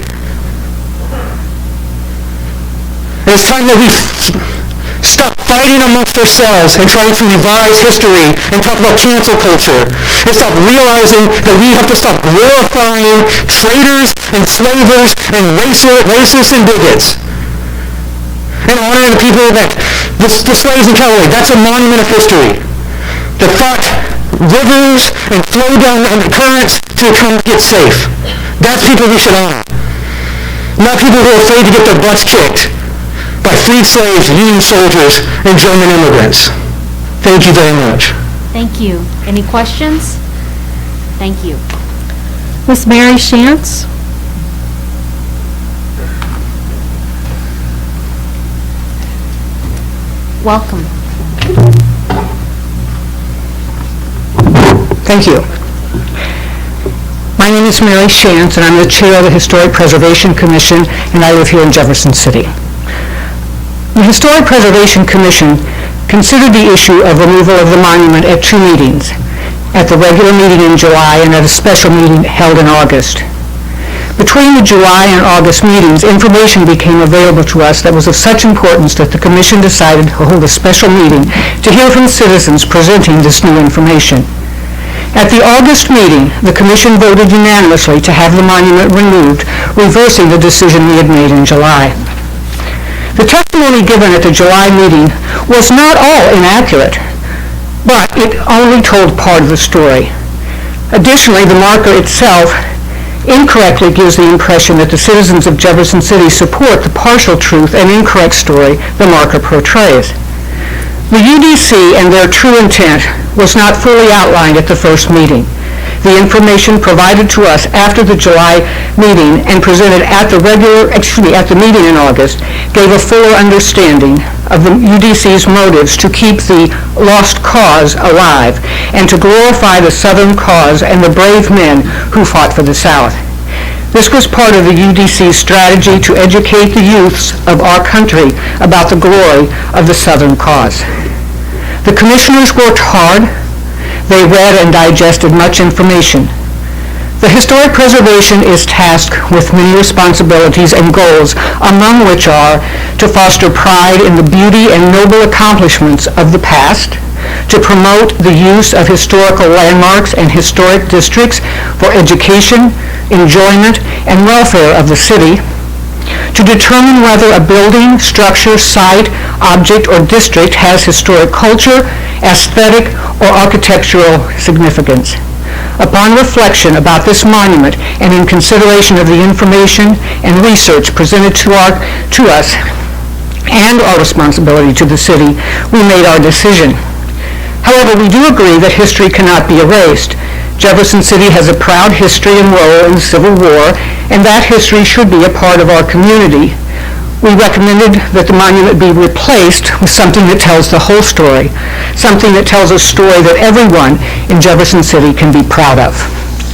And it's time that we stop fighting amongst ourselves and trying to revise history and talk about cancel culture, and stop realizing that we have to stop glorifying traitors, enslavers, and racists and bigots. And honor the people that, the slaves in California, that's a monument of history that fought rivers and flowed down the currents to come get safe. That's people we should honor. Not people who are afraid to get their butts kicked by freed slaves, Union soldiers, and German immigrants. Thank you very much. Thank you. Any questions? Thank you. Miss Mary Shantz? Welcome. Thank you. My name is Mary Shantz, and I'm the chair of the Historic Preservation Commission, and I live here in Jefferson City. The Historic Preservation Commission considered the issue of removal of the monument at two meetings, at the regular meeting in July and at a special meeting held in August. Between the July and August meetings, information became available to us that was of such importance that the Commission decided to hold a special meeting to hear from citizens presenting this new information. At the August meeting, the Commission voted unanimously to have the monument removed, reversing the decision we had made in July. The testimony given at the July meeting was not all inaccurate, but it only told part of the story. Additionally, the marker itself incorrectly gives the impression that the citizens of Jefferson City support the partial truth and incorrect story the marker portrays. The UDC and their true intent was not fully outlined at the first meeting. The information provided to us after the July meeting and presented at the meeting in August gave a fuller understanding of the UDC's motives to keep the lost cause alive and to glorify the Southern cause and the brave men who fought for the South. This was part of the UDC's strategy to educate the youths of our country about the glory of the Southern cause. The commissioners worked hard. They read and digested much information. The Historic Preservation is tasked with many responsibilities and goals, among which are to foster pride in the beauty and noble accomplishments of the past, to promote the use of historical landmarks and historic districts for education, enjoyment, and welfare of the city, to determine whether a building, structure, site, object, or district has historic culture, aesthetic, or architectural significance. Upon reflection about this monument and in consideration of the information and research presented to us and our responsibility to the city, we made our decision. However, we do agree that history cannot be erased. Jefferson City has a proud history and role in the Civil War, and that history should be a part of our community. We recommended that the monument be replaced with something that tells the whole story, something that tells a story that everyone in Jefferson City can be proud of.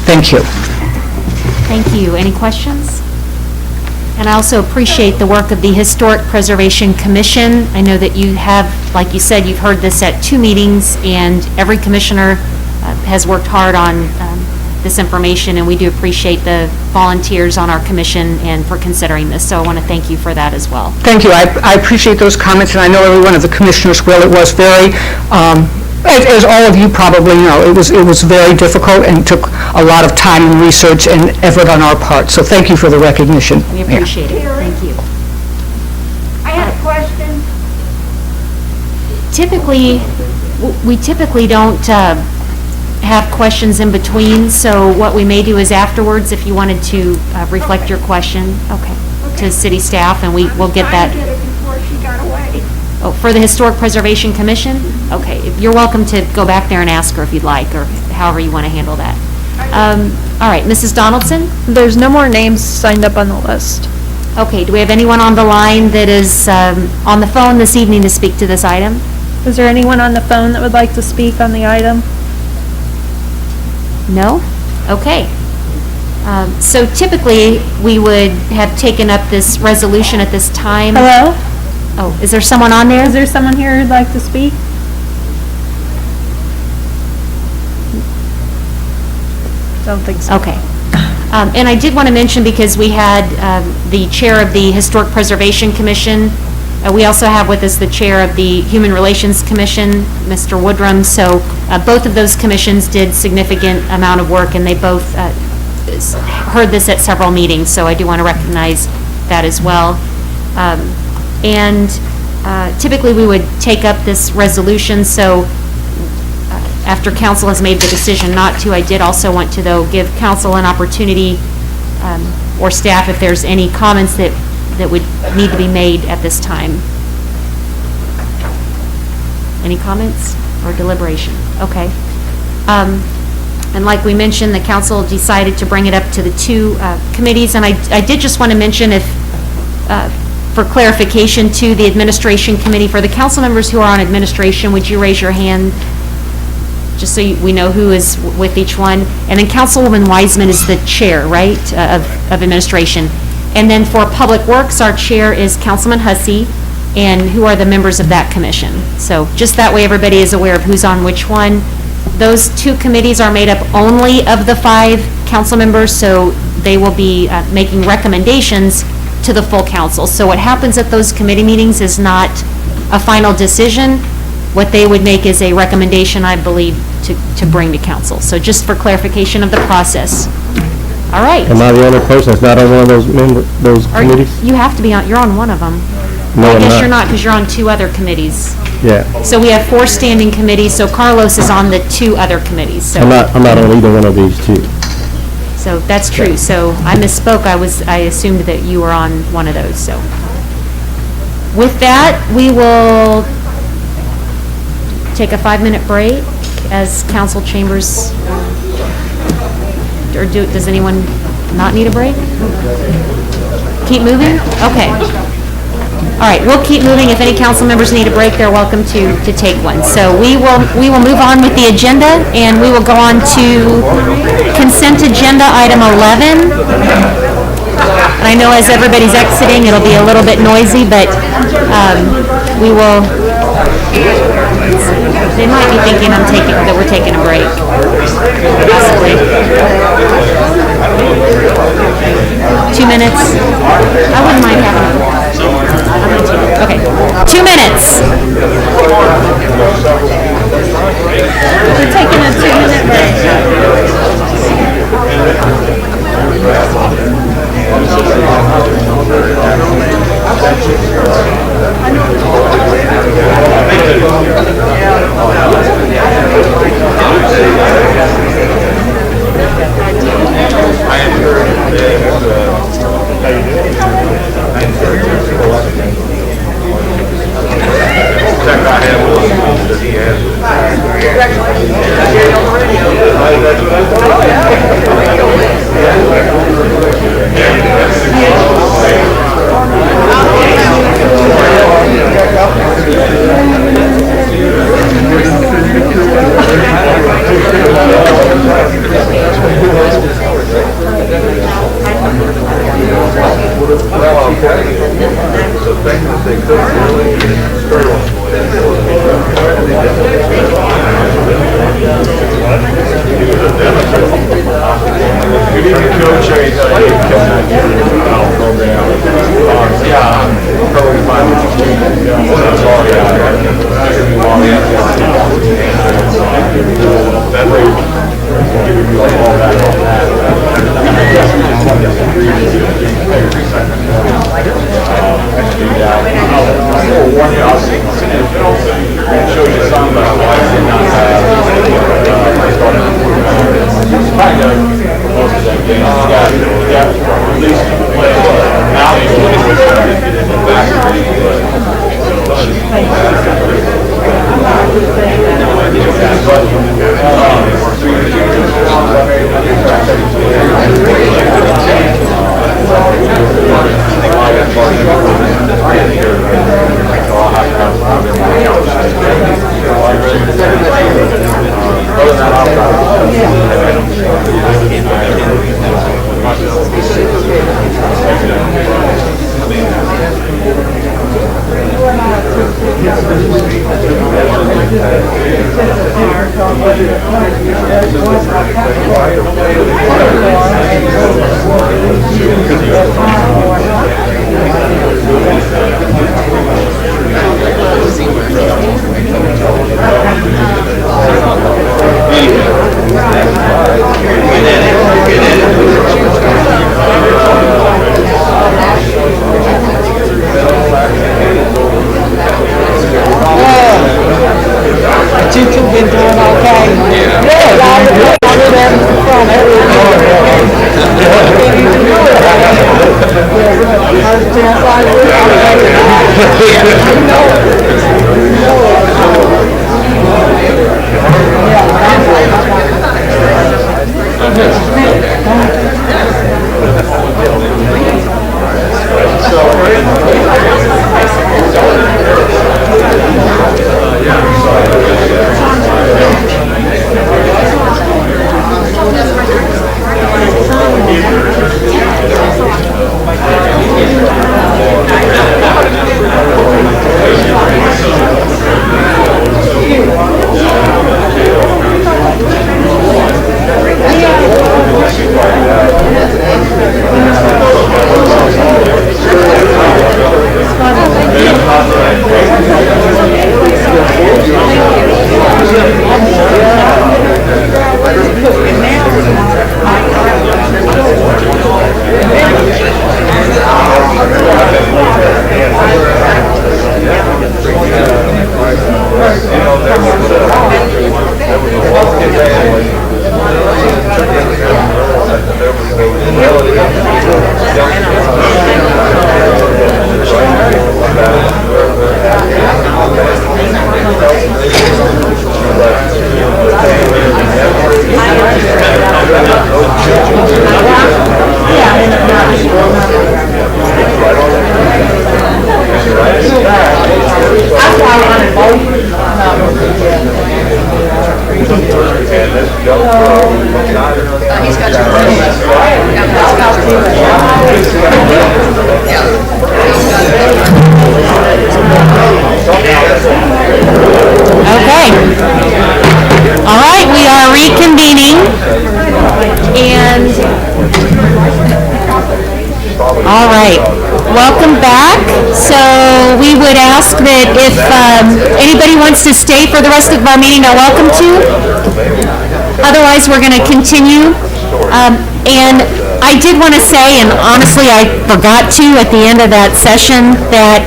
Thank you. Thank you. Any questions? And I also appreciate the work of the Historic Preservation Commission. I know that you have, like you said, you've heard this at two meetings, and every commissioner has worked hard on this information, and we do appreciate the volunteers on our commission and for considering this. So I want to thank you for that as well. Thank you. I appreciate those comments, and I know every one of the commissioners will. It was very, as all of you probably know, it was very difficult and took a lot of time and research and effort on our part. So thank you for the recognition. We appreciate it. Thank you. I had a question. We typically don't have questions in between, so what we may do is afterwards, if you wanted to reflect your question, to city staff, and we'll get that. I did it before she got away. Oh, for the Historic Preservation Commission? Okay, you're welcome to go back there and ask her if you'd like, or however you want to handle that. All right, Mrs. Donaldson? There's no more names signed up on the list. Okay, do we have anyone on the line that is on the phone this evening to speak to this item? Is there anyone on the phone that would like to speak on the item? No? Okay. So typically, we would have taken up this resolution at this time. Hello? Oh, is there someone on there? Is there someone here who'd like to speak? Don't think so. Okay. And I did want to mention, because we had the chair of the Historic Preservation Commission, we also have with us the chair of the Human Relations Commission, Mr. Woodrum, so both of those commissions did significant amount of work, and they both heard this at several meetings, so I do want to recognize that as well. And typically we would take up this resolution, so after council has made the decision not to, I did also want to, though, give council an opportunity, or staff, if there's any comments that would need to be made at this time. Any comments or deliberation? Okay. And like we mentioned, the council decided to bring it up to the two committees, and I did just want to mention, if for clarification to the administration committee, for the council members who are on administration, would you raise your hand, just so we know who is with each one? And then Councilwoman Wiseman is the chair, right, of administration. And then for Public Works, our chair is Councilman Hussey, and who are the members of that commission. So just that way everybody is aware of who's on which one. Those two committees are made up only of the 5 council members, so they will be making recommendations to the full council. So what happens at those committee meetings is not a final decision. What they would make is a recommendation, I believe, to bring to council. So just for clarification of the process. All right. Am I the only person that's not on one of those committees? You have to be on, you're on one of them. No, I guess I'm you're not, because you're on 2 other committees. Yeah. So we have 4 standing committees, so Carlos is on the 2 other committees, so. I'm not on either one of these 2. So that's true. So I misspoke. I assumed that you were on one of those, so. With that, we will take a 5-minute break as council chambers, or does anyone not need a break? Keep moving? Okay. All right, we'll keep moving. If any council members need a break, they're welcome to take one. So we will move on with the agenda, and we will go on to consent agenda item 11. And I know as everybody's exiting, it'll be a little bit noisy, but we will. They might be thinking that we're taking a break. Possibly. 2 minutes. I wouldn't mind having I'm going to take it. Okay. 2 minutes. We're taking a 2-minute break. You two been doing okay? Yeah. Y'all been having some fun. Okay. All right, we are reconvening, and, all right, welcome back. So we would ask that if anybody wants to stay for the rest of our meeting, they're welcome to. Otherwise, we're going to continue. And I did want to say, and honestly, I forgot to at the end of that session, that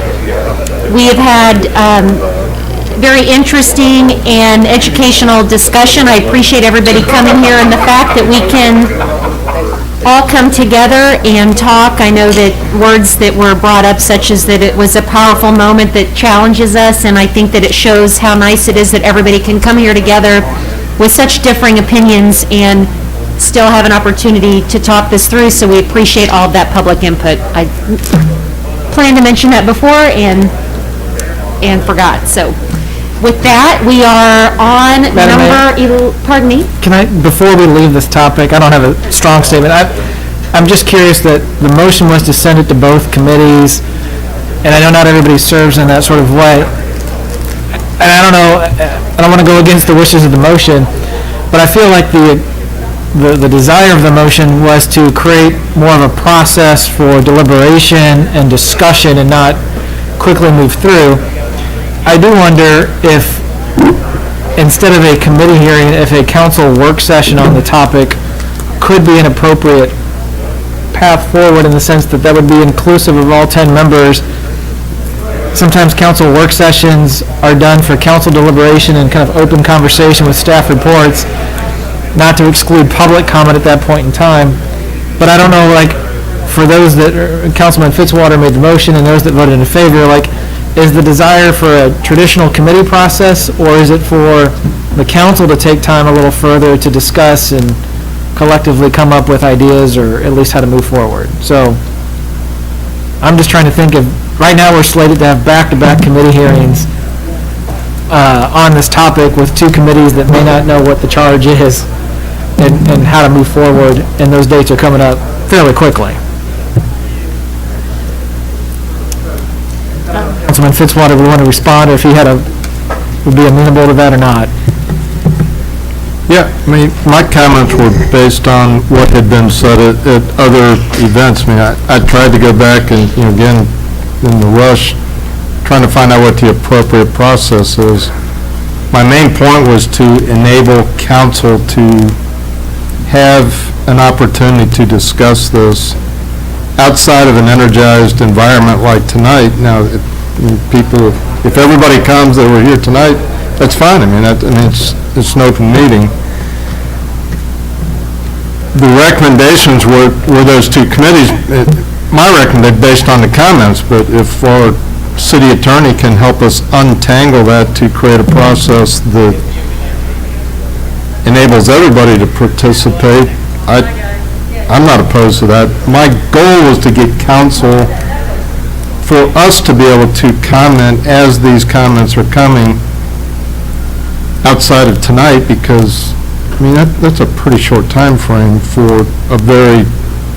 we have had very interesting and educational discussion. I appreciate everybody coming here and the fact that we can all come together and talk. I know that words that were brought up, such as that it was a powerful moment that challenges us, and I think that it shows how nice it is that everybody can come here together with such differing opinions and still have an opportunity to talk this through, so we appreciate all of that public input. I planned to mention that before and forgot. So with that, we are on pardon me? Can I, before we leave this topic, I don't have a strong statement. I'm just curious that the motion was to send it to both committees, and I know not everybody serves in that sort of way. And I don't know, I don't want to go against the wishes of the motion, but I feel like the desire of the motion was to create more of a process for deliberation and discussion and not quickly move through. I do wonder if, instead of a committee hearing, if a council work session on the topic could be an appropriate path forward, in the sense that that would be inclusive of all 10 members. Sometimes council work sessions are done for council deliberation and kind of open conversation with staff reports, not to exclude public comment at that point in time. But I don't know, like, for those that, Councilman Fitzwater made the motion and those that voted in favor, like, is the desire for a traditional committee process, or is it for the council to take time a little further to discuss and collectively come up with ideas, or at least how to move forward? So I'm just trying to think of, right now we're slated to have back-to-back committee hearings on this topic with two committees that may not know what the charge is and how to move forward, and those dates are coming up fairly quickly. Councilman Fitzwater, we want to respond, or if he had a would be amenable to that or not. Yeah, I mean, my comments were based on what had been said at other events. I mean, I tried to go back and, again, in the rush, trying to find out what the appropriate process is. My main point was to enable council to have an opportunity to discuss this outside of an energized environment like tonight. Now, people, if everybody comes that were here tonight, that's fine. I mean, it's an open meeting. The recommendations were those two committees. My recommendation, based on the comments, but if our city attorney can help us untangle that to create a process that enables everybody to participate, I'm not opposed to that. My goal was to get council, for us to be able to comment as these comments are coming outside of tonight, because, I mean, that's a pretty short time frame for a very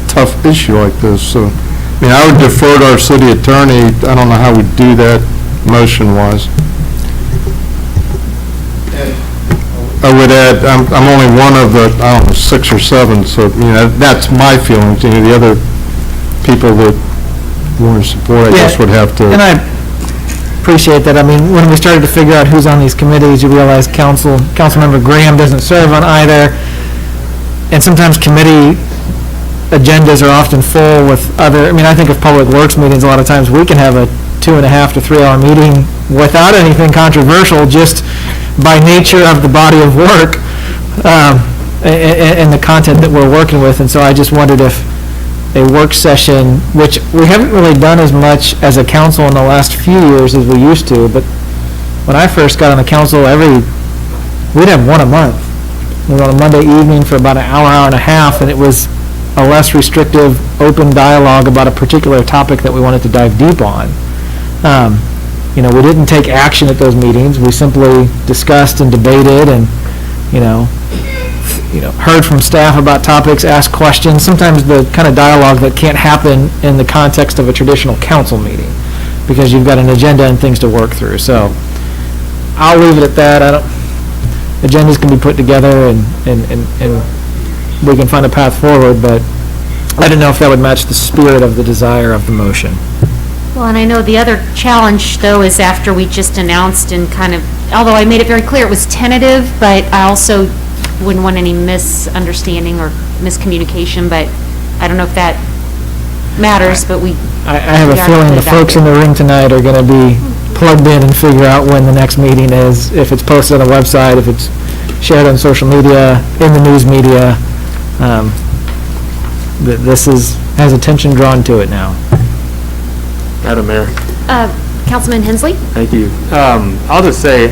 tough issue like this. So, I mean, I would defer to our city attorney. I don't know how we do that motion-wise. I would add, I'm only one of the, 6 or 7, so, that's my feelings. The other people that want to support, I guess, would have to. And I appreciate that. I mean, when we started to figure out who's on these committees, you realize Councilmember Graham doesn't serve on either, and sometimes committee agendas are often full with other, I mean, I think of Public Works meetings, a lot of times we can have a 2.5 to 3 hour meeting without anything controversial, just by nature of the body of work and the content that we're working with. And so I just wondered if a work session, which we haven't really done as much as a council in the last few years as we used to, but when I first got on the council, we'd have one a month. We were on a Monday evening for about an hour, hour and a half, and it was a less restrictive, open dialogue about a particular topic that we wanted to dive deep on. We didn't take action at those meetings. We simply discussed and debated and, heard from staff about topics, asked questions, sometimes the kind of dialogue that can't happen in the context of a traditional council meeting because you've got an agenda and things to work through. So I'll leave it at that. Agendas can be put together and we can find a path forward, but I didn't know if that would match the spirit of the desire of the motion. Well, and I know the other challenge, though, is after we just announced and kind of, although I made it very clear it was tentative, but I also wouldn't want any misunderstanding or miscommunication, but I don't know if that matters, but I have a feeling the folks in the room tonight are going to be plugged in and figure out when the next meeting is, if it's posted on the website, if it's shared on social media, in the news media. This has attention drawn to it now. Madam Mayor. Councilman Hensley? Thank you. I'll just say,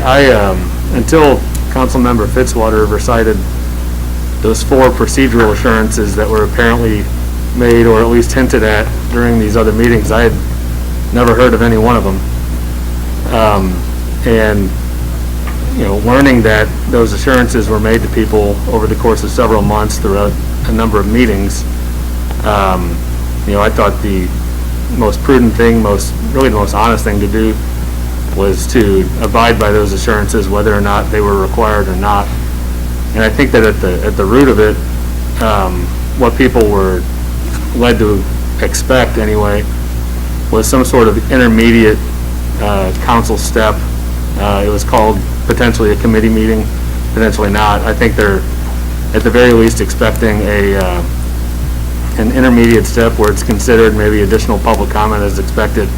until Councilmember Fitzwater recited those 4 procedural assurances that were apparently made or at least hinted at during these other meetings, I had never heard of any one of them. And, learning that those assurances were made to people over the course of several months throughout a number of meetings, I thought the most prudent thing, really the most honest thing to do was to abide by those assurances, whether or not they were required or not. And I think that at the root of it, what people were led to expect anyway was some sort of intermediate council step. It was called potentially a committee meeting, potentially not. I think they're at the very least expecting an intermediate step where it's considered, maybe additional public comment is expected.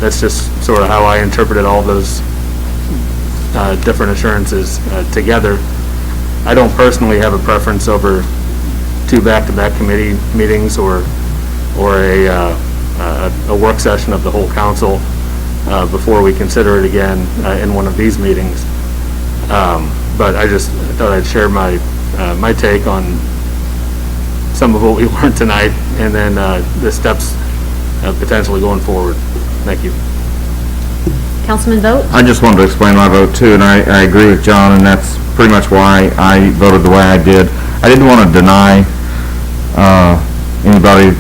That's just sort of how I interpreted all of those different assurances together. I don't personally have a preference over 2 back-to-back committee meetings or a work session of the whole council before we consider it again in one of these meetings. But I thought I'd share my take on some of what we learned tonight, and then the steps potentially going forward. Thank you. Councilman Vogt? I just wanted to explain my vote too, and I agree with John, and that's pretty much why I voted the way I did. I didn't want to deny anybody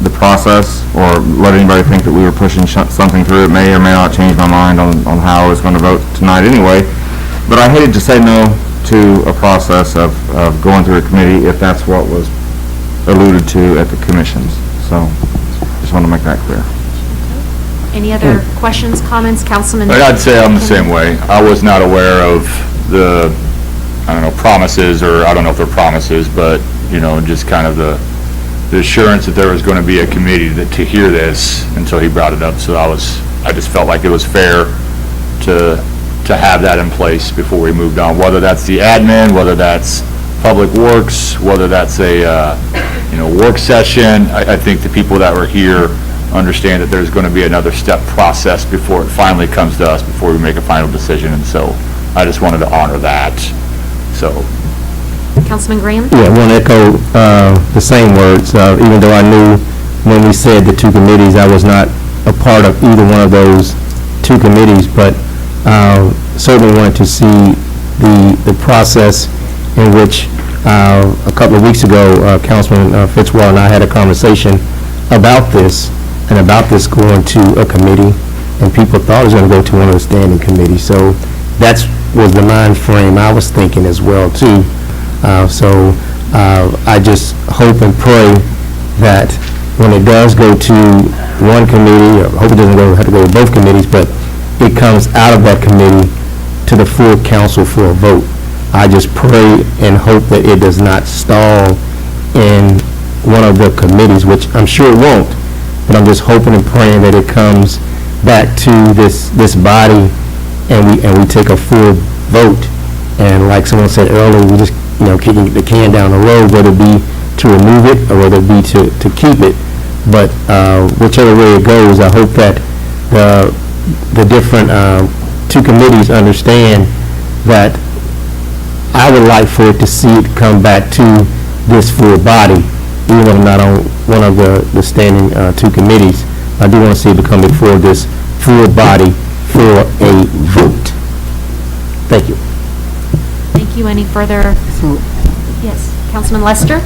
the process or let anybody think that we were pushing something through. It may or may not change my mind on how I was going to vote tonight anyway. But I hated to say no to a process of going through a committee if that's what was alluded to at the commissions. So just want to make that clear. Any other questions, comments, Councilman? I'd say I'm the same way. I was not aware of the, promises, or I don't know if they're promises, but, just kind of the assurance that there was going to be a committee to hear this until he brought it up. So I just felt like it was fair to have that in place before we moved on, whether that's the admin, whether that's Public Works, whether that's a, work session. I think the people that were here understand that there's going to be another step process before it finally comes to us, before we make a final decision, and so I just wanted to honor that, so. Councilman Graham? Yeah, I want to echo the same words, even though I knew when we said the two committees, I was not a part of either one of those two committees, but certainly wanted to see the process in which a couple of weeks ago, Councilman Fitzwater and I had a conversation about this, and about this going to a committee, and people thought it was going to go to one of the standing committees. So that was the mind frame I was thinking as well, too. So I just hope and pray that when it does go to one committee, I hope it doesn't have to go to both committees, but it comes out of that committee to the full council for a vote. I just pray and hope that it does not stall in one of the committees, which I'm sure it won't, but I'm just hoping and praying that it comes back to this body and we take a full vote. And like someone said earlier, we just kicking the can down the road, whether it be to remove it or whether it be to keep it. But whichever way it goes, I hope that the different two committees understand that I would like for it to see it come back to this full body, even though I'm not on one of the standing two committees. I do want to see it come before this full body for a vote. Thank you. Thank you. Any further? Yes, Councilman Lester?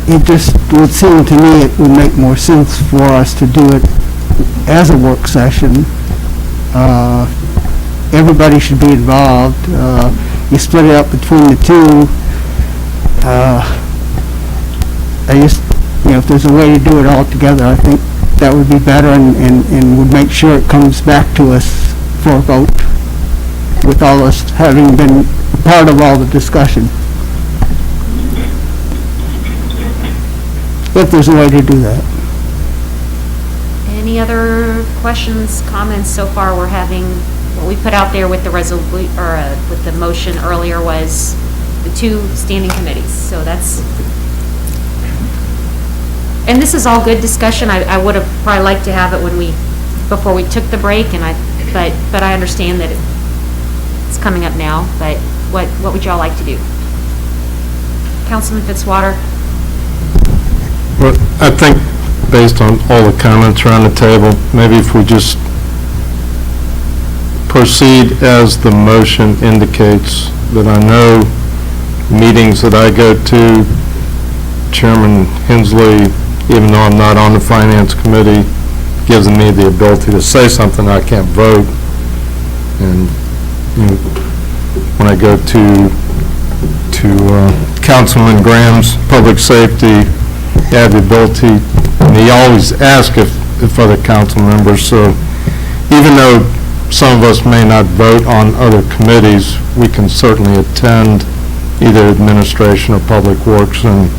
It just would seem to me it would make more sense for us to do it as a work session. Everybody should be involved. You split it up between the two. I just, if there's a way to do it all together, I think that would be better and would make sure it comes back to us for a vote, with all us having been part of all the discussion. If there's a way to do that. Any other questions, comments so far? We're having, what we put out there with the with the motion earlier was the two standing committees. So that's, and this is all good discussion. I would have probably liked to have it before we took the break, and but I understand that it's coming up now. But what would y'all like to do? Councilman Fitzwater? Well, I think based on all the comments around the table, maybe if we just proceed as the motion indicates, that I know meetings that I go to, Chairman Hensley, even though I'm not on the Finance Committee, gives me the ability to say something I can't vote. And when I go to Councilman Graham's Public Safety, you have the ability, and he always asks if other council members, so even though some of us may not vote on other committees, we can certainly attend either administration or public works, and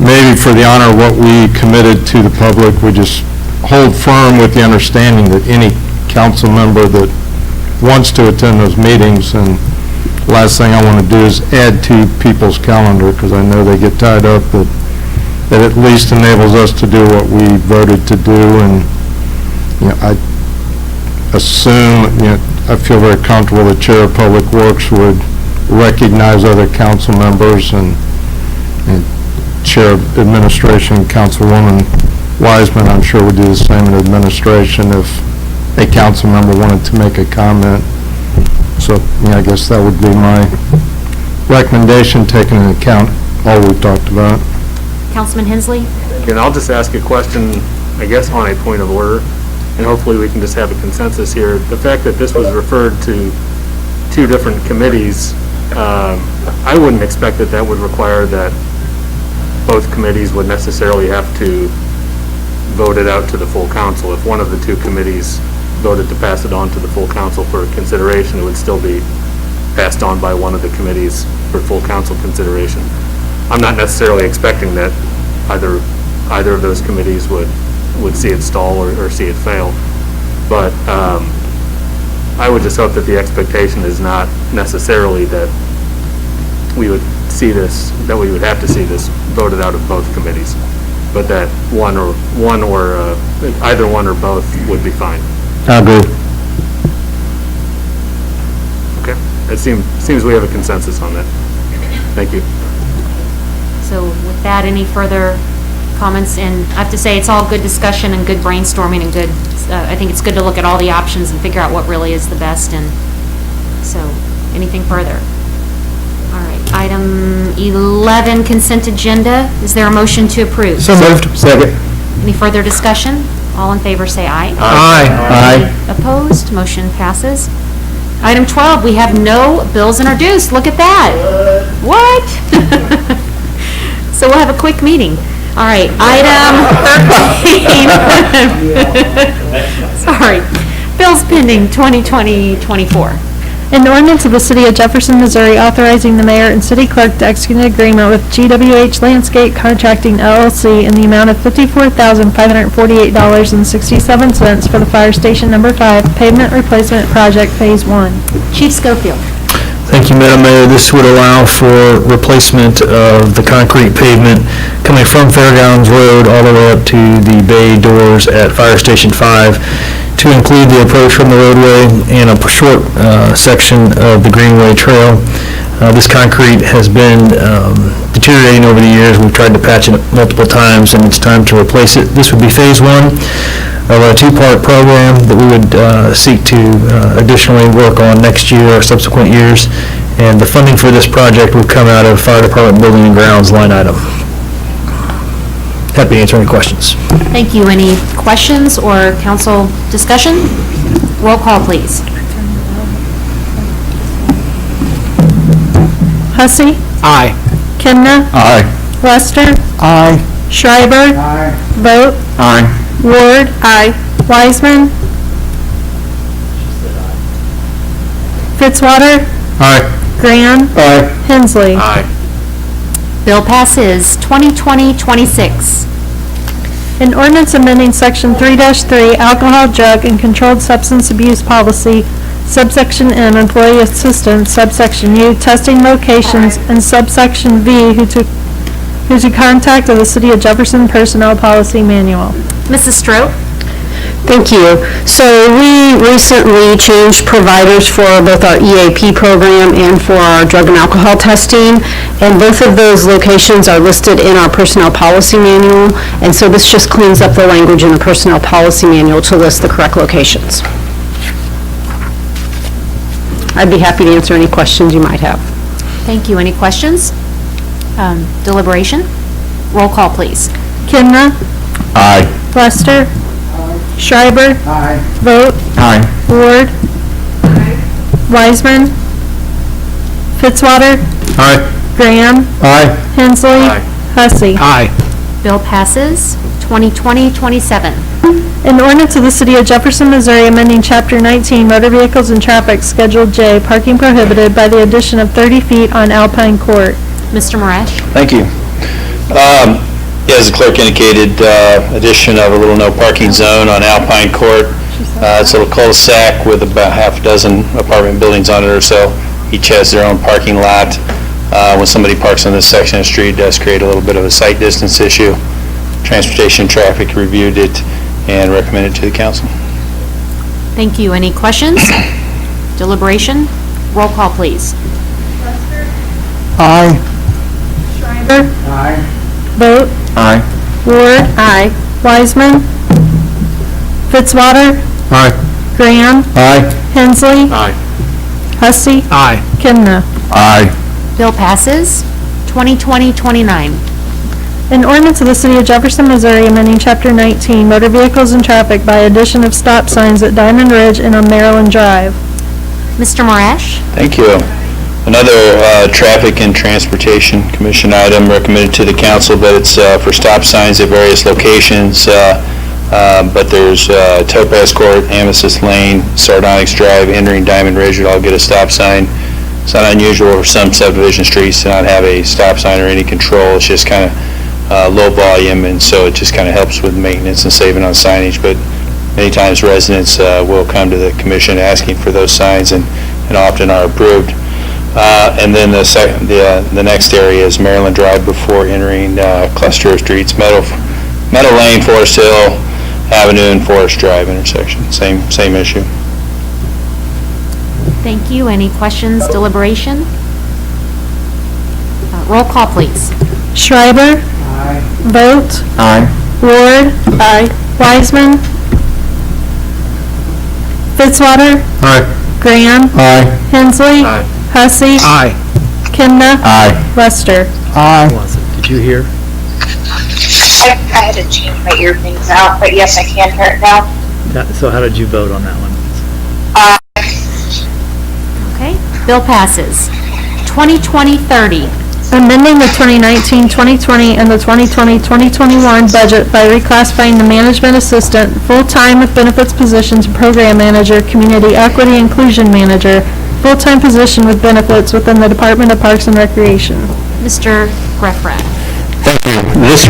maybe for the honor of what we committed to the public, we just hold firm with the understanding that any council member that wants to attend those meetings, and last thing I want to do is add to people's calendar, because I know they get tied up, that at least enables us to do what we voted to do. And I assume, I feel very comfortable the Chair of Public Works would recognize other council members, and Chair of Administration, Councilwoman Wiseman, I'm sure would do the same in administration if a council member wanted to make a comment. So, I guess that would be my recommendation, taking into account all we've talked about. Councilman Hensley? And I'll just ask a question, I guess, on a point of order, and hopefully we can just have a consensus here. The fact that this was referred to two different committees, I wouldn't expect that that would require that both committees would necessarily have to vote it out to the full council. If one of the two committees voted to pass it on to the full council for consideration, it would still be passed on by one of the committees for full council consideration. I'm not necessarily expecting that either of those committees would see it stall or see it fail, but I would just hope that the expectation is not necessarily that we would see this, that we would have to see this voted out of both committees, but that either one or both would be fine. I agree. Okay, it seems we have a consensus on that. Thank you. So with that, any further comments? And I have to say, it's all good discussion and good brainstorming and good, I think it's good to look at all the options and figure out what really is the best. And so, anything further? All right, item 11, consent agenda. Is there a motion to approve? So moved. Second. Any further discussion? All in favor say aye. Aye. Aye. Opposed? Motion passes. Item 12, we have no bills introduced. Look at that. What? So we'll have a quick meeting. All right, item 13. Sorry. Bills pending 2020-24. An ordinance of the City of Jefferson, Missouri authorizing the mayor and city clerk to execute an agreement with GWH Landscape Contracting LLC in the amount of $54,548.67 for the Fire Station Number 5 Pavement Replacement Project Phase 1. Chief Schofield. Thank you, Madam Mayor. This would allow for replacement of the concrete pavement coming from Fairgrounds Road all the way up to the bay doors at Fire Station 5 to include the approach from the roadway and a short section of the Greenway Trail. This concrete has been deteriorating over the years. We've tried to patch it multiple times, and it's time to replace it. This would be phase 1 of a two-part program that we would seek to additionally work on next year or subsequent years. And the funding for this project would come out of Fire Department Building and Grounds line item. Happy to answer any questions. Thank you. Any questions or council discussion? Roll call, please. Hussey. Aye. Kemna. Aye. Lester. Aye. Schreiber. Aye. Vogt. Aye. Ward. Aye. Wiseman. Fitzwater. Aye. Graham. Aye. Hensley. Aye. Bill passes 2020-26. An ordinance amending Section 3-3 Alcohol, Drug, and Controlled Substance Abuse Policy, subsection M, Employee Assistance, subsection U, Testing Locations, and subsection V, who to contact of the City of Jefferson Personnel Policy Manual. Mrs. Stroh? Thank you. So we recently changed providers for both our EAP program and for our drug and alcohol testing, and both of those locations are listed in our personnel policy manual, and so this just cleans up the language in the personnel policy manual to list the correct locations. I'd be happy to answer any questions you might have. Thank you. Any questions? Deliberation? Roll call, please. Kemna. Aye. Lester. Schreiber. Aye. Vogt. Aye. Ward. Wiseman. Fitzwater. Aye. Graham. Aye. Hensley. Aye. Hussey. Aye. Bill passes 2020-27. An ordinance of the City of Jefferson, Missouri amending Chapter 19 Motor Vehicles and Traffic, Schedule J, parking prohibited by the addition of 30 feet on Alpine Court. Mr. Marash? Thank you. As the clerk indicated, addition of a little no parking zone on Alpine Court. It's a little cul-de-sac with about half a dozen apartment buildings on it or so. Each has their own parking lot. When somebody parks on this section of the street, it does create a little bit of a sight distance issue. Transportation Traffic reviewed it and recommended to the council. Thank you. Any questions? Deliberation? Roll call, please. Aye. Schreiber. Aye. Vogt. Aye. Ward. Aye. Wiseman. Fitzwater. Aye. Graham. Aye. Hensley. Aye. Hussey. Aye. Kemna. Aye. Bill passes 2020-29. An ordinance of the City of Jefferson, Missouri, amending Chapter 19, Motor Vehicles and Traffic by addition of stop signs at Diamond Ridge and on Maryland Drive. Mr. Marash? Thank you. Another Traffic and Transportation Commission item recommended to the council, but it's for stop signs at various locations. But there's Topaz Court, Amethyst Lane, Sardonyx Drive, entering Diamond Ridge would all get a stop sign. It's not unusual for some subdivision streets to not have a stop sign or any control. It's just kind of low volume, and so it just kind of helps with maintenance and saving on signage. But many times residents will come to the commission asking for those signs, and often are approved. And then the next area is Maryland Drive before entering cluster of streets, Meadow Lane, Forest Hill Avenue, and Forest Drive intersection. Same issue. Thank you. Any questions, deliberation? Roll call, please. Schreiber. Aye. Vogt. Aye. Ward. Aye. Wiseman. Fitzwater. Aye. Graham. Aye. Hensley. Aye. Hussey. Aye. Kimna. Aye. Lester. Aye. Did you hear? I had to change my ear things out, but yes, I can hear it now. So how did you vote on that one? Okay. Bill passes. 2020-30. Amending the 2019-2020 and the 2020-2021 budget by reclassifying the management assistant, full-time with benefits position to program manager, community equity inclusion manager, full-time position with benefits within the Department of Parks and Recreation. Mr. Greffrath. Thank you. This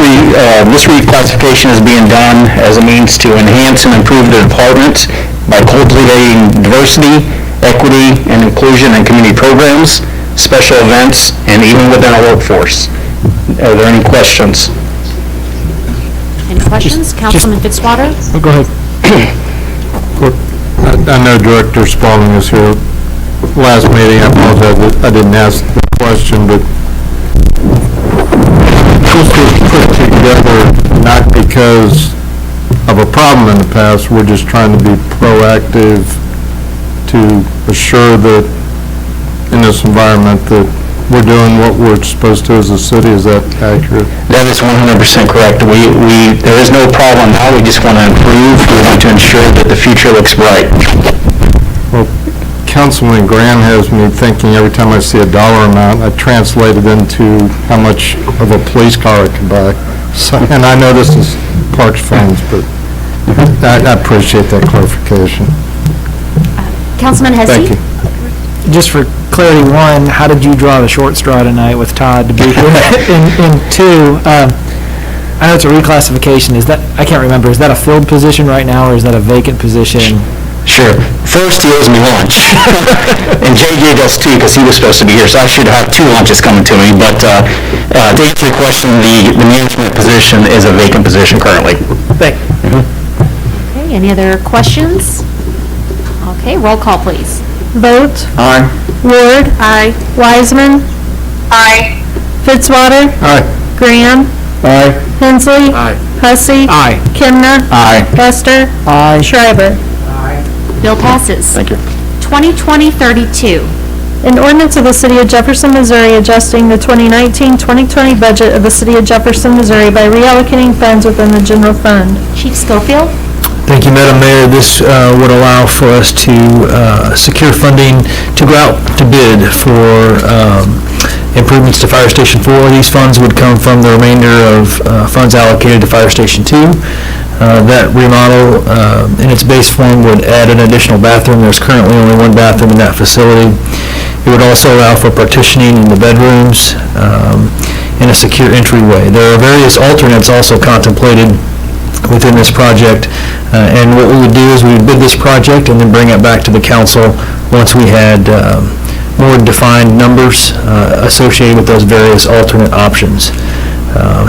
reclassification is being done as a means to enhance and improve the department by cultivating diversity, equity, and inclusion in community programs, special events, and even within our workforce. Are there any questions? Any questions? Councilman Fitzwater? Oh, go ahead. I know Director Spalding is here. Last meeting, I apologize that I didn't ask the question, but this was put together not because of a problem in the past. We're just trying to be proactive to assure that in this environment that we're doing what we're supposed to as a city. Is that accurate? That is 100% correct. There is no problem now. We just want to improve. We want to ensure that the future looks bright. Well, Councilman Graham has me thinking every time I see a dollar amount, I translate it into how much of a police car I can buy. So, and I know this is Parks funds, but I appreciate that clarification. Councilman Hesse? Thank you. Just for clarity, one, how did you draw the short straw tonight with Todd to be here? And two, I know it's a reclassification. Is that, I can't remember, is that a filled position right now, or is that a vacant position? Sure. First, he owes me lunch. And JJ does too, because he was supposed to be here, so I should have 2 lunches coming to me. But to answer your question, the management position is a vacant position currently. Thank you. Okay, any other questions? Okay, roll call, please. Vogt. Aye. Ward. Aye. Wiseman. Aye. Fitzwater. Aye. Graham. Aye. Hensley. Aye. Hussey. Aye. Kimna. Aye. Lester. Aye. Schreiber. Bill passes. Thank you. 2020-32. An ordinance of the City of Jefferson, Missouri adjusting the 2019-2020 budget of the City of Jefferson, Missouri by reallocating funds within the general fund. Chief Schofield? Thank you, Madam Mayor. This would allow for us to secure funding to go out to bid for improvements to Fire Station 4. These funds would come from the remainder of funds allocated to Fire Station 2. That remodel in its base form would add an additional bathroom. There's currently only 1 bathroom in that facility. It would also allow for partitioning in the bedrooms and a secure entryway. There are various alternates also contemplated within this project, and what we would do is we would bid this project and then bring it back to the council once we had more defined numbers associated with those various alternate options.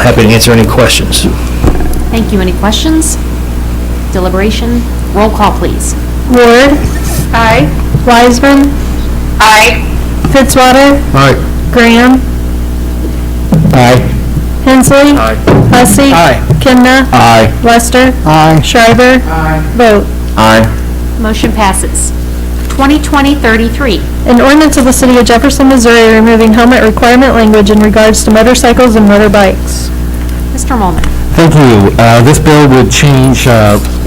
Happy to answer any questions. Thank you. Any questions? Deliberation? Roll call, please. Ward. Aye. Wiseman. Aye. Fitzwater. Aye. Graham. Aye. Hensley. Aye. Hussey. Aye. Kimna. Aye. Lester. Aye. Schreiber. Vogt. Aye. Motion passes. 2020-33. An ordinance of the City of Jefferson, Missouri removing helmet requirement language in regards to motorcycles and motorbikes. Mr. Molman. Thank you. This bill would change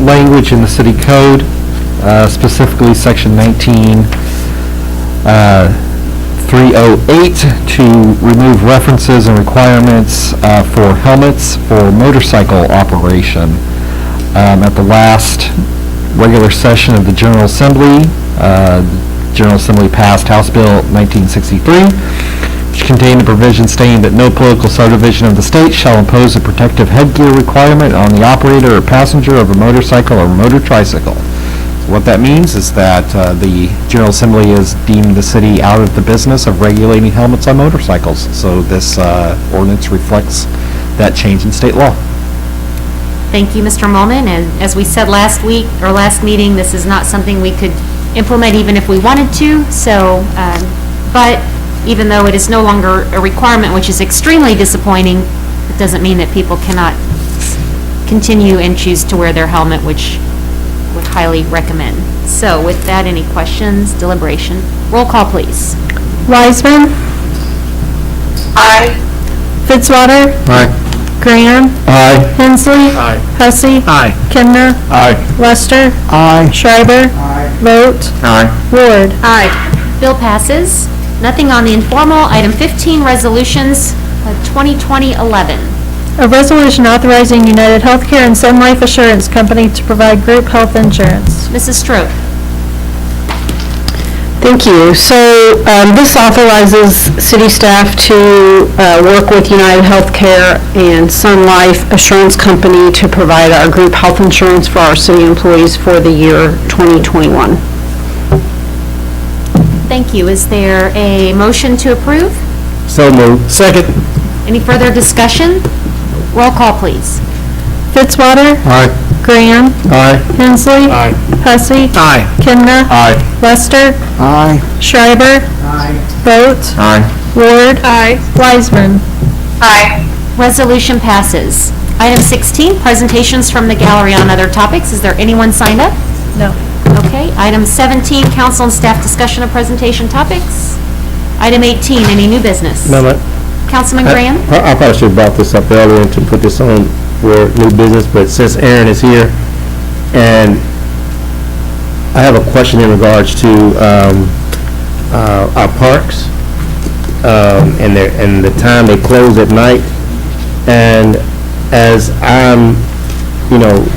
language in the city code, specifically section 19-308, to remove references and requirements for helmets for motorcycle operation. At the last regular session of the General Assembly, General Assembly passed House Bill 1963, which contained a provision stating that no political subdivision of the state shall impose a protective headgear requirement on the operator or passenger of a motorcycle or motor tricycle. So what that means is that the General Assembly has deemed the city out of the business of regulating helmets on motorcycles. So this ordinance reflects that change in state law. Thank you, Mr. Molman. And as we said last week, or last meeting, this is not something we could implement even if we wanted to. So, but even though it is no longer a requirement, which is extremely disappointing, it doesn't mean that people cannot continue and choose to wear their helmet, which would highly recommend. So with that, any questions, deliberation? Roll call, please. Wiseman. Aye. Fitzwater. Aye. Graham. Aye. Hensley. Aye. Hussey. Aye. Kemner. Aye. Lester. Aye. Schreiber. Vogt. Aye. Ward. Aye. Bill passes. Nothing on the informal. Item 15, resolutions, 2020-11. A resolution authorizing United Healthcare and Sun Life Assurance Company to provide group health insurance. Mrs. Strope. Thank you. So this authorizes city staff to work with United Healthcare and Sun Life Assurance Company to provide our group health insurance for our city employees for the year 2021. Thank you. Is there a motion to approve? So moved. Second. Any further discussion? Roll call, please. Fitzwater. Aye. Graham. Aye. Hensley. Aye. Hussey. Aye. Kemner. Aye. Lester. Aye. Schreiber. Vogt. Aye. Ward. Wiseman. Aye. Resolution passes. Item 16, presentations from the gallery on other topics. Is there anyone signed up? No. Okay. Item 17, council and staff discussion of presentation topics. Item 18, any new business? Councilman Graham? I probably should have brought this up earlier to put this on for new business, but since Aaron is here, and I have a question in regards to our parks and the time they close at night. And as I'm,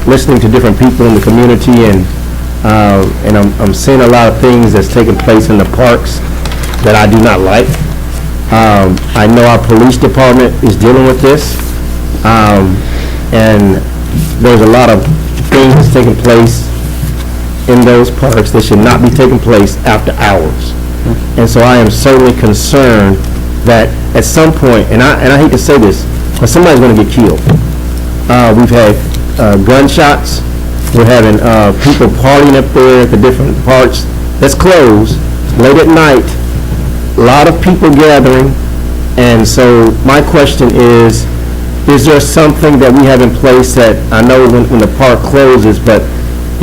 listening to different people in the community, and I'm seeing a lot of things that's taking place in the parks that I do not like. I know our police department is dealing with this, and there's a lot of things that's taking place in those parks that should not be taking place after hours. And so I am certainly concerned that at some point, and I hate to say this, but somebody's going to get killed. We've had gunshots. We're having people partying up there at the different parks that's closed late at night. A lot of people gathering. And so my question is there something that we have in place that, I know when the park closes, but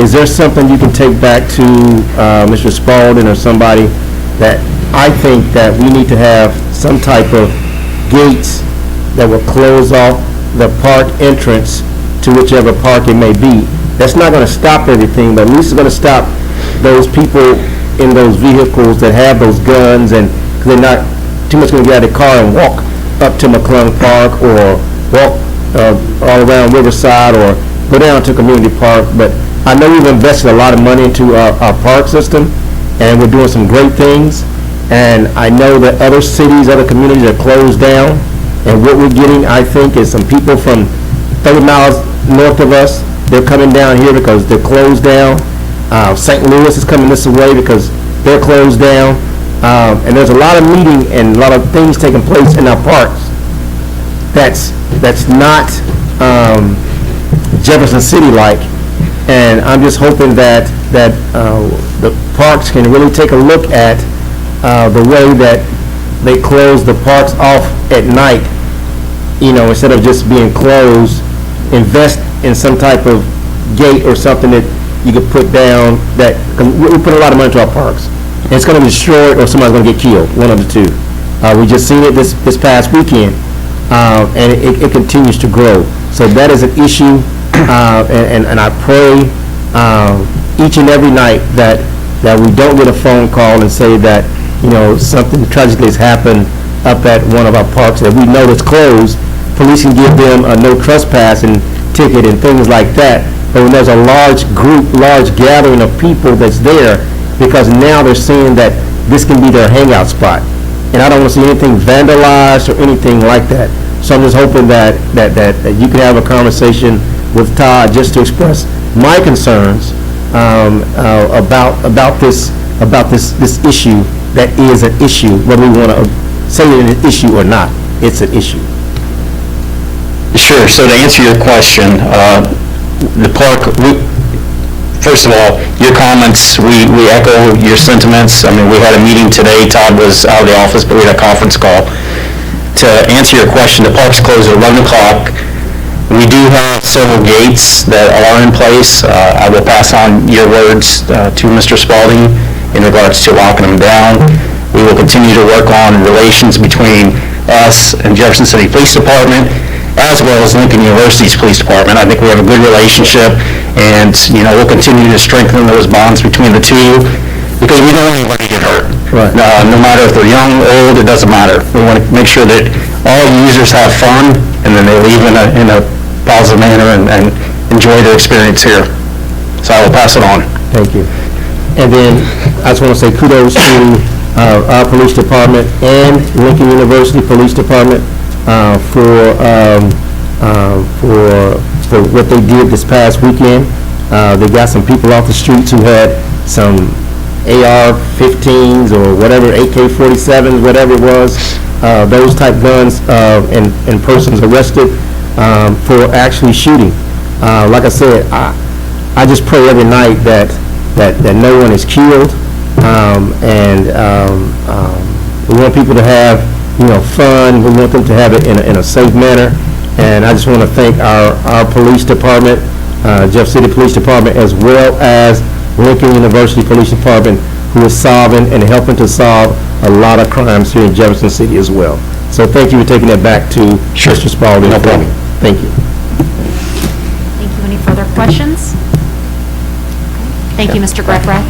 is there something you can take back to Mr. Spalding or somebody that I think that we need to have some type of gates that will close off the park entrance to whichever park it may be? That's not going to stop everything, but at least it's going to stop those people in those vehicles that have those guns, and they're not too much going to get out of the car and walk up to McClung Park or walk all around Riverside or go down to Community Park. But I know we've invested a lot of money into our park system, and we're doing some great things. And I know that other cities, other communities are closed down, and what we're getting, I think, is some people from 30 miles north of us. They're coming down here because they're closed down. St. Louis is coming this way because they're closed down. And there's a lot of meeting and a lot of things taking place in our parks that's not Jefferson City-like. And I'm just hoping that the parks can really take a look at the way that they close the parks off at night, instead of just being closed. Invest in some type of gate or something that you could put down, that, cause we put a lot of money into our parks. And it's going to be destroyed or somebody's going to get killed, one of the two. We just seen it this past weekend and it continues to grow. So that is an issue, and I pray each and every night that we don't get a phone call and say that, something tragically has happened up at one of our parks that we know is closed. Police can give them a no trespassing ticket and things like that. But when there's a large group, large gathering of people that's there, because now they're seeing that this can be their hangout spot. And I don't want to see anything vandalized or anything like that. So I'm just hoping that you can have a conversation with Todd just to express my concerns about this issue that is an issue, whether we want to say it is an issue or not. It's an issue. Sure. So to answer your question, the park, first of all, your comments, we echo your sentiments. I mean, we had a meeting today. Todd was out of the office, but we had a conference call. To answer your question, the park's closed at 11 o'clock. We do have several gates that are in place. I will pass on your words to Mr. Spalding in regards to locking them down. We will continue to work on relations between us and Jefferson City Police Department, as well as Lincoln University's Police Department. I think we have a good relationship, and, we'll continue to strengthen those bonds between the two, because we don't want anybody to get hurt. Right. No matter if they're young, old, it doesn't matter. We want to make sure that all users have fun, and then they leave in a positive manner and enjoy their experience here. So I will pass it on. Thank you. And then I just want to say kudos to our police department and Lincoln University Police Department for what they did this past weekend. They got some people off the streets who had some AR-15s or whatever, AK-47s, whatever it was, those type guns, and persons arrested for actually shooting. Like I said, I just pray every night that no one is killed, and we want people to have fun. We want them to have it in a safe manner. And I just want to thank our police department, Jeff City Police Department, as well as Lincoln University Police Department, who is solving and helping to solve a lot of crimes here in Jefferson City as well. So thank you for taking that back to Mr. Spalding. No problem. Thank you. Thank you. Any further questions? Thank you, Mr. Greffrath.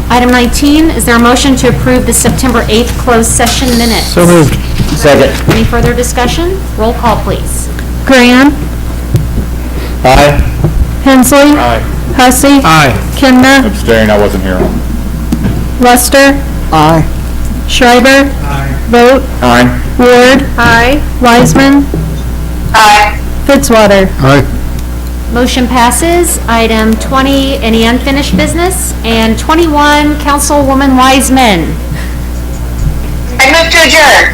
Item 19, is there a motion to approve the September 8th closed session minutes? So moved. Second. Any further discussion? Roll call, please. Graham, Aye. Hensley. Aye. Hussey. Aye. Kimna, Abstain, I wasn't here. Lester, Aye. Schreiber. Vote. Aye. Ward. Aye. Wiseman. Aye. Fitzwater. Aye. Motion passes. Item 20, any unfinished business? And 21, Councilwoman Wiseman. I move to adjourn.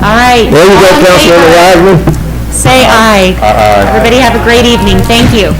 All right. There you go, All in Councilman favor? Wiseman. Say aye. Aye. Everybody have a great evening. Thank you.